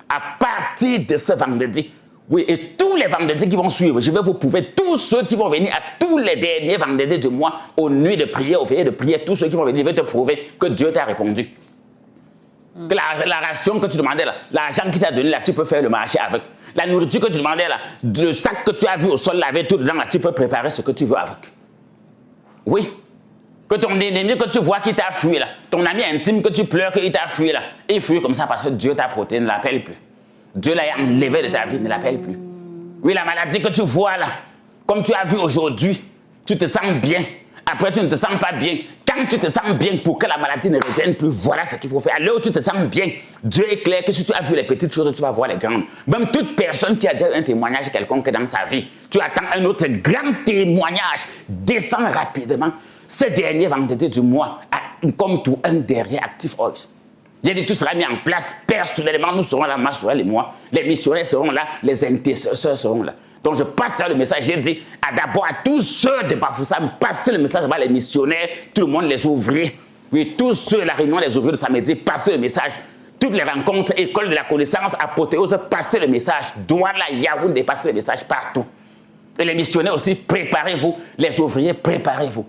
à partir de ce vendredi. Oui, et tous les vendredis qui vont suivre, je vais vous prouver, tous ceux qui vont venir à tous les derniers vendredis du mois, aux nuits de prière, aux veillées de prière, tous ceux qui vont venir, je vais te prouver que Dieu t'a répondu. Que la ration que tu demandais là, l'argent qu'il t'a donné là, tu peux faire le marché avec. La nourriture que tu demandais là, le sac que tu as vu au sol là, avec tout dedans là, tu peux préparer ce que tu veux avec. Oui. Que ton ennemi que tu vois qui t'a fui là, ton ami intime que tu pleures qu'il t'a fui là, il fuit comme ça parce que Dieu t'a protégé, ne l'appelle plus. Dieu l'a enlevé de ta vie, ne l'appelle plus. Oui, la maladie que tu vois là, comme tu as vu aujourd'hui, tu te sens bien. Après, tu ne te sens pas bien. Quand tu te sens bien pour que la maladie ne revienne plus, voilà ce qu'il faut faire. À l'heure où tu te sens bien, Dieu est clair que si tu as vu les petites choses, tu vas voir les grandes. Même toute personne qui a déjà un témoignage quelconque dans sa vie, tu attends un autre grand témoignage, descend rapidement. Ce dernier vendredi du mois, comme tout, un dernier actif Oils. J'ai dit, tout sera mis en place personnellement. Nous serons là, ma soeur et moi. Les missionnaires seront là, les intercesseurs seront là. Donc je passe le message. J'ai dit d'abord à tous ceux de Bafoussam, passez le message à les missionnaires, tout le monde, les ouvriers. Oui, tous ceux, la réunion, les ouvriers de samedi, passez le message. Toutes les rencontres, école de la connaissance, apothéose, passez le message. Douala, Yaoundé, passez le message partout. Et les missionnaires aussi, préparez-vous. Les ouvriers, préparez-vous.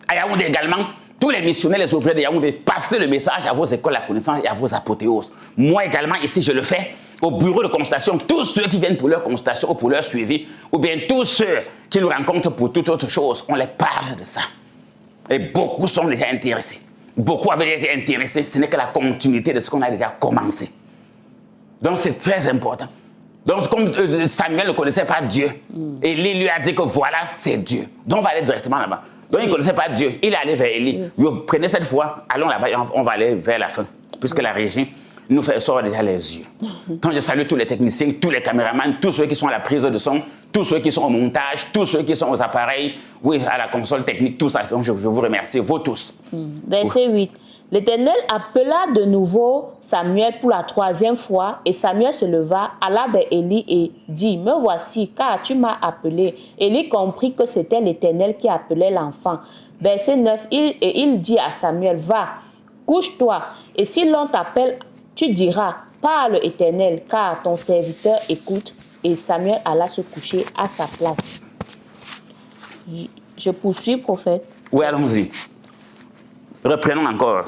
À Yaoundé également, tous les missionnaires, les ouvriers de Yaoundé, passez le message à vos écoles de la connaissance et à vos apothéoses. Moi également, ici, je le fais. Au bureau de constatation, tous ceux qui viennent pour leur constatation ou pour leur suivi, ou bien tous ceux qui nous rencontrent pour toute autre chose, on les parle de ça. Et beaucoup sont déjà intéressés. Beaucoup avaient été intéressés. Ce n'est que la continuité de ce qu'on a déjà commencé. Donc c'est très important. Donc comme Samuel ne connaissait pas Dieu, Élie lui a dit que voilà, c'est Dieu. Donc on va aller directement là-bas. Donc il ne connaissait pas Dieu. Il est allé vers Élie. Prenez cette fois, allons là-bas, on va aller vers la fin. Puisque la régie nous fait sortir déjà les yeux. Donc je salue tous les techniciens, tous les caméramans, tous ceux qui sont à la prise de son, tous ceux qui sont au montage, tous ceux qui sont aux appareils, oui, à la console technique, tout ça. Donc je vous remercie, vous tous. Verset 8. L'Éternel appela de nouveau Samuel pour la 3e fois, et Samuel se leva, alla vers Élie et dit, « Me voici, car tu m'as appelé. » Élie comprit que c'était l'Éternel qui appelait l'enfant. Verset 9. Il dit à Samuel, « Va, couche-toi, et si l'on t'appelle, tu diras, parle Éternel, car ton serviteur écoute. » Et Samuel alla se coucher à sa place. Je poursuis, prophète. Oui, allons-y. Reprenons encore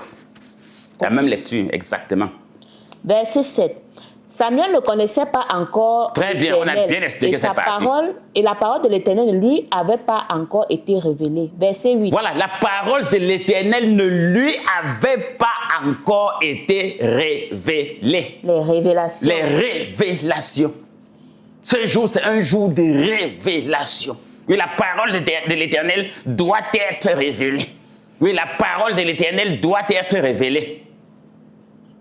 la même lecture, exactement. Verset 7. Samuel ne connaissait pas encore Très bien, on a bien expliqué cette partie. Et la parole de l'Éternel ne lui avait pas encore été révélée. Verset 8. Voilà, la parole de l'Éternel ne lui avait pas encore été révélée. Les révélations. Les révélations. Ce jour, c'est un jour de révélation. Oui, la parole de l'Éternel doit être révélée. Oui, la parole de l'Éternel doit être révélée.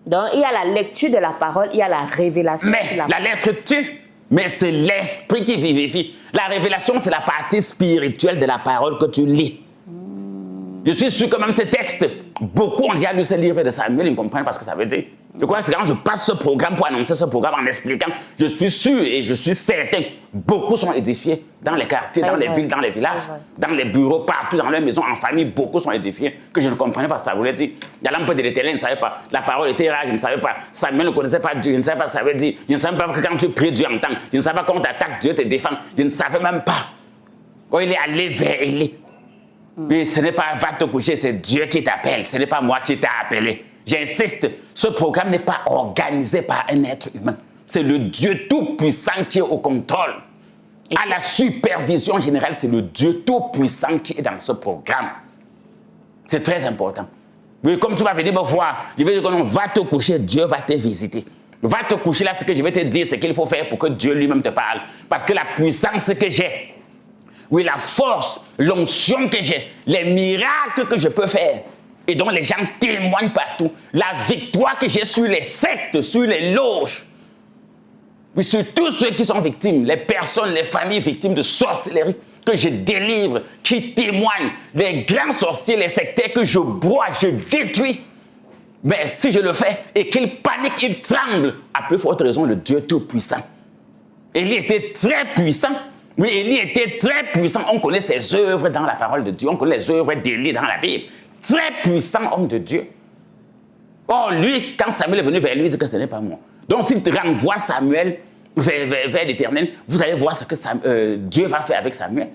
Donc, il y a la lecture de la parole, il y a la révélation. Mais la lettre tue, mais c'est l'esprit qui vivifie. La révélation, c'est la partie spirituelle de la parole que tu lis. Je suis sûr que même ces textes, beaucoup ont déjà lu ce livre de Samuel, ils comprennent pas ce que ça veut dire. Je crois que c'est quand je passe ce programme pour annoncer ce programme en expliquant, je suis sûr et je suis certain, beaucoup sont édifiés dans les quartiers, dans les villes, dans les villages, dans les bureaux, partout, dans leurs maisons, en famille, beaucoup sont édifiés, que je ne comprenais pas ce que ça voulait dire. Il y a l'âme de l'Éternel, je ne savais pas. La parole était rare, je ne savais pas. Samuel ne connaissait pas Dieu, je ne savais pas ce que ça veut dire. Je ne savais pas que quand tu pries, Dieu entend. Je ne savais pas quand on t'attaque, Dieu te défend. Je ne savais même pas. Quand il est allé vers Élie. Mais ce n'est pas va te coucher, c'est Dieu qui t'appelle. Ce n'est pas moi qui t'ai appelé. J'insiste, ce programme n'est pas organisé par un être humain. C'est le Dieu Tout-Puissant qui est au contrôle. À la supervision générale, c'est le Dieu Tout-Puissant qui est dans ce programme. C'est très important. Oui, comme tu vas venir me voir, je vais dire que non, va te coucher, Dieu va te visiter. Va te coucher là, ce que je vais te dire, c'est qu'il faut faire pour que Dieu lui-même te parle. Parce que la puissance que j'ai, oui, la force, l'onction que j'ai, les miracles que je peux faire, et dont les gens témoignent partout, la victoire que j'ai sur les sectes, sur les loges, oui, sur tous ceux qui sont victimes, les personnes, les familles victimes de sorcellerie, que je délivre, qui témoignent, les grands sorciers, les sectaires que je broie, je détruis. Mais si je le fais et qu'ils paniquent, ils tremblent, à plus forte raison, le Dieu Tout-Puissant. Élie était très puissant. Oui, Élie était très puissant. On connaît ses œuvres dans la parole de Dieu. On connaît les œuvres d'Élie dans la Bible. Très puissant homme de Dieu. Or, lui, quand Samuel est venu vers lui, il dit que ce n'est pas moi. Donc, s'il te renvoie Samuel vers l'Éternel, vous allez voir ce que Dieu va faire avec Samuel.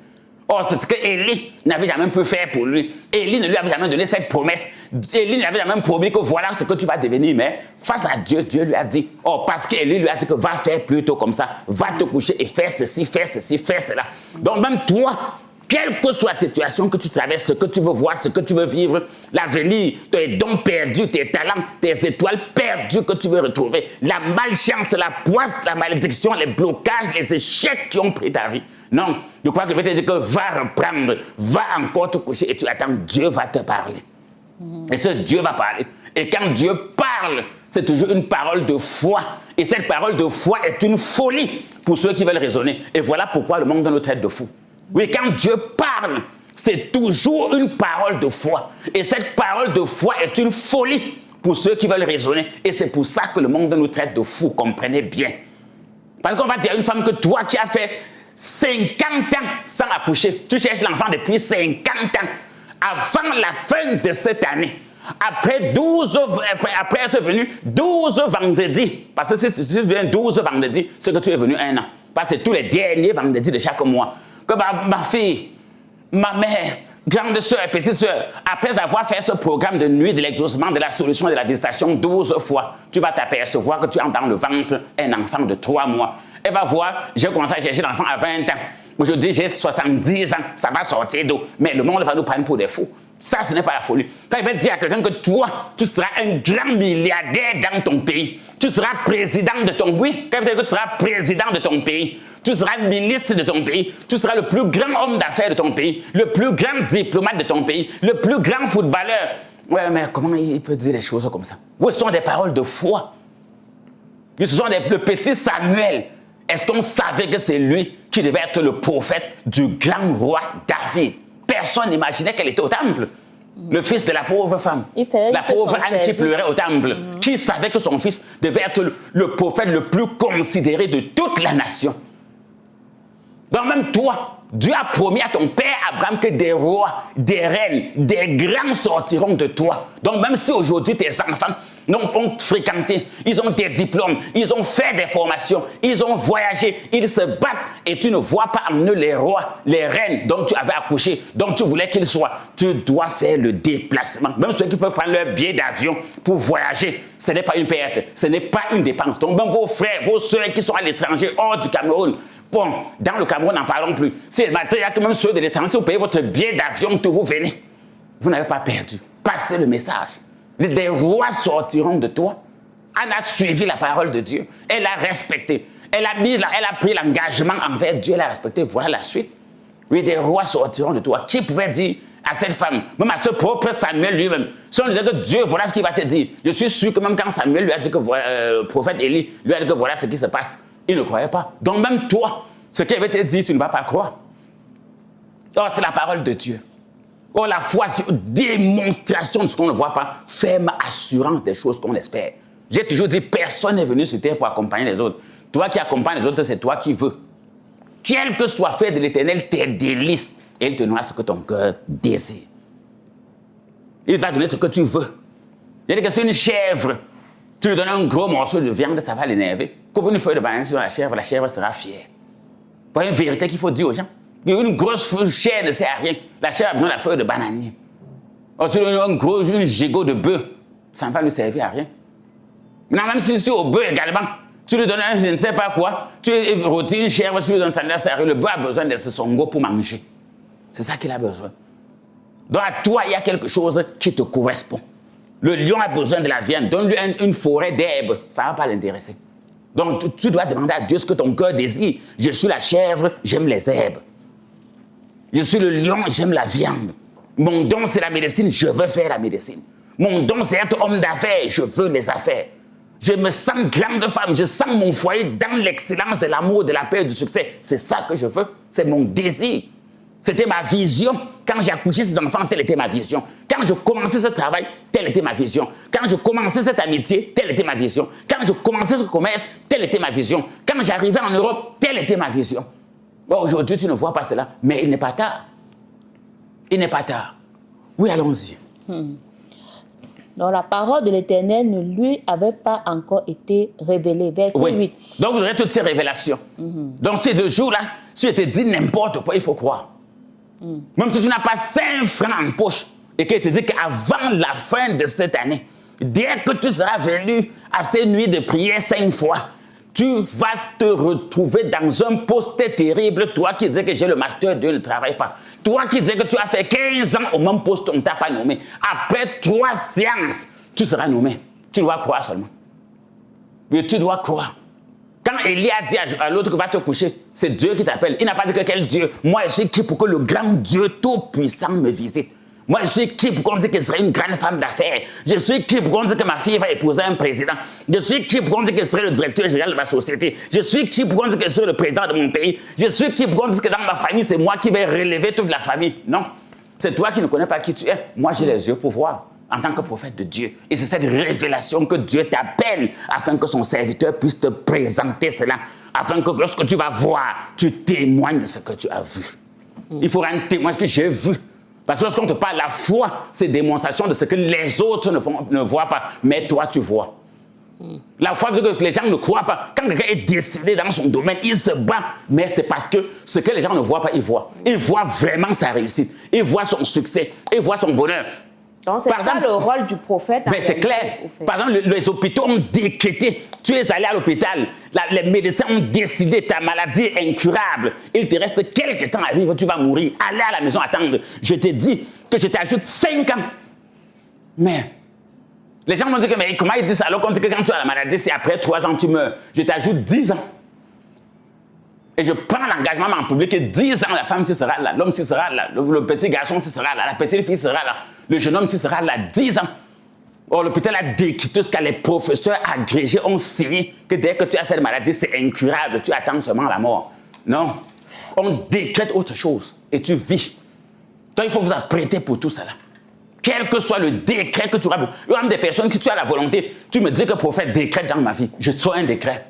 Or, c'est ce que Élie n'avait jamais pu faire pour lui. Élie ne lui avait jamais donné cette promesse. Élie n'avait jamais promis que voilà ce que tu vas devenir. Mais face à Dieu, Dieu lui a dit. Or, parce qu'Élie lui a dit que va faire plutôt comme ça. Va te coucher et faire ceci, faire ceci, faire cela. Donc, même toi, quelle que soit la situation que tu traverses, ce que tu veux voir, ce que tu veux vivre, l'avenir, tes dons perdus, tes talents, tes étoiles perdues que tu veux retrouver, la malchance, la poisse, la malédiction, les blocages, les échecs qui ont pris ta vie. Non, je crois que je vais te dire que va reprendre, va encore te coucher et tu attends, Dieu va te parler. Et ce Dieu va parler. Et quand Dieu parle, c'est toujours une parole de foi. Et cette parole de foi est une folie pour ceux qui veulent raisonner. Et voilà pourquoi le monde nous traite de fous. Oui, quand Dieu parle, c'est toujours une parole de foi. Et cette parole de foi est une folie pour ceux qui veulent raisonner. Et c'est pour ça que le monde nous traite de fous, comprenez bien. Parce qu'on va dire à une femme que toi qui as fait 50 ans sans accoucher, tu cherches l'enfant depuis 50 ans, avant la fin de cette année, après être venu 12 vendredis, parce que si tu viens 12 vendredis, c'est que tu es venu un an. Parce que c'est tous les derniers vendredis de chaque mois. Que ma fille, ma mère, grande soeur, petite soeur, après avoir fait ce programme de nuit de l'exaucement, de la solution et de la visitation 12 fois, tu vas t'apercevoir que tu as dans le ventre un enfant de 3 mois. Elle va voir, j'ai commencé à chercher l'enfant à 20 ans. Aujourd'hui, j'ai 70 ans, ça va sortir d'eau. Mais le monde va nous prendre pour des fous. Ça, ce n'est pas la folie. Quand il va dire à quelqu'un que toi, tu seras un grand milliardaire dans ton pays, tu seras président de ton pays, quand il va dire que tu seras président de ton pays, tu seras ministre de ton pays, tu seras le plus grand homme d'affaires de ton pays, le plus grand diplomate de ton pays, le plus grand footballeur. Ouais, mais comment il peut dire les choses comme ça? Où sont des paroles de foi? Ce sont le petit Samuel. Est-ce qu'on savait que c'est lui qui devait être le prophète du grand roi David? Personne n'imaginait qu'elle était au temple. Le fils de la pauvre femme, la pauvre Anne qui pleurait au temple, qui savait que son fils devait être le prophète le plus considéré de toute la nation. Donc même toi, Dieu a promis à ton père Abraham que des rois, des reines, des grands sortiront de toi. Donc même si aujourd'hui tes enfants ont fréquenté, ils ont des diplômes, ils ont fait des formations, ils ont voyagé, ils se battent et tu ne vois pas en eux les rois, les reines dont tu avais accouché, dont tu voulais qu'ils soient. Tu dois faire le déplacement. Même ceux qui peuvent prendre leur billet d'avion pour voyager, ce n'est pas une perte, ce n'est pas une dépense. Donc même vos frères, vos soeurs qui sont à l'étranger, hors du Cameroun, bon, dans le Cameroun, n'en parlons plus. Il y a que même ceux de l'étranger, si vous payez votre billet d'avion que vous venez, vous n'avez pas perdu. Passez le message. Des rois sortiront de toi. Anne a suivi la parole de Dieu. Elle a respecté. Elle a pris l'engagement envers Dieu. Elle a respecté. Voilà la suite. Oui, des rois sortiront de toi. Qui pouvait dire à cette femme, même à ce propre Samuel lui-même, si on disait que Dieu, voilà ce qu'il va te dire. Je suis sûr que même quand Samuel lui a dit que le prophète Élie lui a dit que voilà ce qui se passe, il ne croyait pas. Donc même toi, ce qu'il avait te dit, tu ne vas pas croire. Oh, c'est la parole de Dieu. Oh, la foi, c'est une démonstration de ce qu'on ne voit pas, ferme assurance des choses qu'on espère. J'ai toujours dit, personne n'est venu sur terre pour accompagner les autres. Toi qui accompagnes les autres, c'est toi qui veux. Quel que soit fait de l'Éternel, tes délices, et il te donnera ce que ton cœur désire. Il va donner ce que tu veux. Il y a que c'est une chèvre. Tu lui donnes un gros morceau de viande, ça va l'énerver. Coupe une feuille de banane sur la chèvre sera fière. Voilà une vérité qu'il faut dire aux gens. Une grosse chair ne sert à rien. La chair a besoin de la feuille de bananier. Or, tu donnes un gigot de bœuf, ça ne va lui servir à rien. Maintenant, même si c'est au bœuf également, tu lui donnes je ne sais pas quoi, tu rôtis une chèvre, tu lui donnes ça ne sert à rien. Le bœuf a besoin de ce songo pour manger. C'est ça qu'il a besoin. Donc à toi, il y a quelque chose qui te correspond. Le lion a besoin de la viande. Donne-lui une forêt d'herbes. Ça ne va pas l'intéresser. Donc tu dois demander à Dieu ce que ton cœur désire. Je suis la chèvre, j'aime les herbes. Je suis le lion, j'aime la viande. Mon don, c'est la médecine, je veux faire la médecine. Mon don, c'est être homme d'affaires, je veux les affaires. Je me sens grande femme, je sens mon foyer dans l'excellence de l'amour, de la paix et du succès. C'est ça que je veux, c'est mon désir. C'était ma vision. Quand j'ai accouché ces enfants, telle était ma vision. Quand je commençais ce travail, telle était ma vision. Quand je commençais cette amitié, telle était ma vision. Quand je commençais ce commerce, telle était ma vision. Quand j'arrivais en Europe, telle était ma vision. Bon, aujourd'hui, tu ne vois pas cela, mais il n'est pas tard. Il n'est pas tard. Oui, allons-y. Donc, la parole de l'Éternel ne lui avait pas encore été révélée. Verset 8. Donc, vous aurez toutes ces révélations. Donc, ces 2 jours-là, si je te dis n'importe quoi, il faut croire. Même si tu n'as pas 5 francs en poche et qu'il te dit qu'avant la fin de cette année, dès que tu seras venu à ces nuits de prière 5 fois, tu vas te retrouver dans un poste terrible. Toi qui disais que j'ai le master 2, ne travaille pas. Toi qui disais que tu as fait 15 ans au même poste, on ne t'a pas nommé. Après 3 séances, tu seras nommé. Tu dois croire seulement. Mais tu dois croire. Quand Élie a dit à l'autre que va te coucher, c'est Dieu qui t'appelle. Il n'a pas dit que quel Dieu. Moi, je suis qui pour que le grand Dieu tout-puissant me visite. Moi, je suis qui pour qu'on dise que je serai une grande femme d'affaires. Je suis qui pour qu'on dise que ma fille va épouser un président. Je suis qui pour qu'on dise que je serai le directeur général de ma société. Je suis qui pour qu'on dise que je serai le président de mon pays. Je suis qui pour qu'on dise que dans ma famille, c'est moi qui vais relever toute la famille. Non, c'est toi qui ne connais pas qui tu es. Moi, j'ai les yeux pour voir en tant que prophète de Dieu. Et c'est cette révélation que Dieu t'appelle afin que son serviteur puisse te présenter cela. Afin que lorsque tu vas voir, tu témoignes de ce que tu as vu. Il faudra un témoignage que j'ai vu. Parce que lorsqu'on te parle, la foi, c'est démonstration de ce que les autres ne voient pas, mais toi, tu vois. La foi veut dire que les gens ne croient pas. Quand quelqu'un est décédé dans son domaine, il se bat, mais c'est parce que ce que les gens ne voient pas, ils voient. Ils voient vraiment sa réussite. Ils voient son succès. Ils voient son bonheur. Donc, c'est ça le rôle du prophète. Mais c'est clair. Par exemple, les hôpitaux ont décrété, tu es allé à l'hôpital, les médecins ont décidé, ta maladie est incurable, il te reste quelques temps à vivre, tu vas mourir. Allez à la maison attendre. Je te dis que je t'ajoute 5 ans. Mais les gens vont dire que, mais comment ils disent ça alors qu'on dit que quand tu as la maladie, c'est après 3 ans tu meurs. Je t'ajoute 10 ans. Et je prends l'engagement en public que 10 ans, la femme s'y sera là, l'homme s'y sera là, le petit garçon s'y sera là, la petite fille sera là, le jeune homme s'y sera là, 10 ans. Or, l'hôpital a décrété ce que les professeurs agrégés ont signé, que dès que tu as cette maladie, c'est incurable, tu attends seulement la mort. Non. On décrète autre chose et tu vis. Donc, il faut vous apprêter pour tout cela. Quel que soit le décret que tu auras. Il y a même des personnes qui, tu as la volonté, tu me dis que le prophète décrète dans ma vie. Je sois un décret.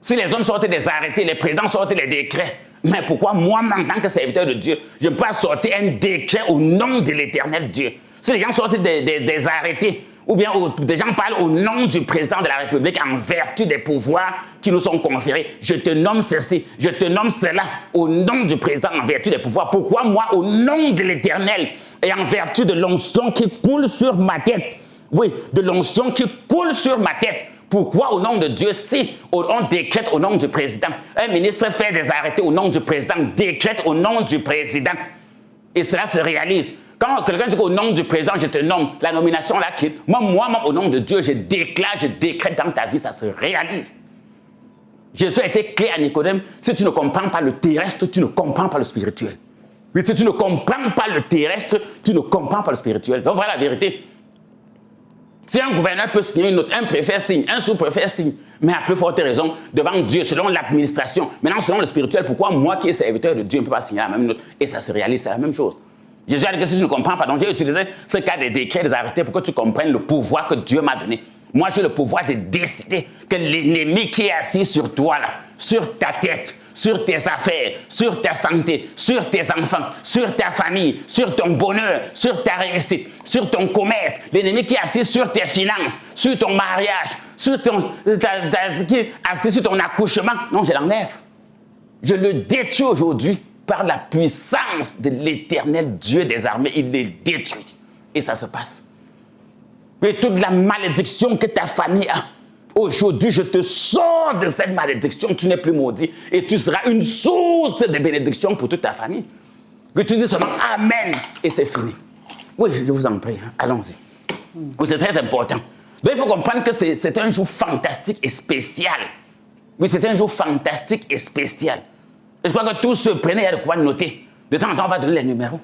Si les hommes sortent des arrêtés, les présidents sortent les décrets, mais pourquoi moi, en tant que serviteur de Dieu, je ne peux pas sortir un décret au nom de l'Éternel Dieu? Si les gens sortent des arrêtés, ou bien des gens parlent au nom du président de la République en vertu des pouvoirs qui nous sont conférés, je te nomme ceci, je te nomme cela au nom du président en vertu des pouvoirs. Pourquoi moi, au nom de l'Éternel et en vertu de l'onction qui coule sur ma tête, oui, de l'onction qui coule sur ma tête, pourquoi au nom de Dieu, si on décrète au nom du président, un ministre fait des arrêtés au nom du président, décrète au nom du président, et cela se réalise. Quand quelqu'un dit qu'au nom du président, je te nomme, la nomination la quitte. Moi-même, au nom de Dieu, je déclare, je décrète dans ta vie, ça se réalise. Jésus a été clair à Nicodème, si tu ne comprends pas le terrestre, tu ne comprends pas le spirituel. Mais si tu ne comprends pas le terrestre, tu ne comprends pas le spirituel. Donc voilà la vérité. Si un gouverneur peut signer une note, un préfet signe, un sous-préfet signe, mais à plus forte raison, devant Dieu, selon l'administration, maintenant selon le spirituel, pourquoi moi qui est serviteur de Dieu ne peux pas signer la même note? Et ça se réalise, c'est la même chose. Jésus a dit que si tu ne comprends pas, donc j'ai utilisé ce cas des décrets, des arrêtés pour que tu comprennes le pouvoir que Dieu m'a donné. Moi, j'ai le pouvoir de décider que l'ennemi qui est assis sur toi, là, sur ta tête, sur tes affaires, sur ta santé, sur tes enfants, sur ta famille, sur ton bonheur, sur ta réussite, sur ton commerce, l'ennemi qui est assis sur tes finances, sur ton mariage, sur qui est assis sur ton accouchement, non, je l'enlève. Je le détruis aujourd'hui par la puissance de l'Éternel Dieu des armées. Il les détruit. Et ça se passe. Mais toute la malédiction que ta famille a, aujourd'hui, je te sors de cette malédiction. Tu n'es plus maudit. Et tu seras une source de bénédiction pour toute ta famille. Que tu dis seulement Amen et c'est fini. Oui, je vous en prie, allons-y. Oui, c'est très important. Donc, il faut comprendre que c'est un jour fantastique et spécial. Oui, c'est un jour fantastique et spécial. Et je crois que tous ceux, prenez de quoi noter. De temps en temps, on va donner les numéros.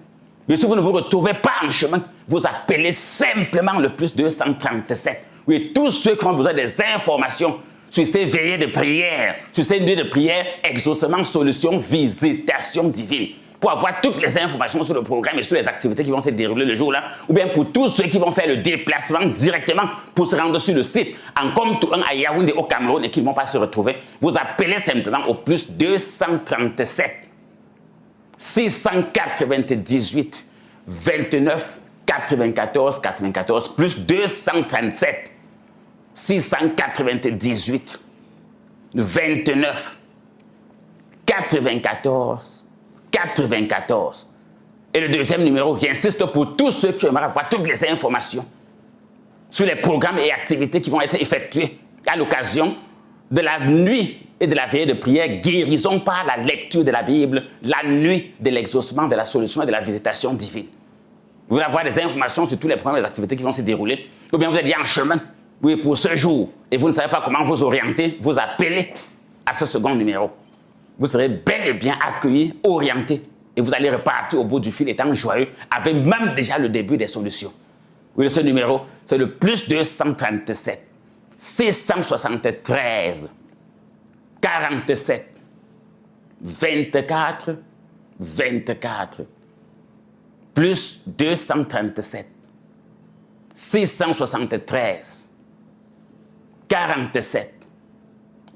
Mais si vous ne vous retrouvez pas en chemin, vous appelez simplement le plus 237. Oui, tous ceux qui ont besoin des informations sur ces veillées de prière, sur ces nuits de prière, exaucement, solution, visitation divine. Pour avoir toutes les informations sur le programme et sur les activités qui vont se dérouler le jour-là, ou bien pour tous ceux qui vont faire le déplacement directement pour se rendre sur le site, en Comtoun, à Yaoundé, au Cameroun, et qui ne vont pas se retrouver, vous appelez simplement au plus 237 698 29 94 94 plus 237 698 29 94 94. Et le deuxième numéro, j'insiste pour tous ceux qui aimeraient avoir toutes les informations sur les programmes et activités qui vont être effectués à l'occasion de la nuit et de la veillée de prière, guérison par la lecture de la Bible, la nuit de l'exaucement, de la solution et de la visitation divine. Vous voulez avoir des informations sur tous les programmes et les activités qui vont se dérouler, ou bien vous êtes en chemin, oui, pour ce jour, et vous ne savez pas comment vous orienter, vous appelez à ce second numéro. Vous serez bel et bien accueillis, orientés, et vous allez repartir au bout du fil étant joyeux, avec même déjà le début des solutions. Oui, ce numéro, c'est le plus 237 673 47 24 24 plus 237 673 47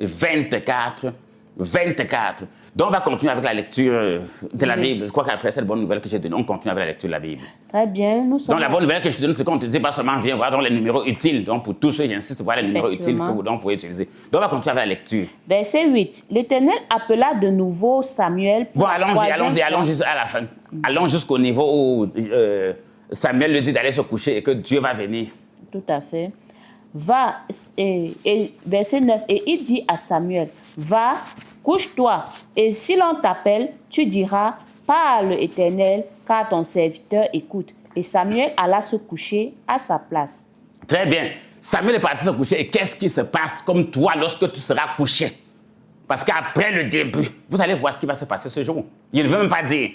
24 24. Donc, on va continuer avec la lecture de la Bible. Je crois qu'après cette bonne nouvelle que j'ai donnée, on continue avec la lecture de la Bible. Très bien, nous sommes... Donc, la bonne nouvelle que je donne, c'est qu'on ne te dit pas seulement, viens voir donc, les numéros utiles. Donc, pour tous ceux, j'insiste, voir les numéros utiles que vous pouvez utiliser. Donc, on va continuer avec la lecture. Verset 8. L'Éternel appela de nouveau Samuel. Bon, allons jusqu'à la fin. Allons jusqu'au niveau où Samuel lui dit d'aller se coucher et que Dieu va venir. Tout à fait. Va, et verset 9, et il dit à Samuel, va, couche-toi, et si l'on t'appelle, tu diras, parle Éternel, car ton serviteur écoute. Et Samuel alla se coucher à sa place. Très bien. Samuel est parti se coucher, et qu'est-ce qui se passe comme toi lorsque tu seras couché? Parce qu'après le début, vous allez voir ce qui va se passer ce jour. Il ne veut même pas dire,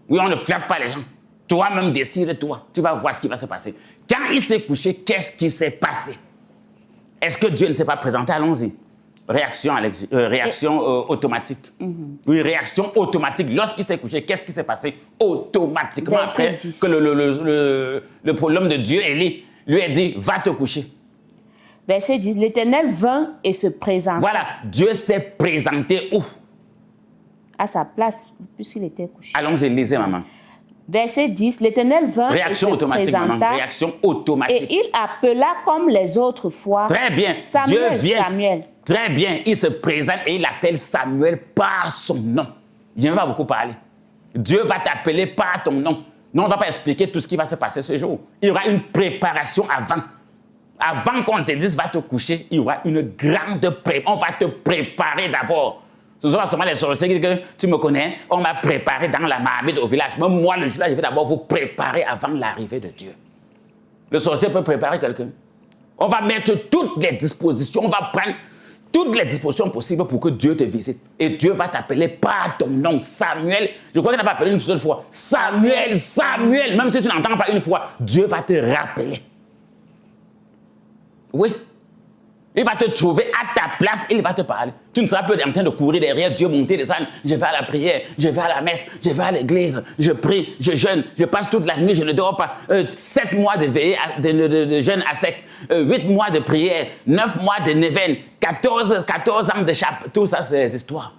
oui, on ne flatte pas les gens. Toi-même, décide-toi, tu vas voir ce qui va se passer. Quand il s'est couché, qu'est-ce qui s'est passé? Est-ce que Dieu ne s'est pas présenté? Allons-y. Réaction automatique. Oui, réaction automatique. Lorsqu'il s'est couché, qu'est-ce qui s'est passé? Automatiquement, après que le problème de Dieu, Élie, lui a dit, va te coucher. Verset 10, l'Éternel vint et se présenta. Voilà, Dieu s'est présenté où? À sa place, puisqu'il était couché. Allons-y, lisez, maman. Verset 10, l'Éternel vint réaction et se automatique, présenta. Maman. Réaction automatique. Et il appela comme les autres fois. Très bien. Samuel, Dieu vient. Samuel. Très bien. Il se présente et il appelle Samuel par son nom. Je ne vais pas beaucoup parler. Dieu va t'appeler par ton nom. Non, on ne va pas expliquer tout ce qui va se passer ce jour. Il y aura une préparation avant. Avant qu'on te dise va te coucher, il y aura une grande préparation. On va te préparer d'abord. Ce sont seulement les sorciers qui disent que tu me connais, on m'a préparé dans la marmite au village. Même moi, le jour-là, je vais d'abord vous préparer avant l'arrivée de Dieu. Le sorcier peut préparer quelqu'un. On va mettre toutes les dispositions, on va prendre toutes les dispositions possibles pour que Dieu te visite. Et Dieu va t'appeler par ton nom, Samuel. Je crois qu'il n'a pas appelé une seule fois. Samuel, Samuel. Même si tu n'entends pas une fois, Dieu va te rappeler. Oui. Il va te trouver à ta place, il va te parler. Tu ne seras plus en train de courir derrière Dieu, monter des ânes. Je vais à la prière, je vais à la messe, je vais à l'église, je prie, je jeûne, je passe toute la nuit, je ne dors pas. 7 mois de veillée, de jeûne à sec, 8 mois de prière, 9 mois de neuvaine, 14 ans de chape. Tout ça, c'est des histoires.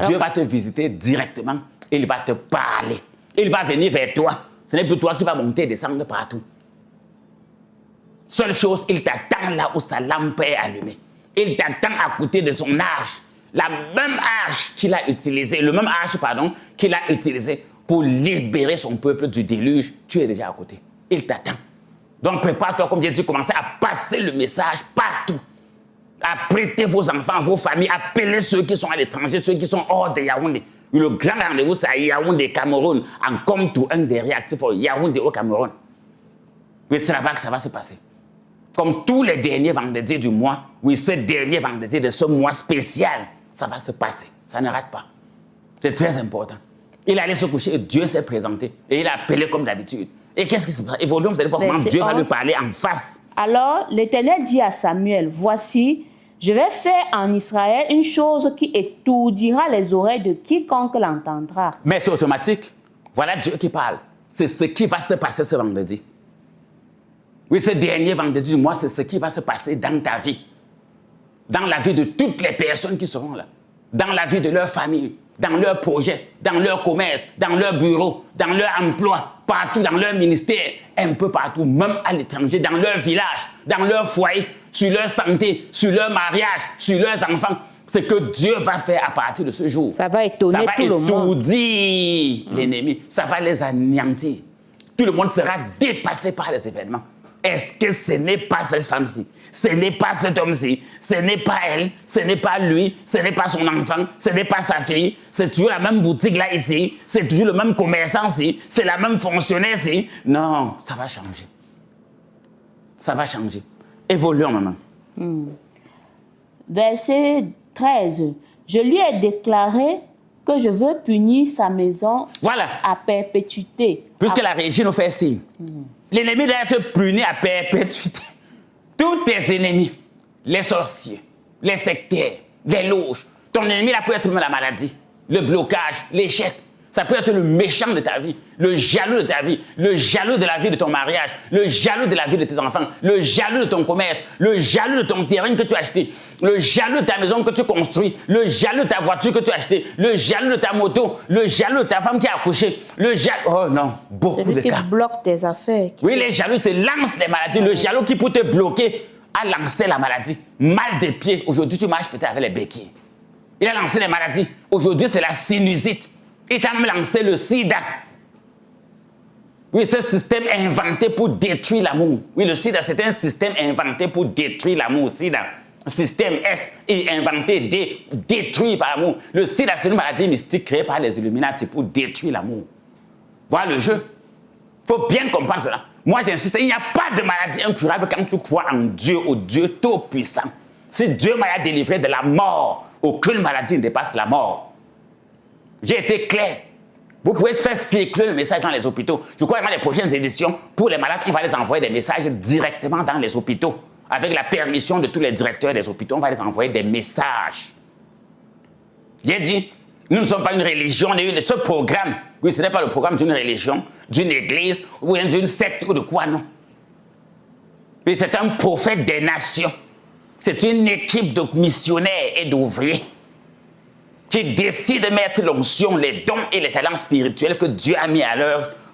Dieu va te visiter directement, il va te parler. Il va venir vers toi. Ce n'est plus toi qui vas monter et descendre partout. Seule chose, il t'attend là où sa lampe est allumée. Il t'attend à côté de son arche. La même arche qu'il a utilisée, le même arche, pardon, qu'il a utilisé pour libérer son peuple du déluge, tu es déjà à côté. Il t'attend. Donc prépare-toi, comme j'ai dit, commencez à passer le message partout. À prêter vos enfants, vos familles, appeler ceux qui sont à l'étranger, ceux qui sont hors de Yaoundé. Le grand rendez-vous, c'est à Yaoundé, Cameroun, en Comtou, un des réactifs au Yaoundé au Cameroun. Oui, c'est là-bas que ça va se passer. Comme tous les derniers vendredis du mois, oui, ce dernier vendredi de ce mois spécial, ça va se passer. Ça ne rate pas. C'est très important. Il allait se coucher et Dieu s'est présenté. Et il a appelé comme d'habitude. Et qu'est-ce qui se passe? Évoluons, vous allez voir comment Dieu va lui parler en face. Alors, l'Éternel dit à Samuel, voici, je vais faire en Israël une chose qui étourdira les oreilles de quiconque l'entendra. Mais c'est automatique. Voilà Dieu qui parle. C'est ce qui va se passer ce vendredi. Oui, ce dernier vendredi du mois, c'est ce qui va se passer dans ta vie. Dans la vie de toutes les personnes qui seront là. Dans la vie de leur famille, dans leur projet, dans leur commerce, dans leur bureau, dans leur emploi, partout dans leur ministère, un peu partout, même à l'étranger, dans leur village, dans leur foyer, sur leur santé, sur leur mariage, sur leurs enfants. Ce que Dieu va faire à partir de ce jour. Ça va étonner tout le monde. Ça va étourdir l'ennemi. Ça va les anéantir. Tout le monde sera dépassé par les événements. Est-ce que ce n'est pas cette femme-ci? Ce n'est pas cet homme-ci? Ce n'est pas elle? Ce n'est pas lui? Ce n'est pas son enfant? Ce n'est pas sa fille? C'est toujours la même boutique là ici? C'est toujours le même commerçant ici? C'est la même fonctionnaire ici? Non, ça va changer. Ça va changer. Évoluons, maman. Verset 13. Je lui ai déclaré que je veux punir sa maison à perpétuité. Puisque la régie nous fait signe. L'ennemi doit être puni à perpétuité. Tous tes ennemis, les sorciers, les sectaires, les loges, ton ennemi là peut être même la maladie, le blocage, l'échec. Ça peut être le méchant de ta vie, le jaloux de ta vie, le jaloux de la vie de ton mariage, le jaloux de la vie de tes enfants, le jaloux de ton commerce, le jaloux de ton terrain que tu as acheté, le jaloux de ta maison que tu construis, le jaloux de ta voiture que tu as acheté, le jaloux de ta moto, le jaloux de ta femme qui a accouché, le jaloux... Oh non, beaucoup de cas. Qui bloque tes affaires. Oui, les jaloux te lancent les maladies. Le jaloux qui peut te bloquer a lancé la maladie. Mal des pieds. Aujourd'hui, tu marches peut-être avec les béquilles. Il a lancé les maladies. Aujourd'hui, c'est la sinusite. Il t'a même lancé le sida. Oui, ce système inventé pour détruire l'amour. Oui, le sida, c'est un système inventé pour détruire l'amour. Sida. Système S est inventé, détruit par l'amour. Le sida, c'est une maladie mystique créée par les Illuminati pour détruire l'amour. Voilà le jeu. Il faut bien comprendre cela. Moi, j'insiste, il n'y a pas de maladie incurable quand tu crois en Dieu, au Dieu tout-puissant. Si Dieu m'a délivré de la mort, aucune maladie ne dépasse la mort. J'ai été clair. Vous pouvez faire circuler le message dans les hôpitaux. Je crois que dans les prochaines éditions, pour les malades, on va les envoyer des messages directement dans les hôpitaux. Avec la permission de tous les directeurs des hôpitaux, on va les envoyer des messages. J'ai dit, nous ne sommes pas une religion, on est ce programme. Oui, ce n'est pas le programme d'une religion, d'une église, ou d'une secte ou de quoi, non. Mais c'est un prophète des nations. C'est une équipe de missionnaires et d'ouvriers qui décident de mettre l'onction, les dons et les talents spirituels que Dieu a mis à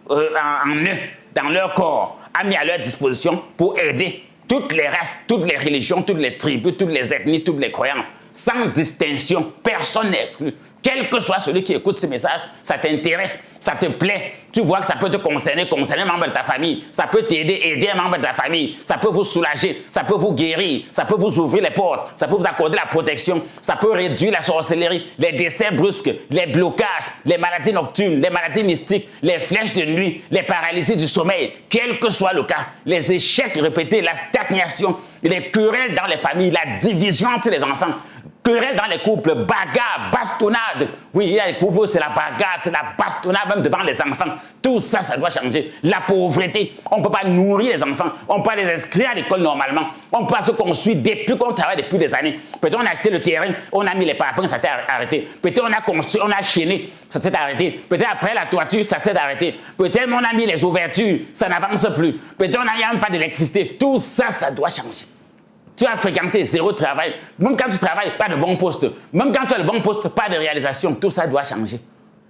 en eux, dans leur corps, a mis à leur disposition pour aider toutes les races, toutes les religions, toutes les tribus, toutes les ethnies, toutes les croyances, sans distinction, personne n'est exclu. Quel que soit celui qui écoute ce message, ça t'intéresse, ça te plaît, tu vois que ça peut te concerner un membre de ta famille, ça peut t'aider, aider un membre de ta famille, ça peut vous soulager, ça peut vous guérir, ça peut vous ouvrir les portes, ça peut vous accorder la protection, ça peut réduire la sorcellerie, les décès brusques, les blocages, les maladies nocturnes, les maladies mystiques, les flèches de nuit, les paralysies du sommeil, quel que soit le cas, les échecs répétés, la stagnation, les querelles dans les familles, la division entre les enfants, querelles dans les couples, bagarre, bastonnade. Oui, il y a les couples, c'est la bagarre, c'est la bastonnade même devant les enfants. Tout ça, ça doit changer. La pauvreté, on ne peut pas nourrir les enfants, on ne peut pas les inscrire à l'école normalement, on ne peut pas se construire depuis qu'on travaille depuis des années. Peut-être on a acheté le terrain, on a mis les parapluies, ça s'est arrêté. Peut-être on a construit, on a chaîné, ça s'est arrêté. Peut-être après la toiture, ça s'est arrêté. Peut-être on a mis les ouvertures, ça n'avance plus. Peut-être on n'a même pas d'électricité. Tout ça, ça doit changer. Tu as fréquenté zéro travail. Même quand tu travailles, pas de bon poste. Même quand tu as le bon poste, pas de réalisation. Tout ça doit changer.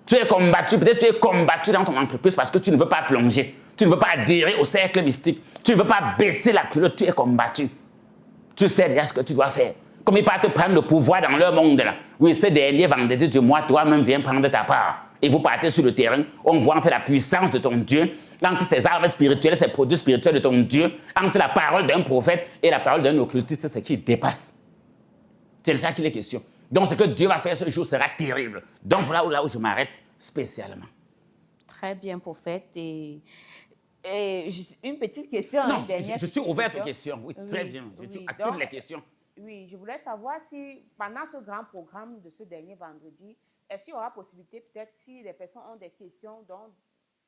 Tu es combattu. Peut-être tu es combattu dans ton entreprise parce que tu ne veux pas plonger. Tu ne veux pas adhérer au cercle mystique. Tu ne veux pas baisser la culotte. Tu es combattu. Tu sais déjà ce que tu dois faire. Comme ils partent te prendre le pouvoir dans leur monde là. Oui, ce dernier vendredi du mois, toi-même viens prendre ta part. Et vous partez sur le terrain. On voit entre la puissance de ton Dieu, entre ces armes spirituelles, ces produits spirituels de ton Dieu, entre la parole d'un prophète et la parole d'un occultiste, c'est ce qui dépasse. C'est de ça qu'il est question. Donc, ce que Dieu va faire ce jour sera terrible. Donc, voilà là où je m'arrête spécialement. Très bien, prophète. Et une petite question, Non, une dernière je suis ouverte aux question. questions. Oui, très bien. Je suis à Donc, toutes les questions. Oui, je voulais savoir si, pendant ce grand programme de ce dernier vendredi, est-ce qu'il y aura possibilité, peut-être, si les personnes ont des questions, donc,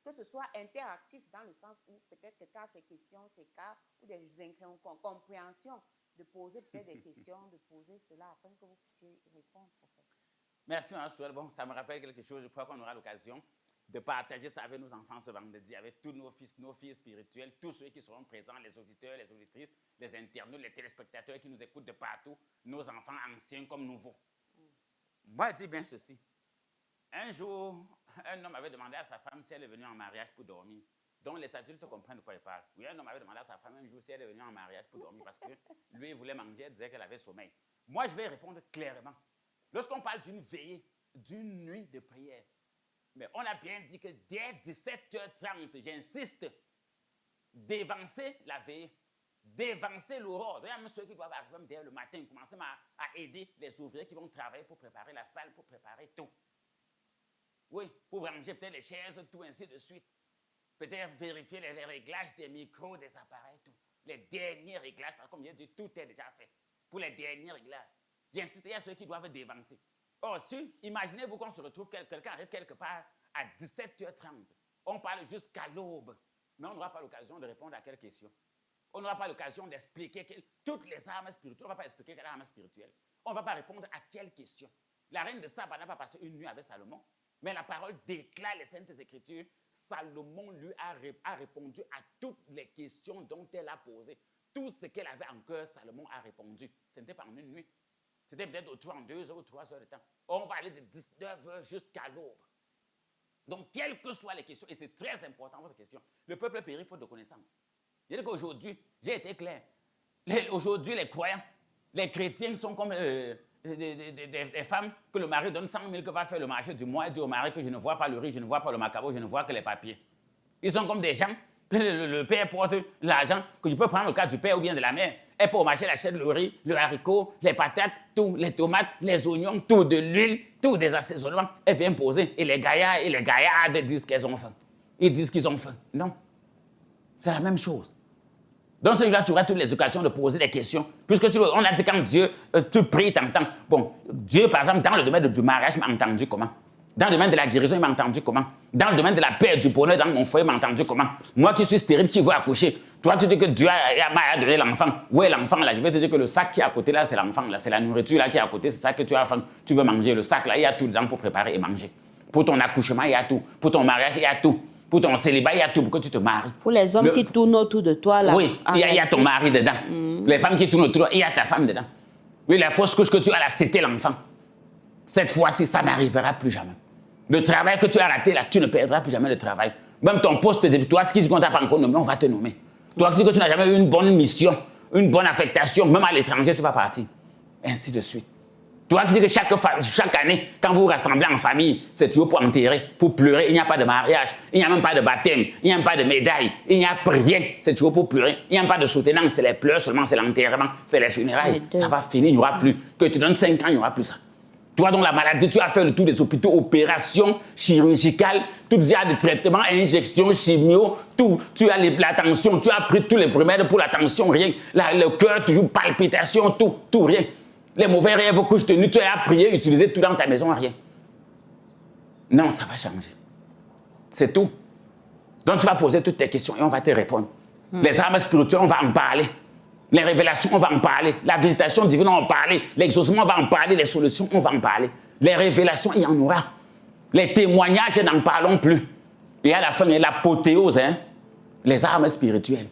que ce soit interactif, dans le sens où peut-être quelqu'un a ses questions, ses cas, ou des incompréhensions, de poser peut-être des questions, de poser cela, afin que vous puissiez répondre. Merci, Mme Souel. Bon, ça me rappelle quelque chose. Je crois qu'on aura l'occasion de partager ça avec nos enfants ce vendredi, avec tous nos filles spirituelles, tous ceux qui seront présents, les auditeurs, les auditrices, les internautes, les téléspectateurs qui nous écoutent de partout, nos enfants anciens comme nouveaux. Moi, je dis bien ceci. Un jour, un homme avait demandé à sa femme si elle est venue en mariage pour dormir. Donc les adultes comprennent de quoi il parle. Oui, un homme avait demandé à sa femme un jour si elle est venue en mariage pour dormir parce que lui, il voulait manger, elle disait qu'elle avait sommeil. Moi, je vais répondre clairement. Lorsqu'on parle d'une veillée, d'une nuit de prière, mais on a bien dit que dès 17h30, j'insiste, d'évancer la veillée, d'évancer l'aurore. Même ceux qui doivent arriver dès le matin, commencer à aider les ouvriers qui vont travailler pour préparer la salle, pour préparer tout. Oui, pour ranger peut-être les chaises, tout ainsi de suite. Peut-être vérifier les réglages des micros, des appareils, tout. Les derniers réglages, parce que comme je dis, tout est déjà fait. Pour les derniers réglages. J'insiste, il y a ceux qui doivent dévancer. Or, si, imaginez-vous qu'on se retrouve, quelqu'un arrive quelque part à 17h30. On parle jusqu'à l'aube. Mais on n'aura pas l'occasion de répondre à quelle question. On n'aura pas l'occasion d'expliquer toutes les armes spirituelles. On ne va pas expliquer quelle arme spirituelle. On ne va pas répondre à quelle question. La reine de Saba n'a pas passé une nuit avec Salomon. Mais la parole déclare les Saintes Écritures. Salomon lui a répondu à toutes les questions dont elle a posées. Tout ce qu'elle avait en cœur, Salomon a répondu. Ce n'était pas en une nuit. C'était peut-être autour en 2 heures ou 3 heures de temps. On va aller de 19h jusqu'à l'aube. Donc, quelles que soient les questions, et c'est très important votre question, le peuple périt faute de connaissance. Je dis qu'aujourd'hui, j'ai été clair. Aujourd'hui, les croyants, les chrétiens sont comme des femmes que le mari donne 100 000 que va faire le marché du mois et dit au mari que je ne vois pas le riz, je ne vois pas le macabo, je ne vois que les papiers. Ils sont comme des gens que le père porte l'argent, que je peux prendre le cas du père ou bien de la mère. Elle peut au marché acheter le riz, le haricot, les patates, tout, les tomates, les oignons, tout, de l'huile, tout des assaisonnements. Elle vient poser et les gaillards et les gaillardes disent qu'elles ont faim. Ils disent qu'ils ont faim. Non. C'est la même chose. Donc, celui-là, tu auras toutes les occasions de poser des questions. Puisque on a dit quand Dieu, tu pries, t'entends. Bon, Dieu, par exemple, dans le domaine du mariage, m'a entendu comment? Dans le domaine de la guérison, il m'a entendu comment? Dans le domaine de la paix et du bonheur dans mon foyer, il m'a entendu comment? Moi qui suis stérile, qui veux accoucher. Toi, tu dis que Dieu m'a donné l'enfant. Où est l'enfant là? Je vais te dire que le sac qui est à côté là, c'est l'enfant là. C'est la nourriture là qui est à côté, c'est ça que tu as faim. Tu veux manger. Le sac là, il y a tout dedans pour préparer et manger. Pour ton accouchement, il y a tout. Pour ton mariage, il y a tout. Pour ton célibat, il y a tout pour que tu te maries. Pour les hommes qui tournent autour de toi, là. Oui, il y a ton mari dedans. Les femmes qui tournent autour de toi, il y a ta femme dedans. Oui, la fausse couche que tu as là, c'était l'enfant. Cette fois-ci, ça n'arrivera plus jamais. Le travail que tu as raté là, tu ne perdras plus jamais le travail. Même ton poste de toi, qui dit qu'on t'a pas encore nommé, on va te nommer. Toi qui dis que tu n'as jamais eu une bonne mission, une bonne affectation, même à l'étranger, tu vas partir. Ainsi de suite. Toi qui dis que chaque année, quand vous vous rassemblez en famille, c'est toujours pour enterrer, pour pleurer. Il n'y a pas de mariage, il n'y a même pas de baptême, il n'y a même pas de médaille, il n'y a rien. C'est toujours pour pleurer. Il n'y a même pas de soutenance, c'est les pleurs seulement, c'est l'enterrement, c'est les funérailles. Ça va finir, il n'y aura plus. Que tu donnes 5 ans, il n'y aura plus ça. Toi, dans la maladie, tu as fait le tour des hôpitaux, opérations chirurgicales, tout genre de traitements, injections, chimio, tout. Tu as la tension, tu as pris tous les remèdes pour la tension, rien. Le cœur, toujours palpitation, tout, rien. Les mauvais rêves que je te nuis, tu as prié, utilisé tout dans ta maison, rien. Non, ça va changer. C'est tout. Donc tu vas poser toutes tes questions et on va te répondre. Les armes spirituelles, on va en parler. Les révélations, on va en parler. La visitation divine, on va en parler. L'exaucement, on va en parler. Les solutions, on va en parler. Les révélations, il y en aura. Les témoignages, n'en parlons plus. Et à la fin, il y a l'apothéose, hein? Les armes spirituelles.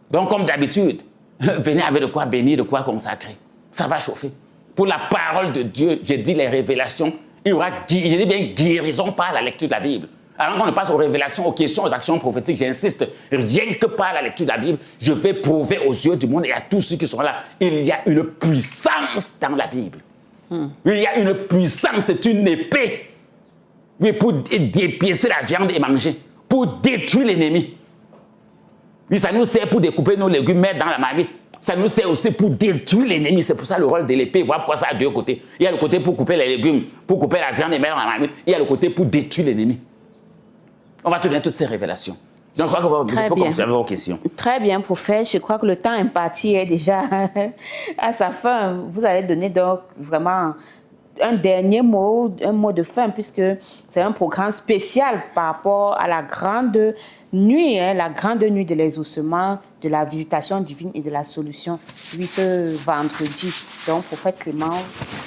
Donc, comme d'habitude, venez avec de quoi bénir, de quoi consacrer. Ça va chauffer. Pour la parole de Dieu, j'ai dit les révélations, il y aura, j'ai dit bien, guérison par la lecture de la Bible. Alors qu'on passe aux révélations, aux questions, aux actions prophétiques, j'insiste, rien que par la lecture de la Bible, je vais prouver aux yeux du monde et à tous ceux qui sont là, il y a une puissance dans la Bible. Il y a une puissance, c'est une épée. Oui, pour dépiécer la viande et manger, pour détruire l'ennemi. Oui, ça nous sert pour découper nos légumes, mettre dans la marmite. Ça nous sert aussi pour détruire l'ennemi. C'est pour ça le rôle de l'épée. Voilà pourquoi ça a deux côtés. Il y a le côté pour couper les légumes, pour couper la viande et mettre dans la marmite. Il y a le côté pour détruire l'ennemi. On va te donner toutes ces révélations. Donc, je crois que vous pouvez continuer vos questions. Très bien, prophète. Je crois que le temps imparti est déjà à sa fin. Vous allez donner donc vraiment un dernier mot, un mot de fin, puisque c'est un programme spécial par rapport à la grande nuit, la grande nuit de l'exaucement, de la visitation divine et de la solution. Oui, ce vendredi. Donc, prophète Clément,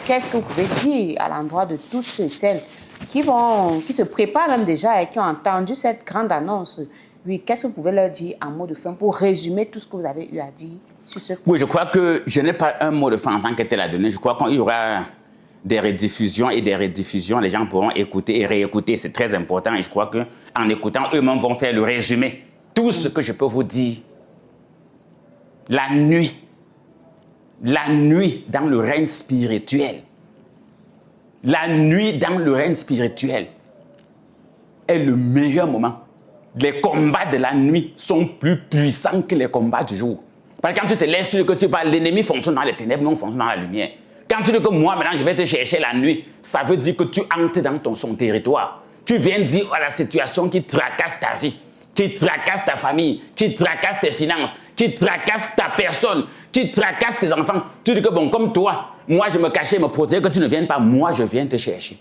qu'est-ce que vous pouvez dire à l'endroit de tous ceux et celles qui se préparent même déjà et qui ont entendu cette grande annonce? Oui, qu'est-ce que vous pouvez leur dire en mot de fin pour résumer tout ce que vous avez eu à dire sur ce point? Oui, je crois que je n'ai pas un mot de fin en tant que tel à donner. Je crois qu'il y aura des rediffusions et des rediffusions. Les gens pourront écouter et réécouter. C'est très important. Et je crois qu'en écoutant, eux-mêmes vont faire le résumé. Tout ce que je peux vous dire, la nuit dans le règne spirituel, la nuit dans le règne spirituel est le meilleur moment. Les combats de la nuit sont plus puissants que les combats du jour. Parce que quand tu te lèves, tu dis que tu parles, l'ennemi fonctionne dans les ténèbres, nous on fonctionne dans la lumière. Quand tu dis que moi, maintenant, je vais te chercher la nuit, ça veut dire que tu entres dans son territoire. Tu viens dire à la situation qui tracasse ta vie, qui tracasse ta famille, qui tracasse tes finances, qui tracasse ta personne, qui tracasse tes enfants. Tu dis que bon, comme toi, moi je me cachais, me protégeais, que tu ne viennes pas, moi je viens te chercher.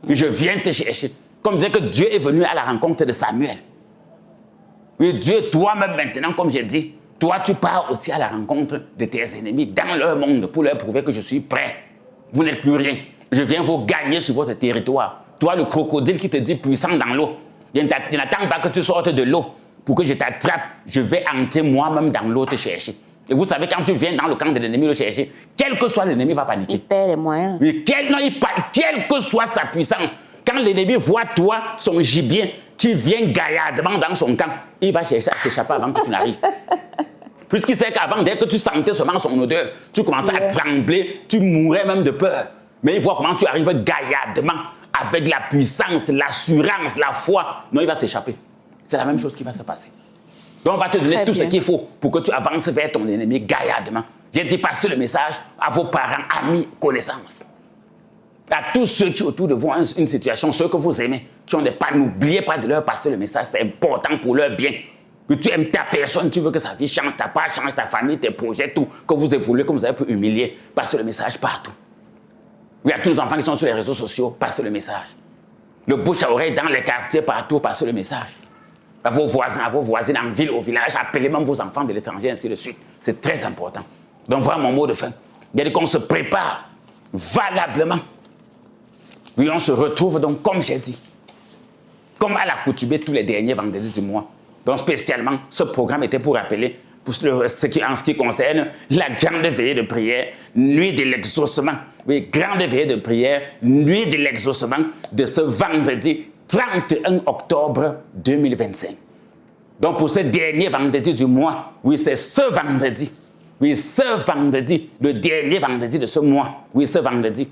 Je viens te chercher. Comme disait que Dieu est venu à la rencontre de Samuel. Oui, Dieu, toi-même maintenant, comme j'ai dit, toi, tu pars aussi à la rencontre de tes ennemis dans leur monde pour leur prouver que je suis prêt. Vous n'êtes plus rien. Je viens vous gagner sur votre territoire. Toi, le crocodile qui te dit puissant dans l'eau, je n'attends pas que tu sortes de l'eau pour que je t'attrape. Je vais entrer moi-même dans l'eau te chercher. Et vous savez, quand tu viens dans le camp de l'ennemi le chercher, quel que soit l'ennemi, va paniquer. Il perd les moyens. Oui, quelle que soit sa puissance, quand l'ennemi voit toi, son gibier, qui vient gaillardement dans son camp, il va chercher à s'échapper avant que tu n'arrives. Puisqu'il sait qu'avant, dès que tu sentais seulement son odeur, tu commençais à trembler, tu mourais même de peur. Mais il voit comment tu arrives gaillardement, avec la puissance, l'assurance, la foi. Non, il va s'échapper. C'est la même chose qui va se passer. Donc, on va te donner tout ce qu'il faut pour que tu avances vers ton ennemi gaillardement. J'ai dit, passez le message à vos parents, amis, connaissances. À tous ceux qui autour de vous ont une situation, ceux que vous aimez, qui ont des pannes, n'oubliez pas de leur passer le message, c'est important pour leur bien. Que tu aimes ta personne, tu veux que sa vie change, ta part change, ta famille, tes projets, tout, que vous évoluez, que vous avez pu humilier, passez le message partout. Oui, à tous les enfants qui sont sur les réseaux sociaux, passez le message. Le bouche à oreille dans les quartiers, partout, passez le message. À vos voisins, à vos voisines, en ville, au village, appelez même vos enfants de l'étranger, ainsi de suite. C'est très important. Donc voilà mon mot de fin. Il y a dit qu'on se prépare valablement. Oui, on se retrouve donc, comme j'ai dit, comme à l'accoutumée tous les derniers vendredis du mois. Donc spécialement, ce programme était pour rappeler, en ce qui concerne la grande veillée de prière, nuit de l'exaucement. Oui, grande veillée de prière, nuit de l'exaucement de ce vendredi 31 octobre 2025. Donc pour ce dernier vendredi du mois, oui, c'est ce vendredi. Oui, ce vendredi, le dernier vendredi de ce mois. Oui, ce vendredi.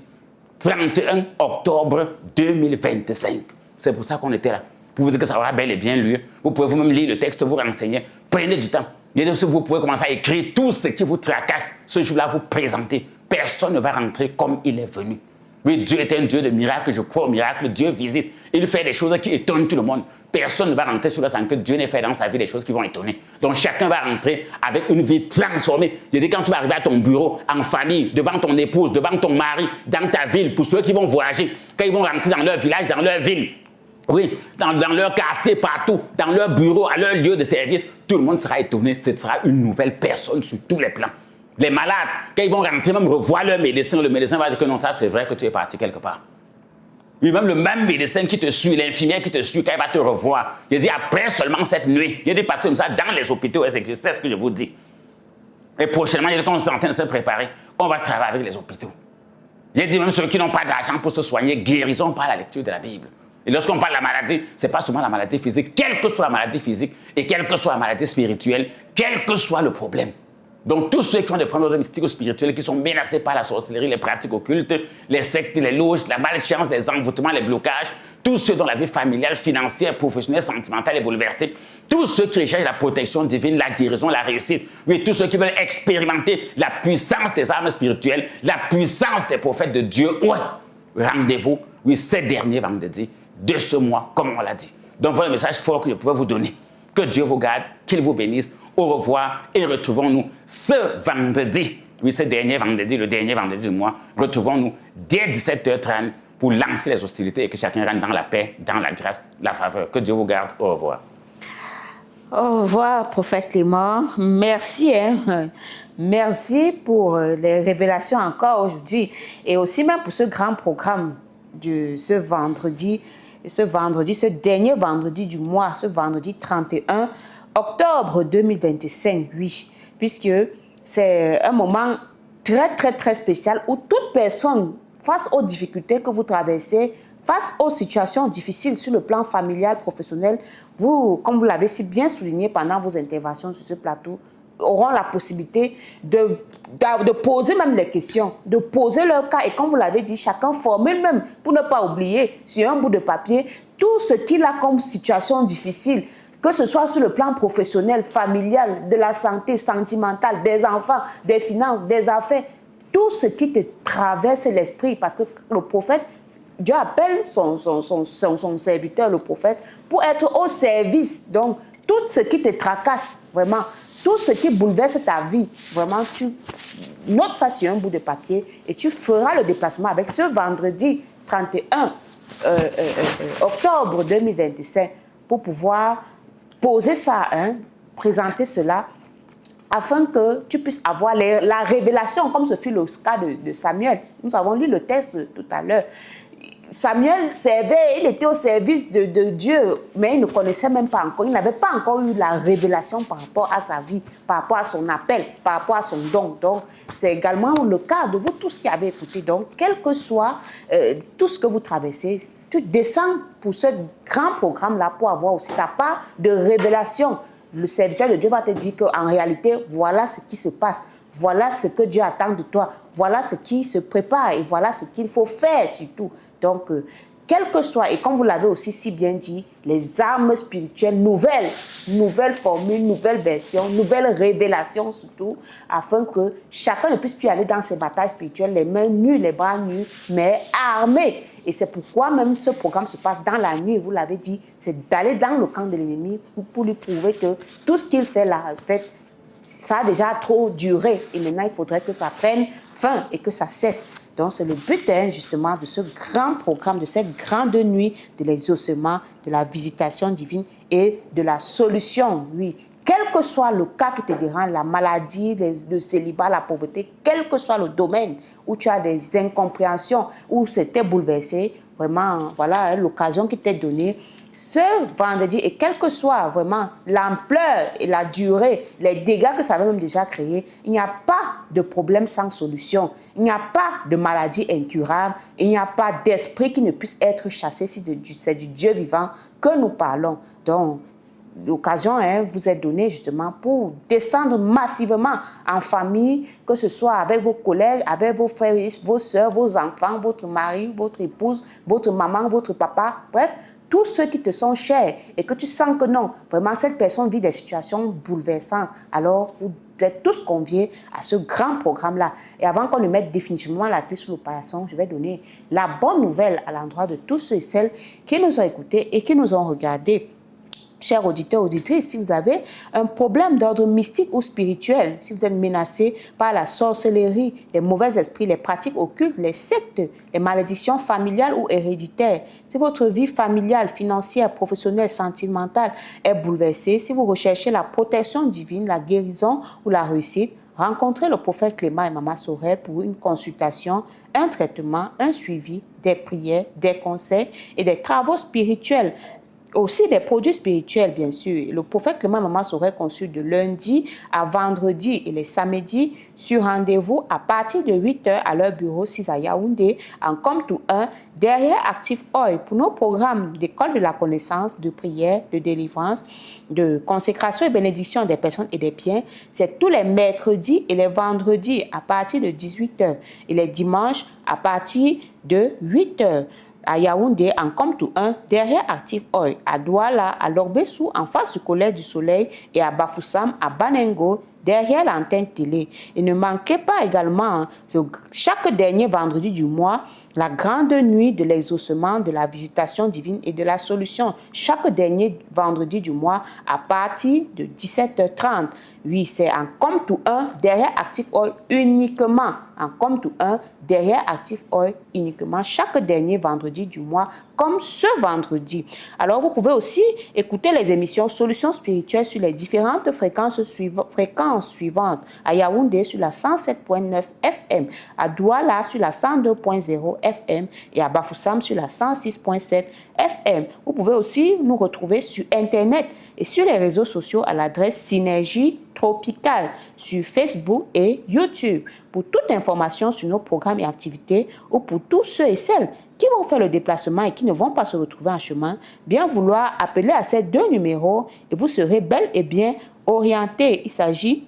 31 octobre 2025. C'est pour ça qu'on était là. Pour vous dire que ça aura bel et bien lieu. Vous pouvez vous-même lire le texte, vous renseigner. Prenez du temps. Vous pouvez commencer à écrire tout ce qui vous tracasse. Ce jour-là, vous présenter. Personne ne va rentrer comme il est venu. Oui, Dieu est un Dieu de miracles. Je crois au miracle. Dieu visite. Il fait des choses qui étonnent tout le monde. Personne ne va rentrer sur la sans que Dieu n'ait fait dans sa vie des choses qui vont étonner. Donc chacun va rentrer avec une vie transformée. Je dis, quand tu vas arriver à ton bureau, en famille, devant ton épouse, devant ton mari, dans ta ville, pour ceux qui vont voyager, quand ils vont rentrer dans leur village, dans leur ville, oui, dans leur quartier, partout, dans leur bureau, à leur lieu de service, tout le monde sera étonné. Ce sera une nouvelle personne sur tous les plans. Les malades, quand ils vont rentrer, même revoir leur médecin, le médecin va dire que non, ça c'est vrai que tu es parti quelque part. Oui, même le même médecin qui te suit, l'infirmière qui te suit, quand il va te revoir, il dit après seulement cette nuit, il dit passer comme ça dans les hôpitaux, c'est ce que je vous dis. Et prochainement, il dit qu'on est en train de se préparer, on va travailler avec les hôpitaux. J'ai dit même ceux qui n'ont pas d'argent pour se soigner, guérison par la lecture de la Bible. Et lorsqu'on parle de la maladie, ce n'est pas seulement la maladie physique, quelle que soit la maladie physique et quelle que soit la maladie spirituelle, quel que soit le problème. Donc, tous ceux qui ont des problèmes d'ordre mystique ou spirituel, qui sont menacés par la sorcellerie, les pratiques occultes, les sectes, les loges, la malchance, les envoûtements, les blocages, tous ceux dont la vie familiale, financière, professionnelle, sentimentale est bouleversée, tous ceux qui recherchent la protection divine, la guérison, la réussite, oui, tous ceux qui veulent expérimenter la puissance des armes spirituelles, la puissance des prophètes de Dieu, ouais, rendez-vous, oui, ces derniers vendredis de ce mois, comme on l'a dit. Donc, voilà le message fort que je pouvais vous donner. Que Dieu vous garde, qu'il vous bénisse. Au revoir et retrouvons-nous ce vendredi, oui, ce dernier vendredi, le dernier vendredi du mois, retrouvons-nous dès 17h30 pour lancer les hostilités et que chacun rentre dans la paix, dans la grâce, la faveur. Que Dieu vous garde. Au revoir. Au revoir, prophète Clément. Merci, hein. Merci pour les révélations encore aujourd'hui et aussi même pour ce grand programme de ce vendredi, ce dernier vendredi du mois, ce vendredi 31 octobre 2025, oui, puisque c'est un moment très spécial où toute personne, face aux difficultés que vous traversez, face aux situations difficiles sur le plan familial, professionnel, vous, comme vous l'avez si bien souligné pendant vos interventions sur ce plateau, auront la possibilité de poser même les questions, de poser leur cas. Et comme vous l'avez dit, chacun formule même, pour ne pas oublier, sur un bout de papier, tout ce qu'il a comme situation difficile, que ce soit sur le plan professionnel, familial, de la santé, sentimentale, des enfants, des finances, des affaires, tout ce qui te traverse l'esprit, parce que le prophète, Dieu appelle son serviteur, le prophète, pour être au service. Donc, tout ce qui te tracasse, vraiment, tout ce qui bouleverse ta vie, vraiment, tu notes ça sur un bout de papier et tu feras le déplacement avec ce vendredi 31 octobre 2025 pour pouvoir poser ça, hein, présenter cela, afin que tu puisses avoir la révélation, comme ce fut le cas de Samuel. Nous avons lu le texte tout à l'heure. Samuel servait, il était au service de Dieu, mais il ne connaissait même pas encore, il n'avait pas encore eu la révélation par rapport à sa vie, par rapport à son appel, par rapport à son don. Donc, c'est également le cas de vous tous qui avez écouté. Donc, quel que soit tout ce que vous traversez, tu descends pour ce grand programme-là pour avoir aussi ta part de révélation. Le serviteur de Dieu va te dire qu'en réalité, voilà ce qui se passe. Voilà ce que Dieu attend de toi. Voilà ce qui se prépare et voilà ce qu'il faut faire surtout. Donc, quel que soit, et comme vous l'avez aussi si bien dit, les armes spirituelles nouvelles formules, nouvelles versions, nouvelles révélations surtout, afin que chacun ne puisse plus aller dans ses batailles spirituelles, les mains nues, les bras nus, mais armés. Et c'est pourquoi même ce programme se passe dans la nuit, vous l'avez dit, c'est d'aller dans le camp de l'ennemi pour lui prouver que tout ce qu'il fait là, en fait, ça a déjà trop duré et maintenant il faudrait que ça prenne fin et que ça cesse. Donc c'est le but, hein, justement, de ce grand programme, de cette grande nuit de l'exaucement, de la visitation divine et de la solution, oui. Quel que soit le cas qui te dérange, la maladie, le célibat, la pauvreté, quel que soit le domaine où tu as des incompréhensions, où c'était bouleversé, vraiment, voilà, hein, l'occasion qui t'est donnée, ce vendredi, et quelle que soit vraiment l'ampleur et la durée, les dégâts que ça avait même déjà créés, il n'y a pas de problème sans solution. Il n'y a pas de maladie incurable. Il n'y a pas d'esprit qui ne puisse être chassé si c'est du Dieu vivant que nous parlons. Donc, l'occasion, hein, vous est donnée justement pour descendre massivement en famille, que ce soit avec vos collègues, avec vos frères, vos soeurs, vos enfants, votre mari, votre épouse, votre maman, votre papa, bref, tous ceux qui te sont chers et que tu sens que non, vraiment cette personne vit des situations bouleversantes, alors vous êtes tous conviés à ce grand programme-là. Et avant qu'on ne mette définitivement la clé sur le paillasson, je vais donner la bonne nouvelle à l'endroit de tous ceux et celles qui nous ont écoutés et qui nous ont regardés. Chers auditeurs, auditrices, si vous avez un problème d'ordre mystique ou spirituel, si vous êtes menacé par la sorcellerie, les mauvais esprits, les pratiques occultes, les sectes, les malédictions familiales ou héréditaires, si votre vie familiale, financière, professionnelle, sentimentale est bouleversée, si vous recherchez la protection divine, la guérison ou la réussite, rencontrez le prophète Clément et Maman Sorel pour une consultation, un traitement, un suivi, des prières, des conseils et des travaux spirituels. Aussi des produits spirituels, bien sûr. Le prophète Clément Maman Sorel conçu de lundi à vendredi et les samedis sur rendez-vous à partir de 8h à leur bureau 6 à Yaoundé, en Comtou 1, derrière Active Oil pour nos programmes d'école de la connaissance, de prière, de délivrance, de consécration et bénédiction des personnes et des biens. C'est tous les mercredis et les vendredis à partir de 18h et les dimanches à partir de 8h. À Yaoundé, en Comtou 1, derrière Active Oil, à Douala, à Lorbessou, en face du Collège du Soleil, et à Bafoussam, à Banengo, derrière l'antenne télé. Et ne manquez pas également, chaque dernier vendredi du mois, la grande nuit de l'exaucement, de la visitation divine et de la solution. Chaque dernier vendredi du mois à partir de 17h30. Oui, c'est en Comtou 1, derrière Active Oil uniquement. En Comtou 1, derrière Active Oil uniquement. Chaque dernier vendredi du mois, comme ce vendredi. Alors, vous pouvez aussi écouter les émissions Solutions spirituelles sur les différentes fréquences suivantes. À Yaoundé sur la 107.9 FM, à Douala sur la 102.0 FM et à Bafoussam sur la 106.7 FM. Vous pouvez aussi nous retrouver sur Internet et sur les réseaux sociaux à l'adresse Synergie Tropicale sur Facebook et YouTube. Pour toute information sur nos programmes et activités ou pour tous ceux et celles qui vont faire le déplacement et qui ne vont pas se retrouver en chemin, bien vouloir appeler à ces 2 numéros et vous serez bel et bien orienté. Il s'agit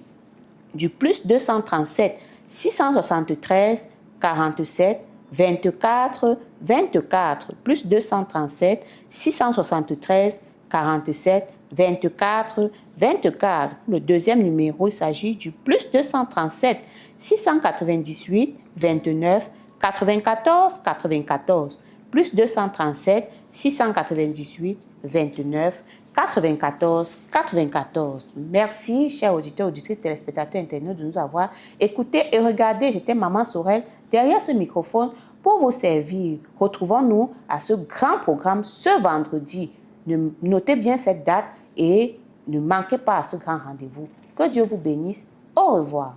du plus 237 673 47 24 24 plus 237 673 47 24 24. Le deuxième numéro, il s'agit du plus 237 698 29 94 94 plus 237 698 29 94 94. Merci, chers auditeurs, auditrices, téléspectateurs, internautes, de nous avoir écoutés et regardés. J'étais Maman Sorel derrière ce microphone pour vous servir. Retrouvons-nous à ce grand programme ce vendredi. Notez bien cette date et ne manquez pas à ce grand rendez-vous. Que Dieu vous bénisse. Au revoir.